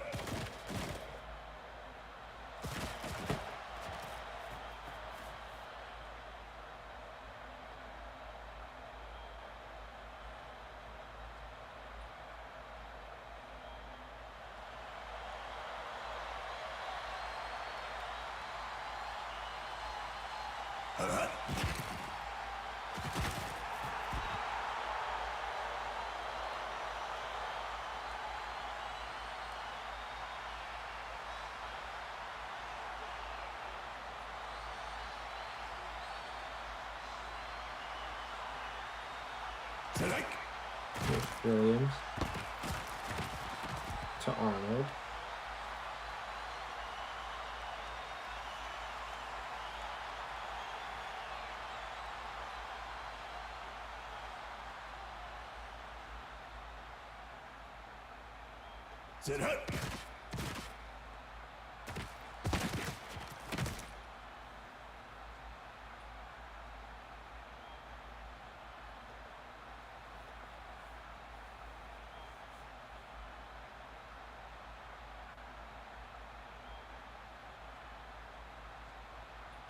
To the hut. To the hike. Here's Williams to Arnold. To the hut.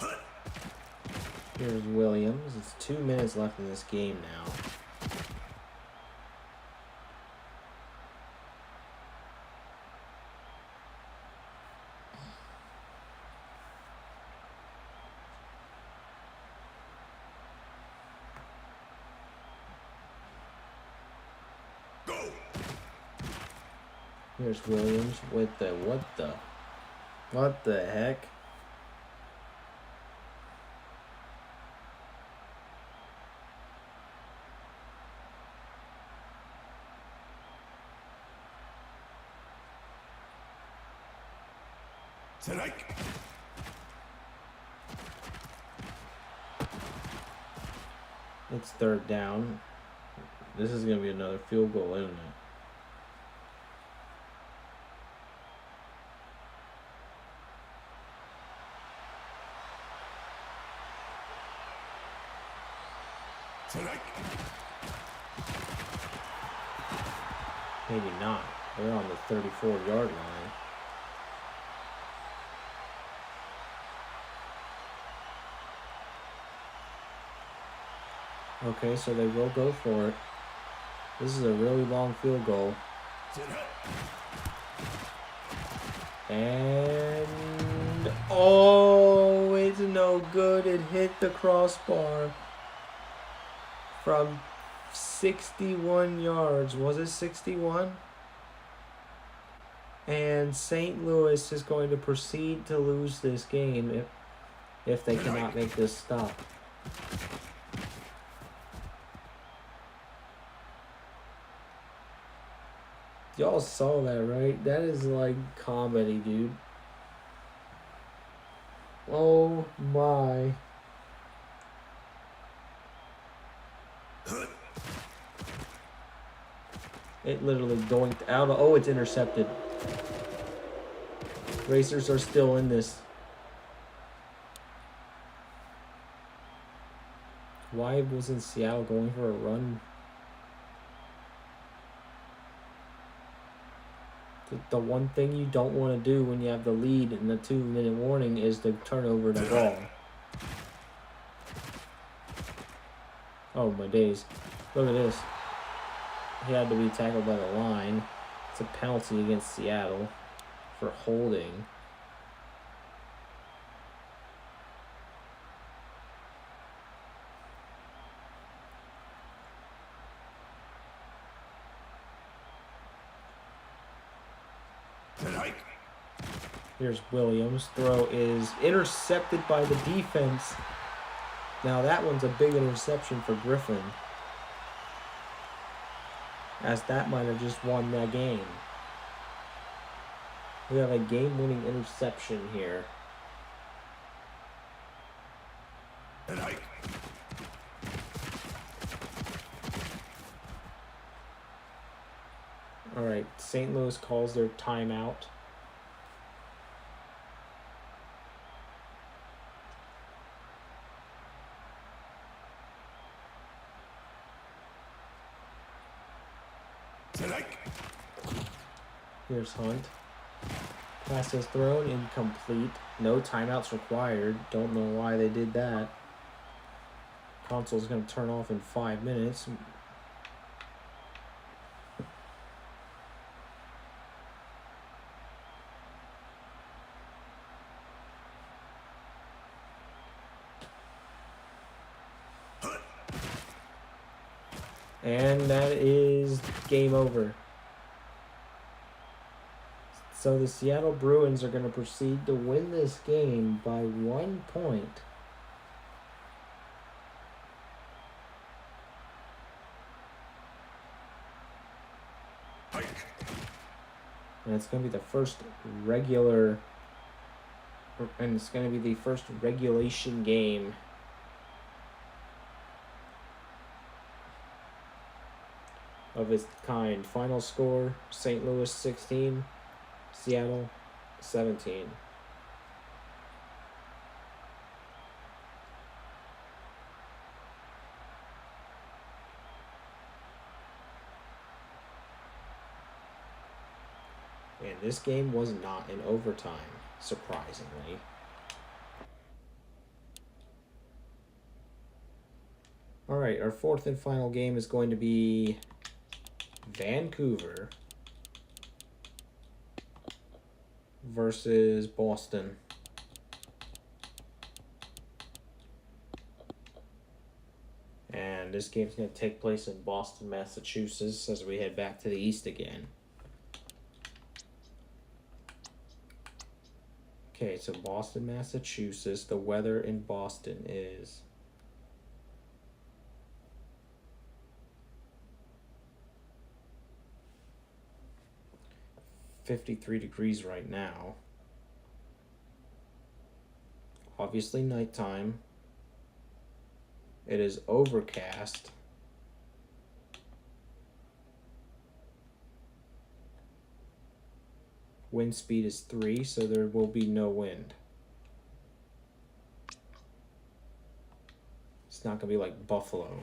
Hut. Here's Williams. It's 2 minutes left in this game now. Go. Here's Williams with the what the heck? To the hike. It's third down. This is gonna be another field goal, isn't it? To the hike. Maybe not. They're on the 34-yard line. Okay, so they will go for it. This is a really long field goal. To the hut. And oh, it's no good. It hit the crossbar from 61 yards. Was it 61? And St. Louis is going to proceed to lose this game if they cannot make this stop. Y'all saw that, right? That is like comedy, dude. Oh my. Hut. It literally doinked out. Oh, it's intercepted. Racers are still in this. Why wasn't Seattle going for a run? The one thing you don't want to do when you have the lead in the 2-minute warning is to turn over the ball. Oh my days. Look at this. He had to be tackled by the line. It's a penalty against Seattle for holding. To the hike. Here's Williams. Throw is intercepted by the defense. Now that one's a big interception for Griffin, as that might have just won that game. We have a game-winning interception here. To the hike. All right, St. Louis calls their timeout. To the hike. Here's Hunt. Pass is thrown, incomplete. No timeouts required. Don't know why they did that. Console's going to turn off in 5 minutes. And that is game over. So the Seattle Bruins are going to proceed to win this game by 1 point. Hike. And it's going to be the first regular, and it's going to be the first regulation game of its kind. Final score, St. Louis 16, Seattle 17. And this game was not in overtime, surprisingly. All right, our fourth and final game is going to be Vancouver versus Boston. And this game's going to take place in Boston, Massachusetts, as we head back to the east again. Okay, so Boston, Massachusetts. The weather in Boston is 53 degrees right now. Obviously nighttime. It is overcast. Wind speed is 3, so there will be no wind. It's not going to be like Buffalo.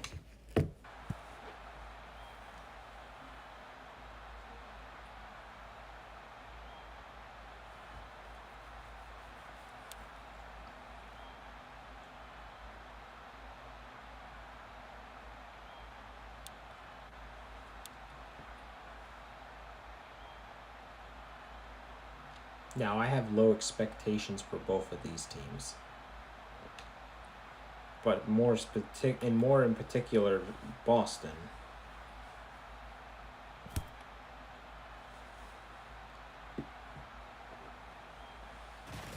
Now, I have low expectations for both of these teams. But more in particular, Boston.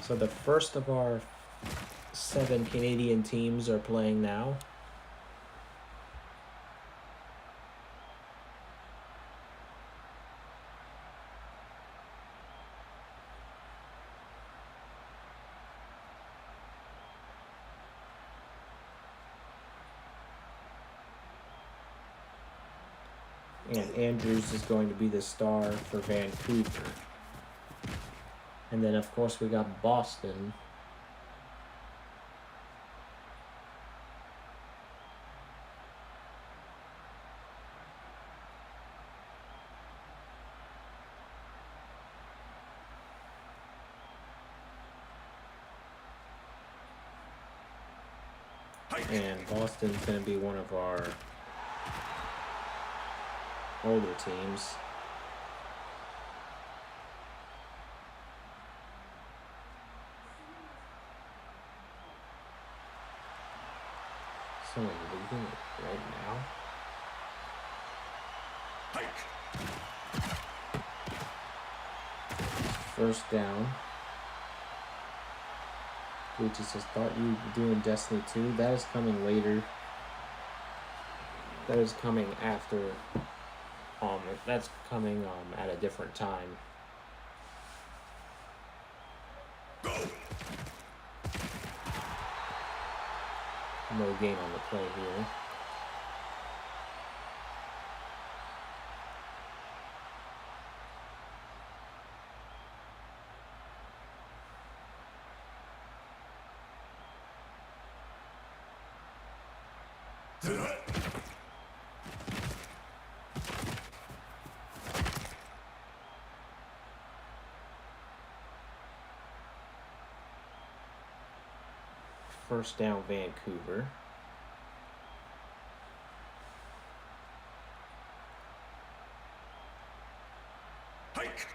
So the first of our 7 Canadian teams are playing now. And Andrews is going to be the star for Vancouver. And then, of course, we got Boston. And Boston's going to be one of our older teams. Someone leaving it right now. First down. Gucci says, thought you were doing Destiny 2. That is coming later. That is coming after. That's coming at a different time. No game on the play here. first down, Vancouver. Hike.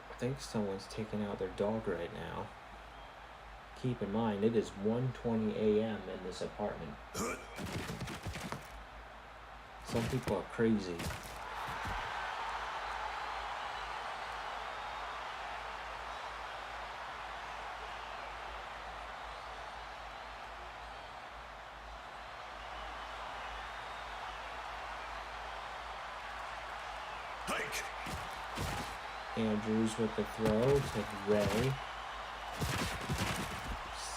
I think someone's taking out their dog right now. Keep in mind, it is 1:20 a.m. in this apartment. Some people are crazy. Hike. Andrews with the throw to Ray.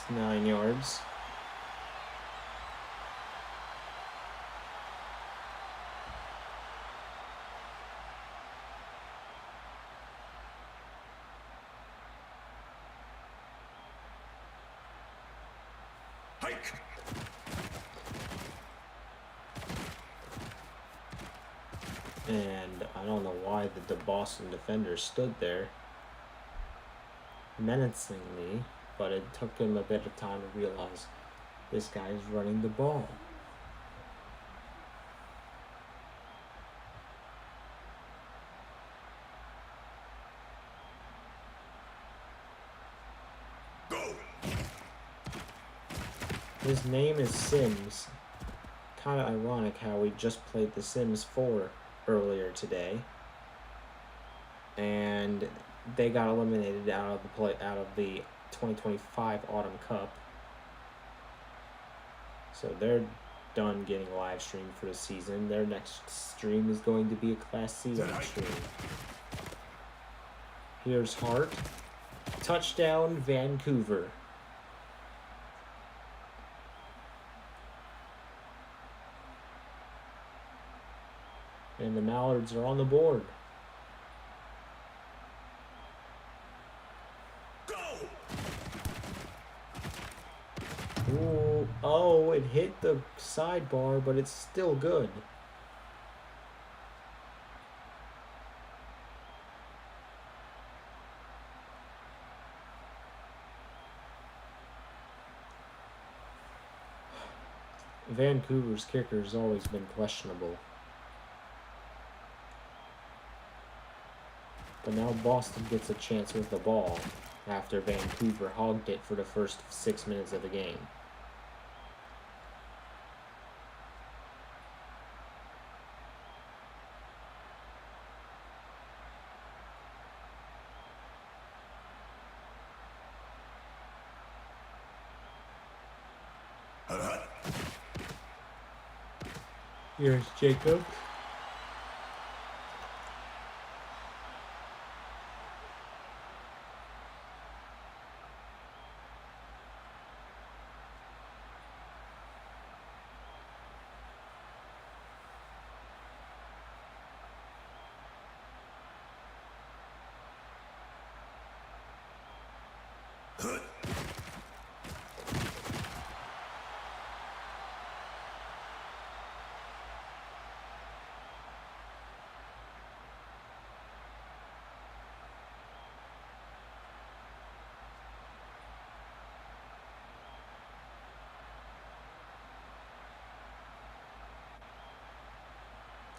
9 yards. Hike. And I don't know why the Boston defender stood there menacingly, but it took him a bit of time to realize this guy is running the ball. Go. His name is Sims. Kind of ironic how we just played The Sims 4 earlier today, and they got eliminated out of the 2025 Autumn Cup. So they're done getting live streamed for the season. Their next stream is going to be a Class C live stream. Here's Hart. Touchdown, Vancouver. And the Mallards are on the board. Go. Ooh, oh, it hit the sidebar, but it's still good. Vancouver's kicker has always been questionable. But now Boston gets a chance with the ball after Vancouver hogged it for the first 6 minutes of the game. Hut, hut. Here's Jacob. Hut.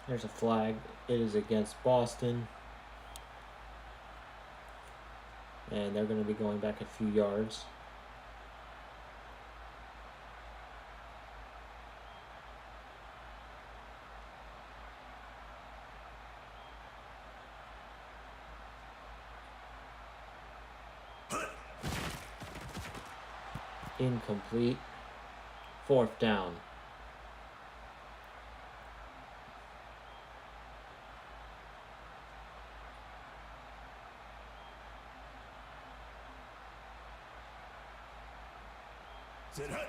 There's a flag. It is against Boston. And they're going to be going back a few yards. Incomplete. 4th down. Sit hut.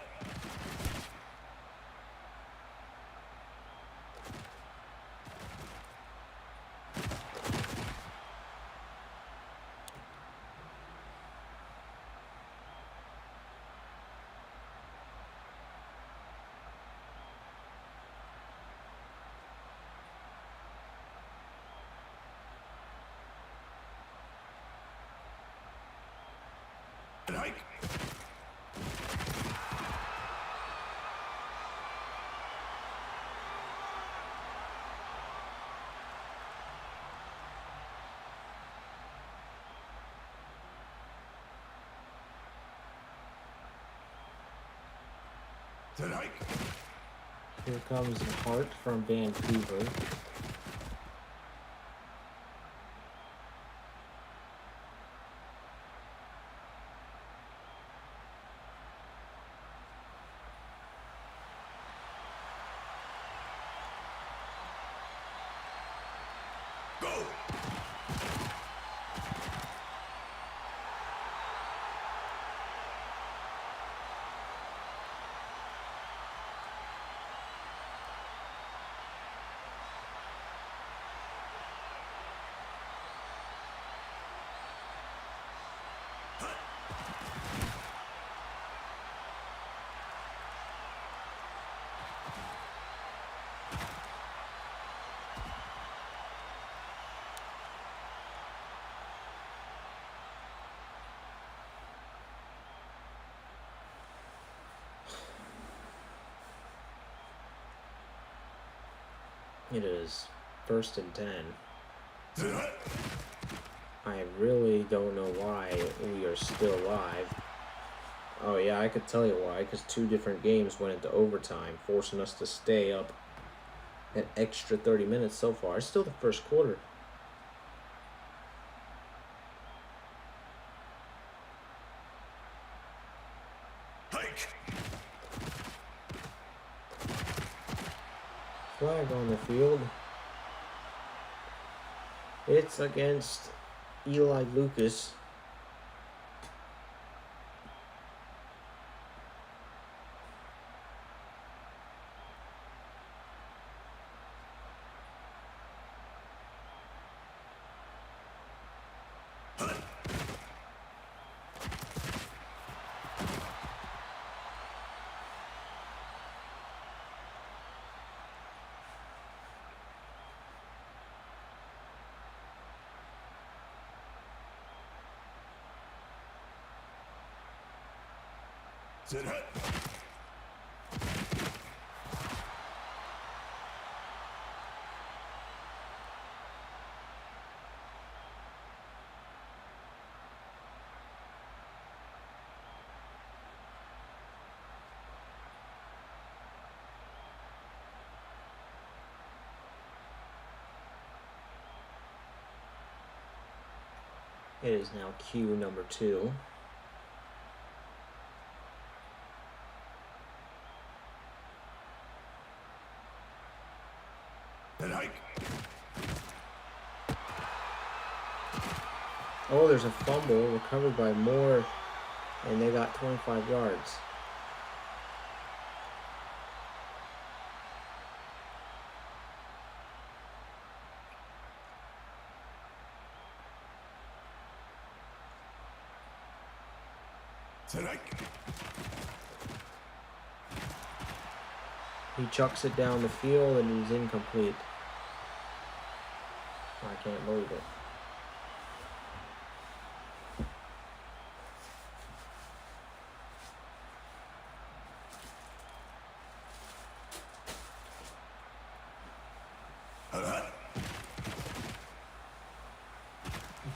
And hike. And hike. Here comes Hart from Vancouver. Go. It is 1st and 10. And hut. I really don't know why we are still alive. Oh yeah, I could tell you why, because 2 different games went into overtime, forcing us to stay up an extra 30 minutes so far. It's still the first quarter. Hike. Flag on the field. It's against Eli Lucas. Hut. And hut. It is now Q number 2. And hike. Oh, there's a fumble recovered by Moore, and they got 25 yards. And hike. He chucks it down the field, and he's incomplete. I can't believe it. And hut.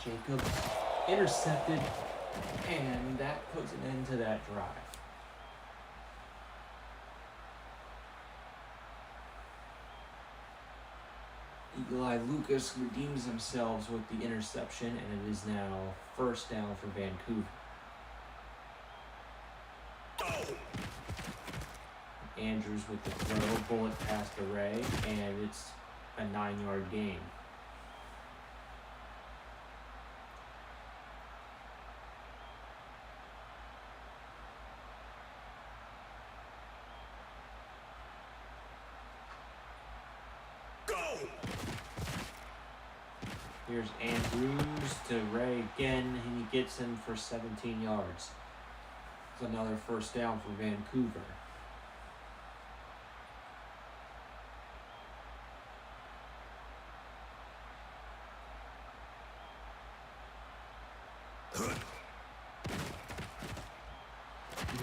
Jacobs intercepted, and that puts an end to that drive. Eli Lucas redeems themselves with the interception, and it is now 1st down for Vancouver. Go. Andrews with the throw, bullet past Array, and it's a 9-yard gain. Go. Here's Andrews to Ray again, and he gets him for 17 yards. It's another 1st down for Vancouver.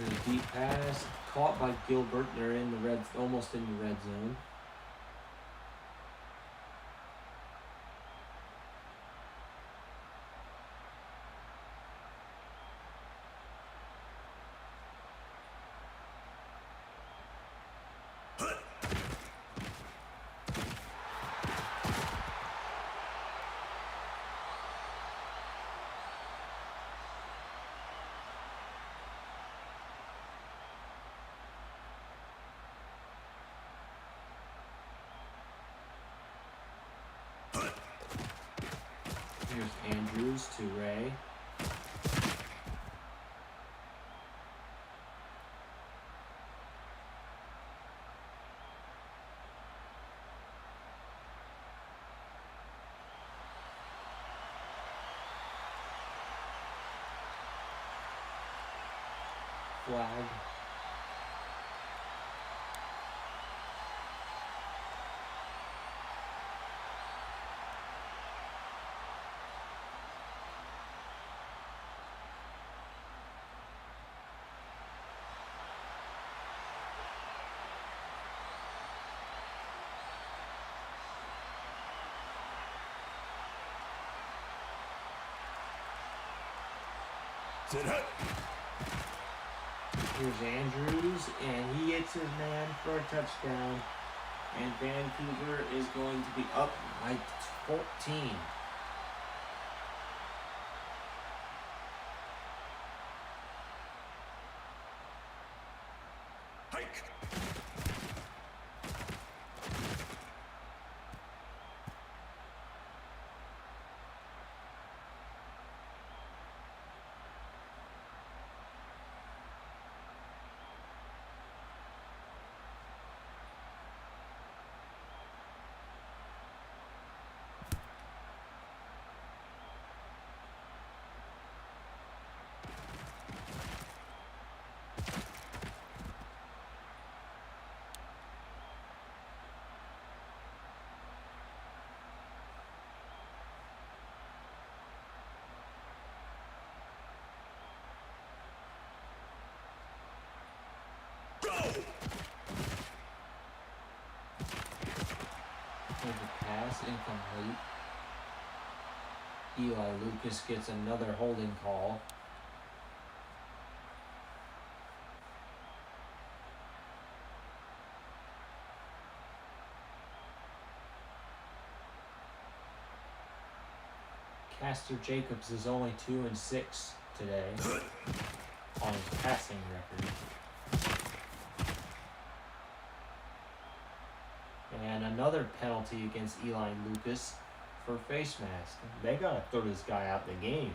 And a deep pass caught by Gilbert. They're in the almost in the red zone. Here's Andrews to Ray. Flag. Sit hut. Here's Andrews, and he hits his man for a touchdown. And Vancouver is going to be up by 14. Hike. Go. There's a pass incomplete. Eli Lucas gets another holding call. Castor Jacobs is only 2-6 today on his passing record. And another penalty against Eli Lucas for face mask. They gotta throw this guy out the game.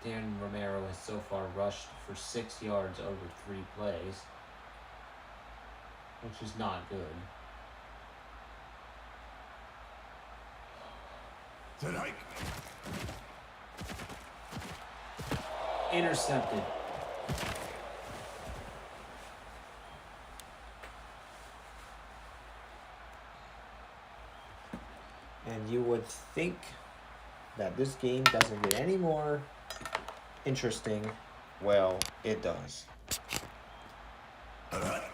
Dan Romero has so far rushed for 6 yards over 3 plays, which is not good. Sit hike. Intercepted. And you would think that this game doesn't get any more interesting. Well, it does. Hut.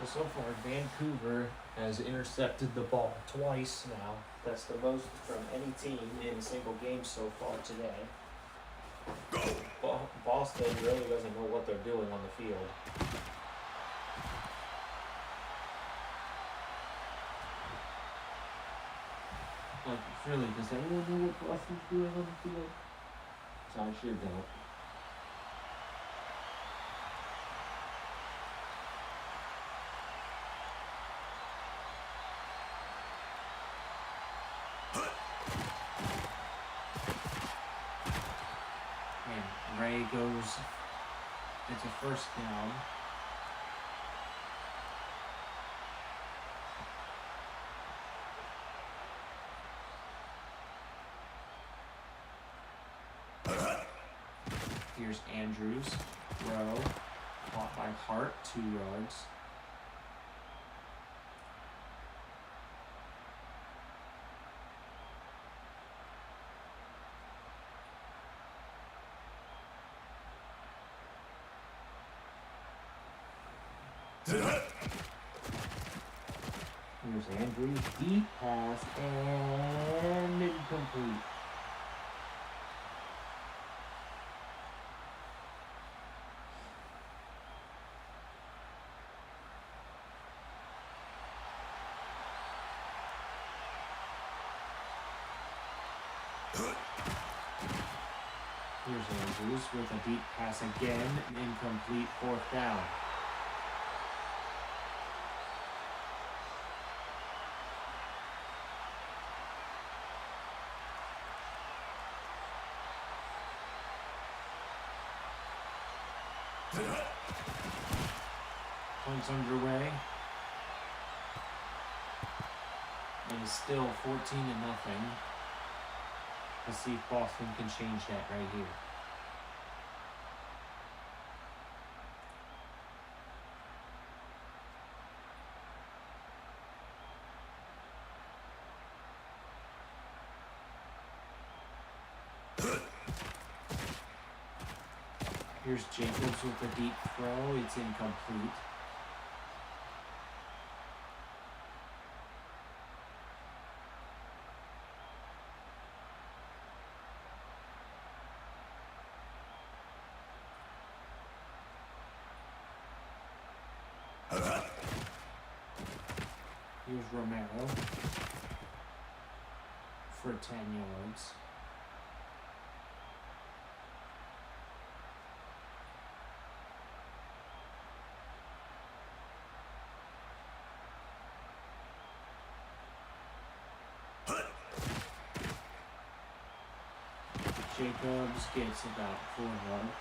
So far, Vancouver has intercepted the ball twice now. That's the most from any team in a single game so far today. Go. Boston really doesn't know what they're doing on the field. Like, really, does anyone know what Boston's doing on the field? So I sure don't. And Ray goes, it's a first down. Here's Andrews. Throw. Caught by Hart. 2 yards. Sit hut. Here's Andrews. Deep pass and incomplete. Here's Andrews with a deep pass again, incomplete, 4th down. Sit hut. Points underway. And it's still 14-0. Let's see if Boston can change that right here. Here's Jacobs with a deep throw. It's incomplete. Here's Romero for 10 yards. Jacobs gets about 4 yards.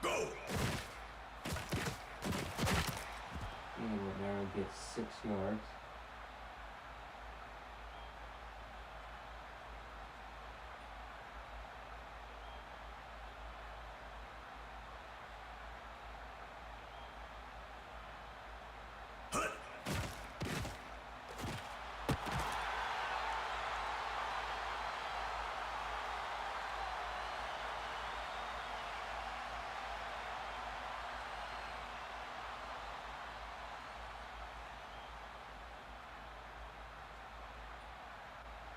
Go. And Romero gets 6 yards. Hut.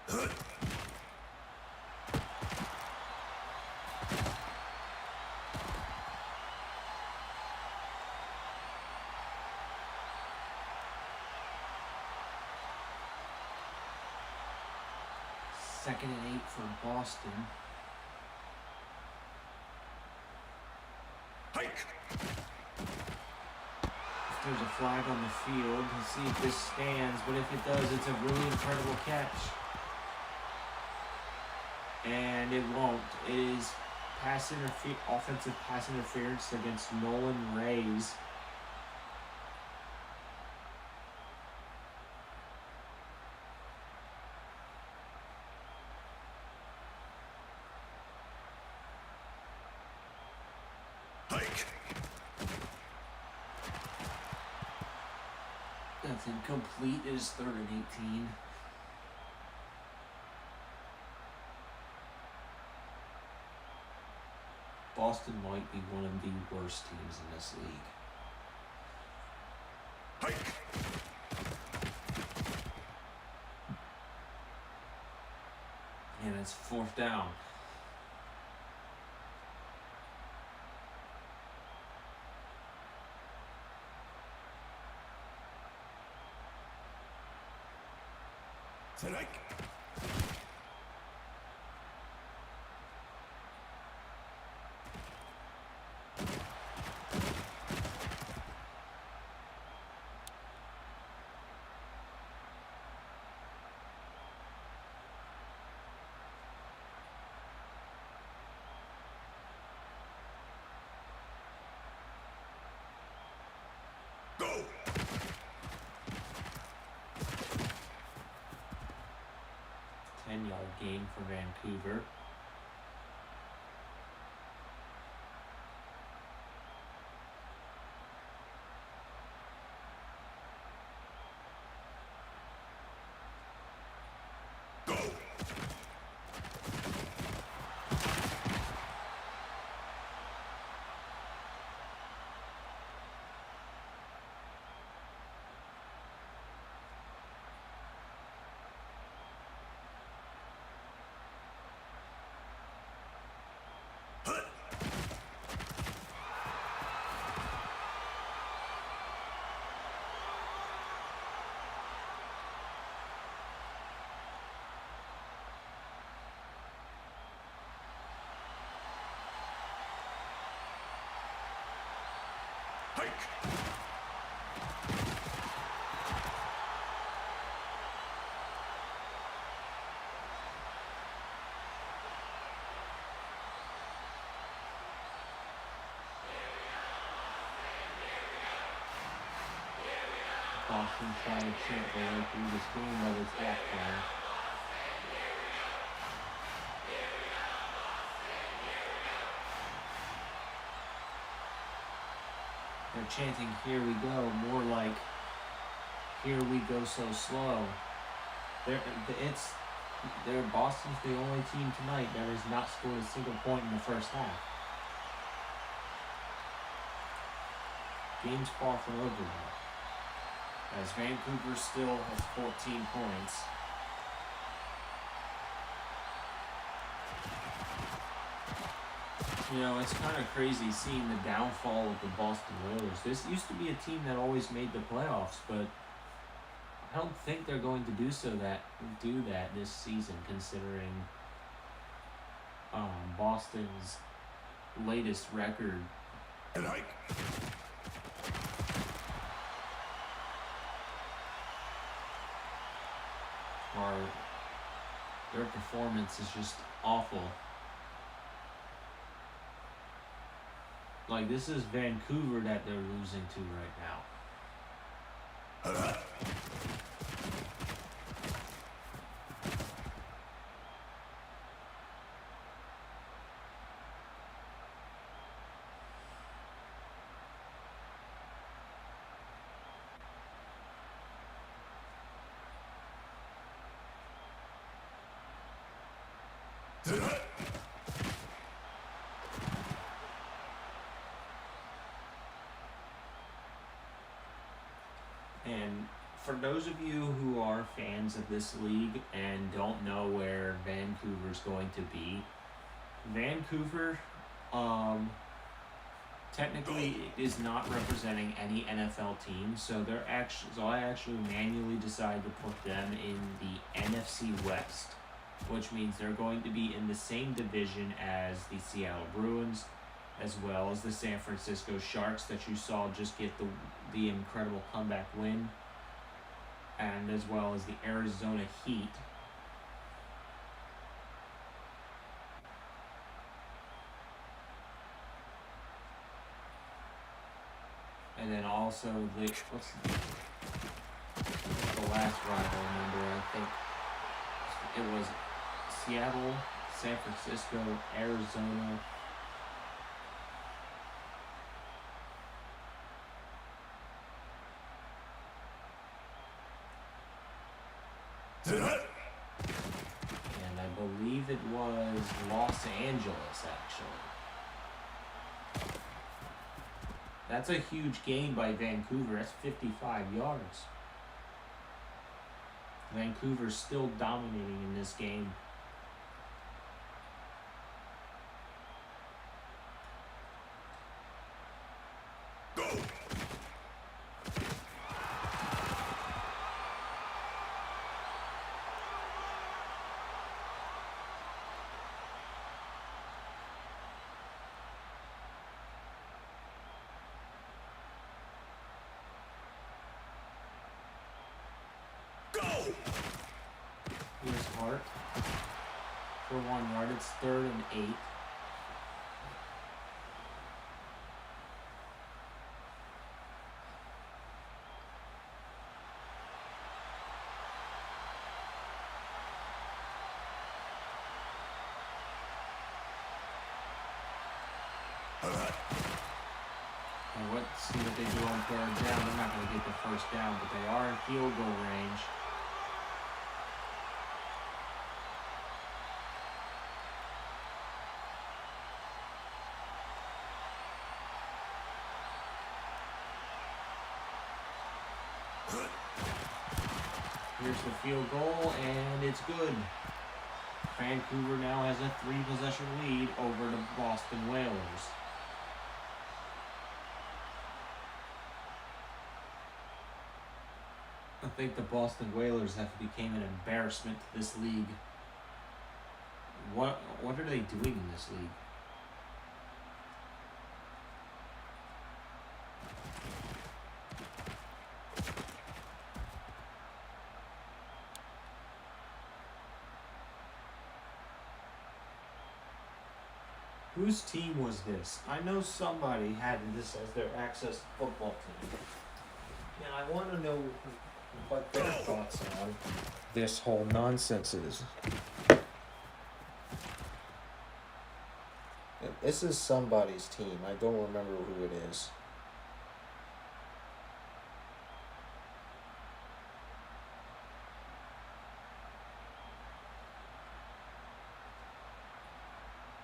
Hut. Second and 8 for Boston. Hike. If there's a flag on the field, let's see if this stands, but if it does, it's a really incredible catch. And it won't. It is offensive pass interference against Nolan Rays. Hike. That's incomplete. It is 3rd and 18. Boston might be one of the worst teams in this league. Hike. And it's 4th down. Sit hike. Go! 10-yard gain for Vancouver. Go! Hut! Hike! Boston trying to chant their way through this game while it's halftime. They're chanting, "Here we go," more like, "Here we go so slow." Boston's the only team tonight that has not scored a single point in the first half. Game's far from over now, as Vancouver still has 14 points. You know, it's kind of crazy seeing the downfall of the Boston Oilers. This used to be a team that always made the playoffs, but I don't think they're going to do that this season, considering Boston's latest record. And hike! Their performance is just awful. Like, this is Vancouver that they're losing to right now. Hut! Hut! And for those of you who are fans of this league and don't know where Vancouver's going to be, Vancouver technically is not representing any NFL team, so I actually manually decided to put them in the NFC West, which means they're going to be in the same division as the Seattle Bruins, as well as the San Francisco Sharks that you saw just get the incredible comeback win, and as well as the Arizona Heat. And then also what's the last rival number? I think it was Seattle, San Francisco, Arizona. Hut! And I believe it was Los Angeles, actually. That's a huge gain by Vancouver. That's 55 yards. Vancouver's still dominating in this game. Go! Go! Here's Hart for 1 yard. It's 3rd and 8. And let's see what they do on third down. They're not going to get the first down, but they are in field goal range. Here's the field goal, and it's good. Vancouver now has a 3-possession lead over the Boston Whalers. I think the Boston Whalers have become an embarrassment to this league. What are they doing in this league? Whose team was this? I know somebody had this as their access football team. And I want to know what their thoughts on This whole nonsense is. This is somebody's team. I don't remember who it is.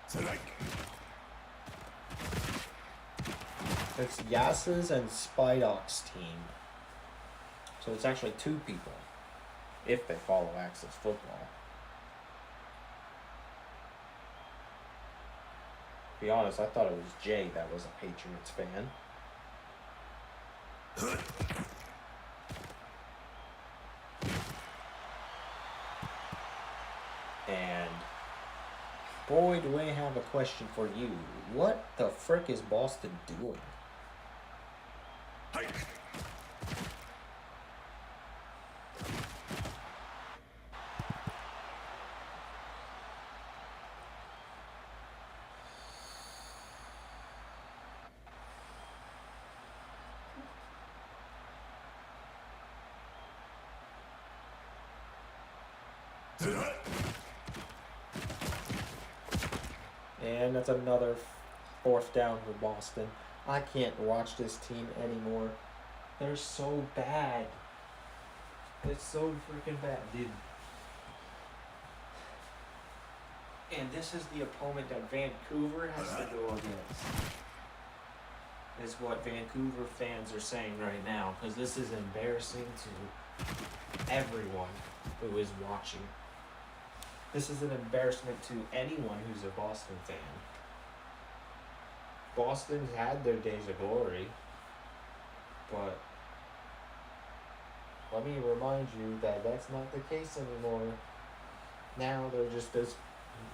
Strike. It's Yas's and Spydoc's team. So it's actually two people, if they follow Access Football. To be honest, I thought it was Jay that was a Patriots fan. And boy, do I have a question for you. What the frick is Boston doing? Hike. And that's another fourth down for Boston. I can't watch this team anymore. They're so bad. It's so freaking bad, dude. And this is the opponent that Vancouver has to go against. Is what Vancouver fans are saying right now, because this is embarrassing to everyone who is watching. This is an embarrassment to anyone who's a Boston fan. Boston's had their days of glory, but let me remind you that that's not the case anymore. Now they're just as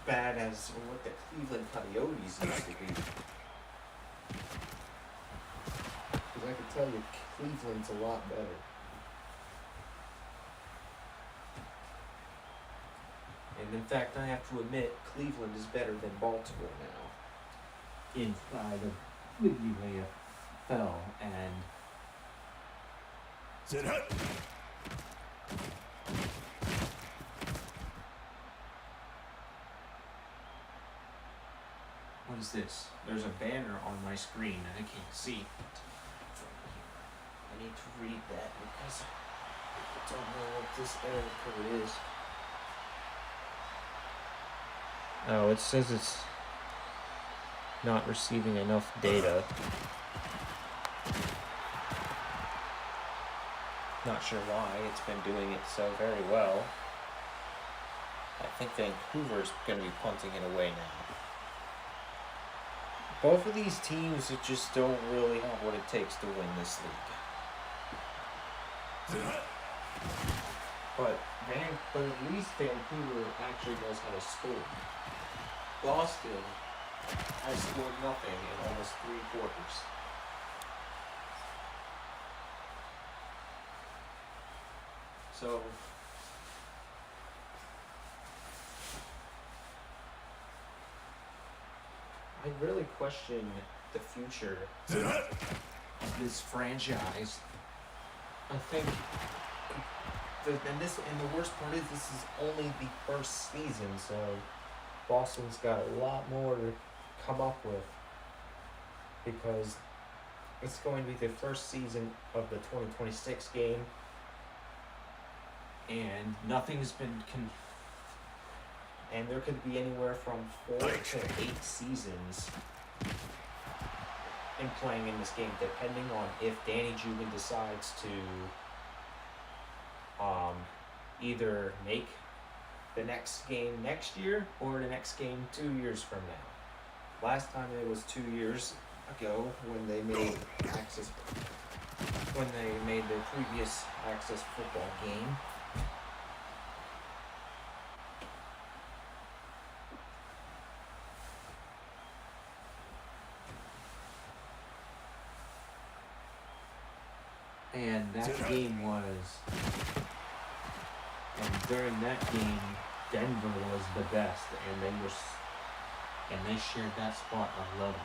bad as what the Cleveland Coyotes used to be. Because I can tell you, Cleveland's a lot better. And in fact, I have to admit, Cleveland is better than Baltimore now. Inside of the UAFL, and Sit hut. what is this? There's a banner on my screen and I can't see it from here. I need to read that because I don't know what this error code is. Oh, it says it's not receiving enough data. Not sure why. It's been doing it so very well. I think Vancouver's going to be punting it away now. Both of these teams just don't really have what it takes to win this league. Sit hut. But at least Vancouver actually knows how to score. Boston has scored nothing in almost 3 quarters. So I really question the future Sit hut. Of this franchise. I think, and the worst part is this is only the first season, so Boston's got a lot more to come up with. because it's going to be the first season of the 2026 game. And nothing's been And there could be anywhere from 4 to 8 seasons in playing in this game, depending on if Danny Jubin decides to either make the next game next year or the next game 2 years from now. Last time it was 2 years ago when they made the previous Access football game. And that game was, and during that game, Denver was the best, and they shared that spot on 11.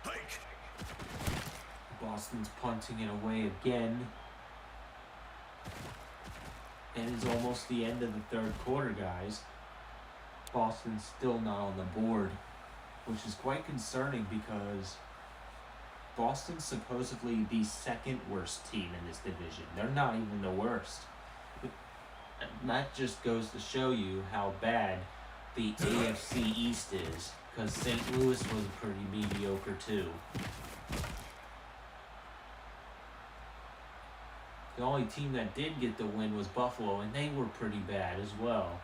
Hike. Boston's punting it away again. And it's almost the end of the third quarter, guys. Boston's still not on the board, which is quite concerning because Boston's supposedly the second worst team in this division. They're not even the worst. And that just goes to show you how bad the AFC East is, because St. Louis was pretty mediocre too. The only team that did get the win was Buffalo, and they were pretty bad as well.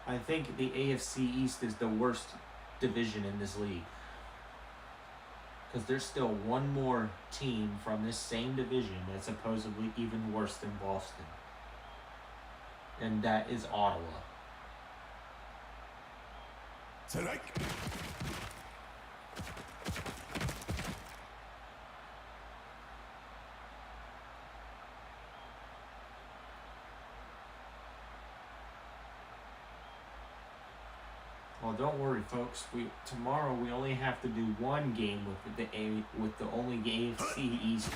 I think the AFC East is the worst division in this league. Because there's still one more team from this same division that's supposedly even worse than Boston. And that is Ottawa. Tonight. Well, don't worry, folks. Tomorrow we only have to do one game with the only AFC East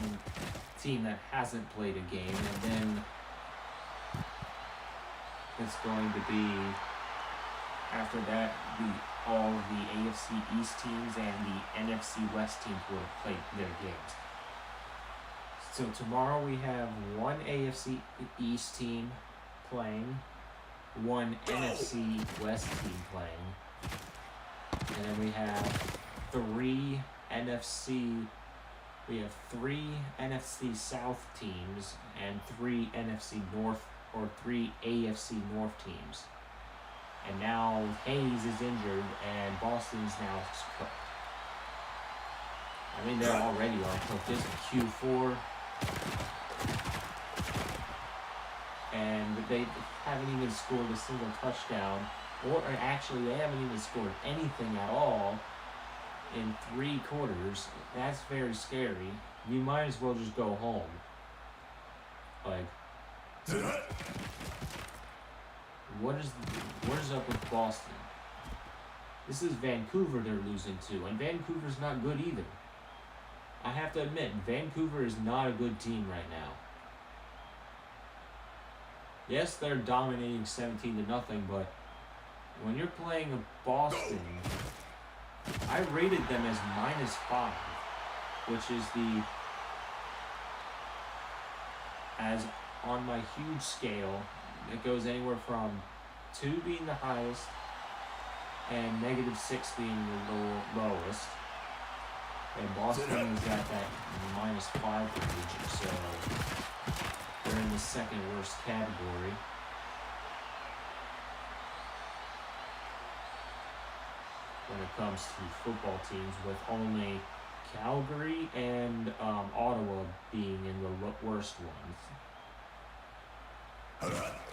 team that hasn't played a game, and then it's going to be after that all of the AFC East teams and the NFC West teams will have played their games. So tomorrow we have one AFC East team playing, one NFC West team playing, and then we have three NFC South teams and three AFC North teams. And now Hayes is injured and Boston's now cooked. I mean, they're already on cooked. This is Q4. And they haven't even scored a single touchdown. Or actually, they haven't even scored anything at all in 3 quarters. That's very scary. You might as well just go home. Like, what is up with Boston? This is Vancouver they're losing to, and Vancouver's not good either. I have to admit, Vancouver is not a good team right now. Yes, they're dominating 17-0, but when you're playing a Boston, I rated them as -5, which is as on my huge scale, it goes anywhere from 2 being the highest and -6 being the lowest. And Boston is at that -5 region, so they're in the second worst category. When it comes to football teams, with only Calgary and Ottawa being in the worst ones.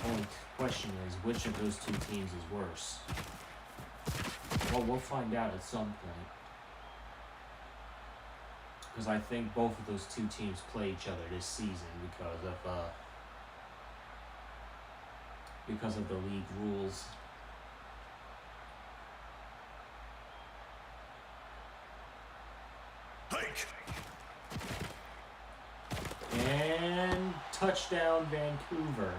Only question is, which of those two teams is worse? Well, we'll find out at some point. Because I think both of those two teams play each other this season because of the league rules. Hike. Touchdown, Vancouver.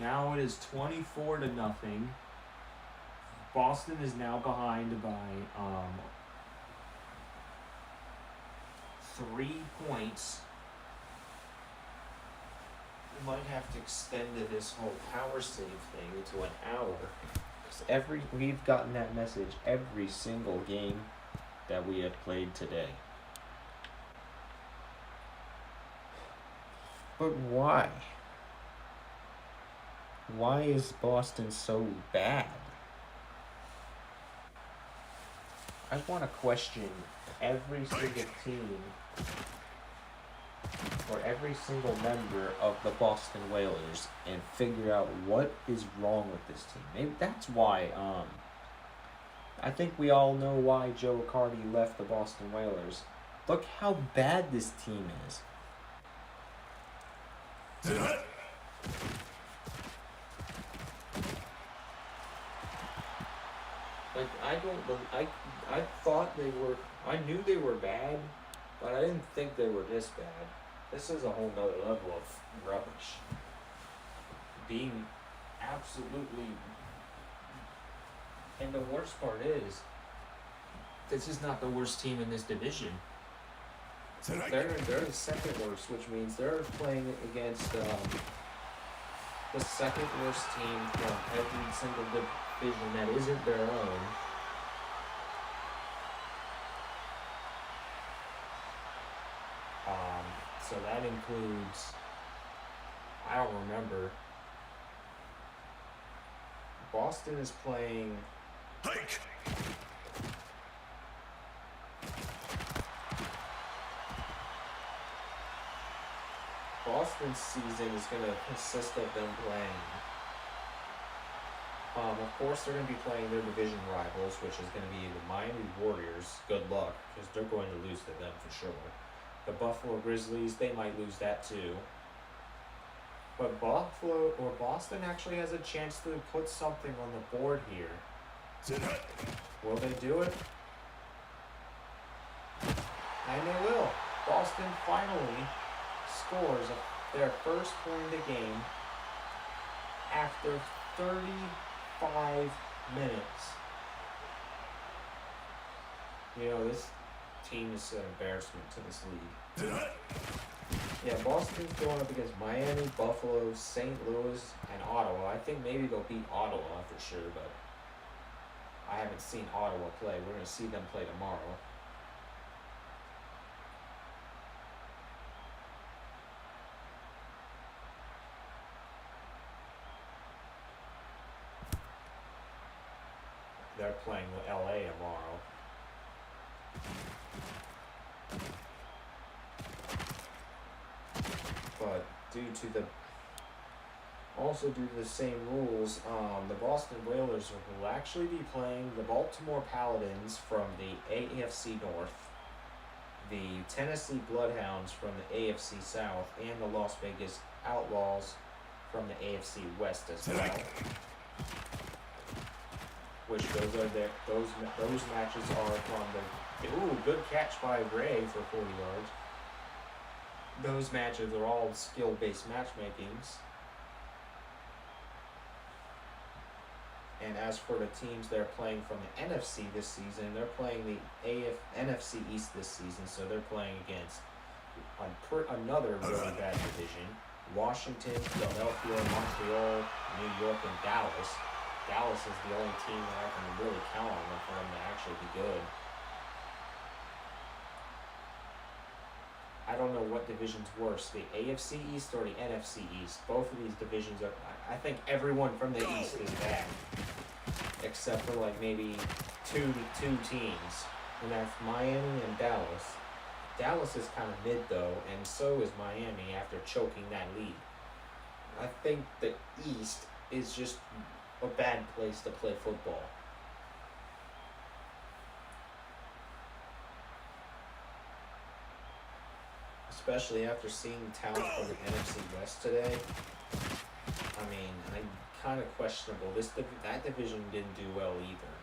Now it is 24-0. Boston is now behind by 3 points. We might have to extend this whole power save thing to an hour. Because we've gotten that message every single game that we have played today. But why? Why is Boston so bad? I want to question every single team or every single member of the Boston Whalers and figure out what is wrong with this team. Maybe that's why, I think we all know why Joe Accardi left the Boston Whalers. Look how bad this team is. Like, I thought they were, I knew they were bad, but I didn't think they were this bad. This is a whole nother level of rubbish. Being absolutely, and the worst part is, this is not the worst team in this division. They're the second worst, which means they're playing against the second worst team from every single division that isn't their own. So that includes, I don't remember. Boston is playing. Hike! Boston's season is going to consist of them playing. Of course, they're going to be playing their division rivals, which is going to be the Miami Warriors. Good luck, because they're going to lose to them for sure. The Buffalo Grizzlies, they might lose that too. But Boston actually has a chance to put something on the board here. Will they do it? And they will. Boston finally scores their first point of the game after 35 minutes. You know, this team is an embarrassment to this league. Yeah, Boston's going up against Miami, Buffalo, St. Louis, and Ottawa. I think maybe they'll beat Ottawa for sure, but I haven't seen Ottawa play. We're going to see them play tomorrow. They're playing LA tomorrow. But due to the same rules, the Boston Whalers will actually be playing the Baltimore Paladins from the AFC North, the Tennessee Bloodhounds from the AFC South, and the Las Vegas Outlaws from the AFC West as well. Which those matches are from the good catch by Ray for 40 yards. Those matches are all skill-based matchmakings. And as for the teams they're playing from the NFC this season, they're playing the NFC East this season, so they're playing against another really bad division: Washington, Philadelphia, Montreal, New York, and Dallas. Dallas is the only team that I can really count on for them to actually be good. I don't know what division's worse, the AFC East or the NFC East. Both of these divisions are, I think everyone from the East is bad. Except for like maybe two teams. And that's Miami and Dallas. Dallas is kind of mid though, and so is Miami after choking that lead. I think the East is just a bad place to play football. especially after seeing the talent from the NFC West today. I mean, I'm kind of questionable. That division didn't do well either.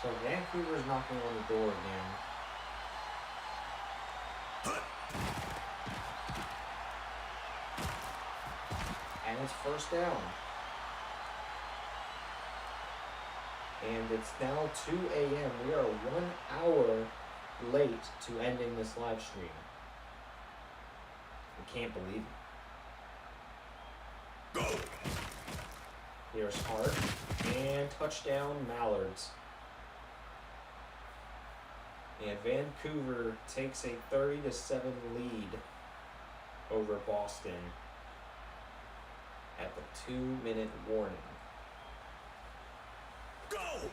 So Vancouver's knocking on the door again. And it's first down. And it's now 2 a.m. We are 1 hour late to ending this live stream. I can't believe it. Go! Here's Hart. And touchdown Mallards. And Vancouver takes a 30-7 lead over Boston at the 2-minute warning. Go!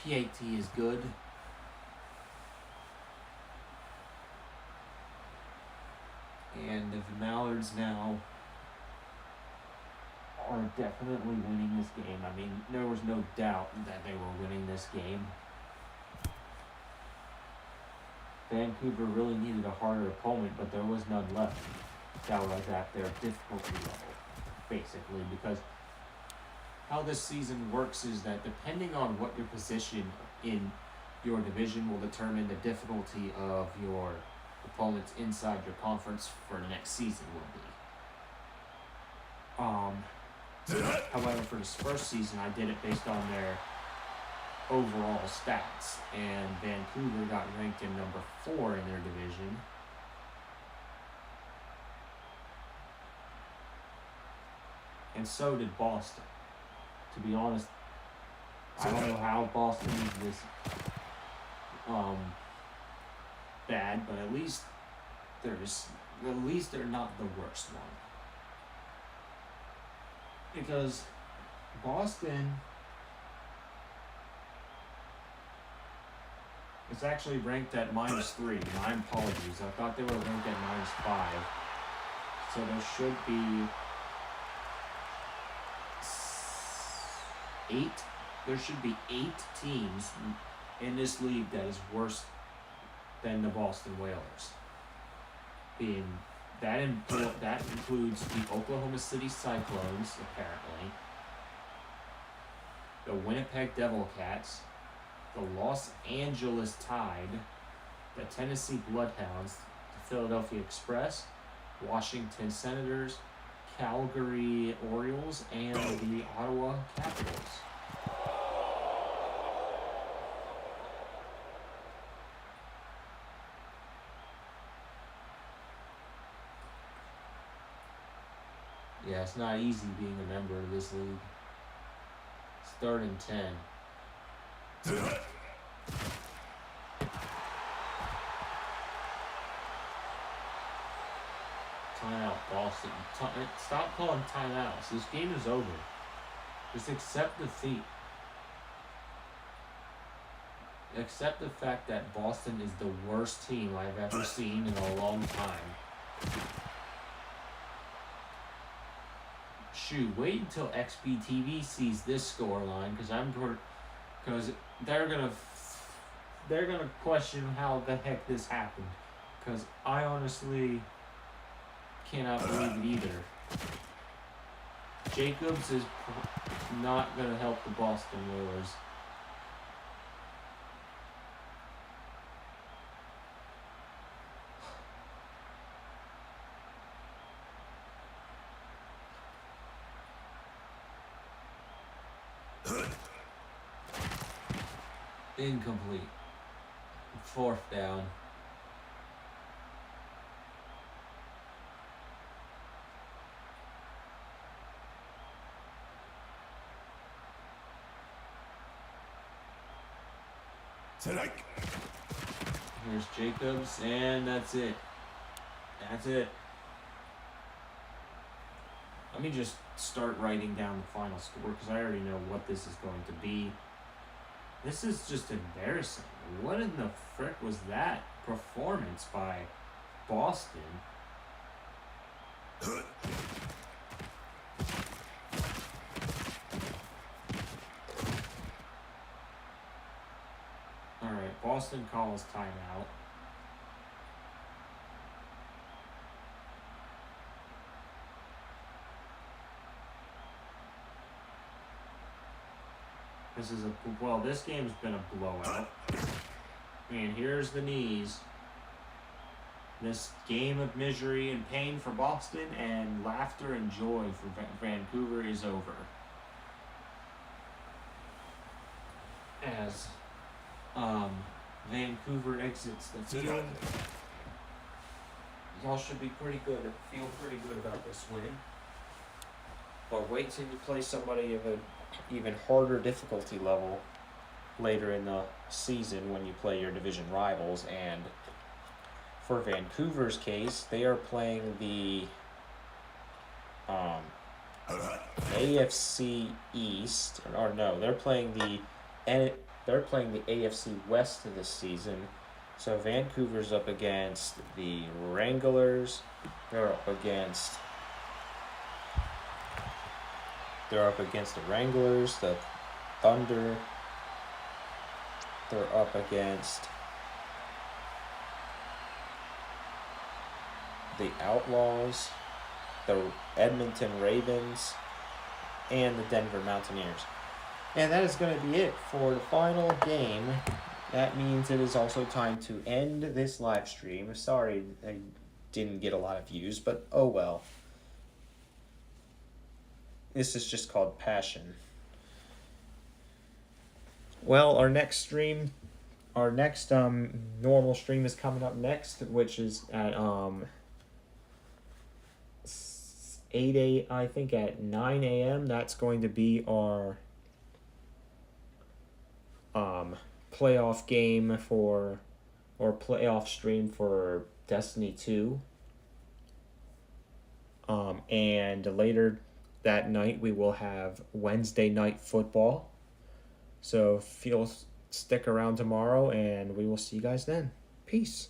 PAT is good. And the Mallards now are definitely winning this game. I mean, there was no doubt that they were winning this game. Vancouver really needed a harder opponent, but there was none left that was at their difficulty level, basically, because how this season works is that depending on what your position in your division will determine the difficulty of your opponents inside your conference for next season will be. However, for this first season, I did it based on their overall stats, and Vancouver got ranked in number 4 in their division. And so did Boston. To be honest, I don't know how Boston is this bad, but at least they're not the worst one. Because Boston is actually ranked at -3. My apologies. I thought they were ranked at -5. So there should be 8. There should be 8 teams in this league that is worse than the Boston Whalers. That includes the Oklahoma City Cyclones, apparently, the Winnipeg Devil Cats, the Los Angeles Tide, the Tennessee Bloodhounds, the Philadelphia Express, Washington Senators, Calgary Orioles, and the Ottawa Capitals. Yeah, it's not easy being a member of this league. It's 3rd and 10. Timeout, Boston. Stop calling timeouts. This game is over. Just accept defeat. Accept the fact that Boston is the worst team I've ever seen in a long time. Shoot, wait until XBTV sees this scoreline, because they're gonna question how the heck this happened, because I honestly cannot believe it either. Jacobs is not gonna help the Boston Whalers. Incomplete. 4th down. Tonight. Here's Jacobs, and that's it. That's it. Let me just start writing down the final score, because I already know what this is going to be. This is just embarrassing. What in the frick was that performance by Boston? Alright, Boston calls timeout. This game's been a blowout. And here's the knees. This game of misery and pain for Boston and laughter and joy for Vancouver is over. As Vancouver exits the field, y'all should be pretty good. Feel pretty good about this win. But wait till you play somebody of an even harder difficulty level later in the season when you play your division rivals. And for Vancouver's case, they are playing the AFC East, or no, they're playing the AFC West this season. So Vancouver's up against the Wranglers. They're up against the Wranglers, the Thunder. They're up against the Outlaws, the Edmonton Ravens, and the Denver Mountaineers. And that is going to be it for the final game. That means it is also time to end this live stream. Sorry I didn't get a lot of views, but oh well. This is just called passion. Well, our next normal stream is coming up next, which is at 9 a.m. That's going to be our playoff game or playoff stream for Destiny 2. And later that night we will have Wednesday night football. So stick around tomorrow and we will see you guys then. Peace.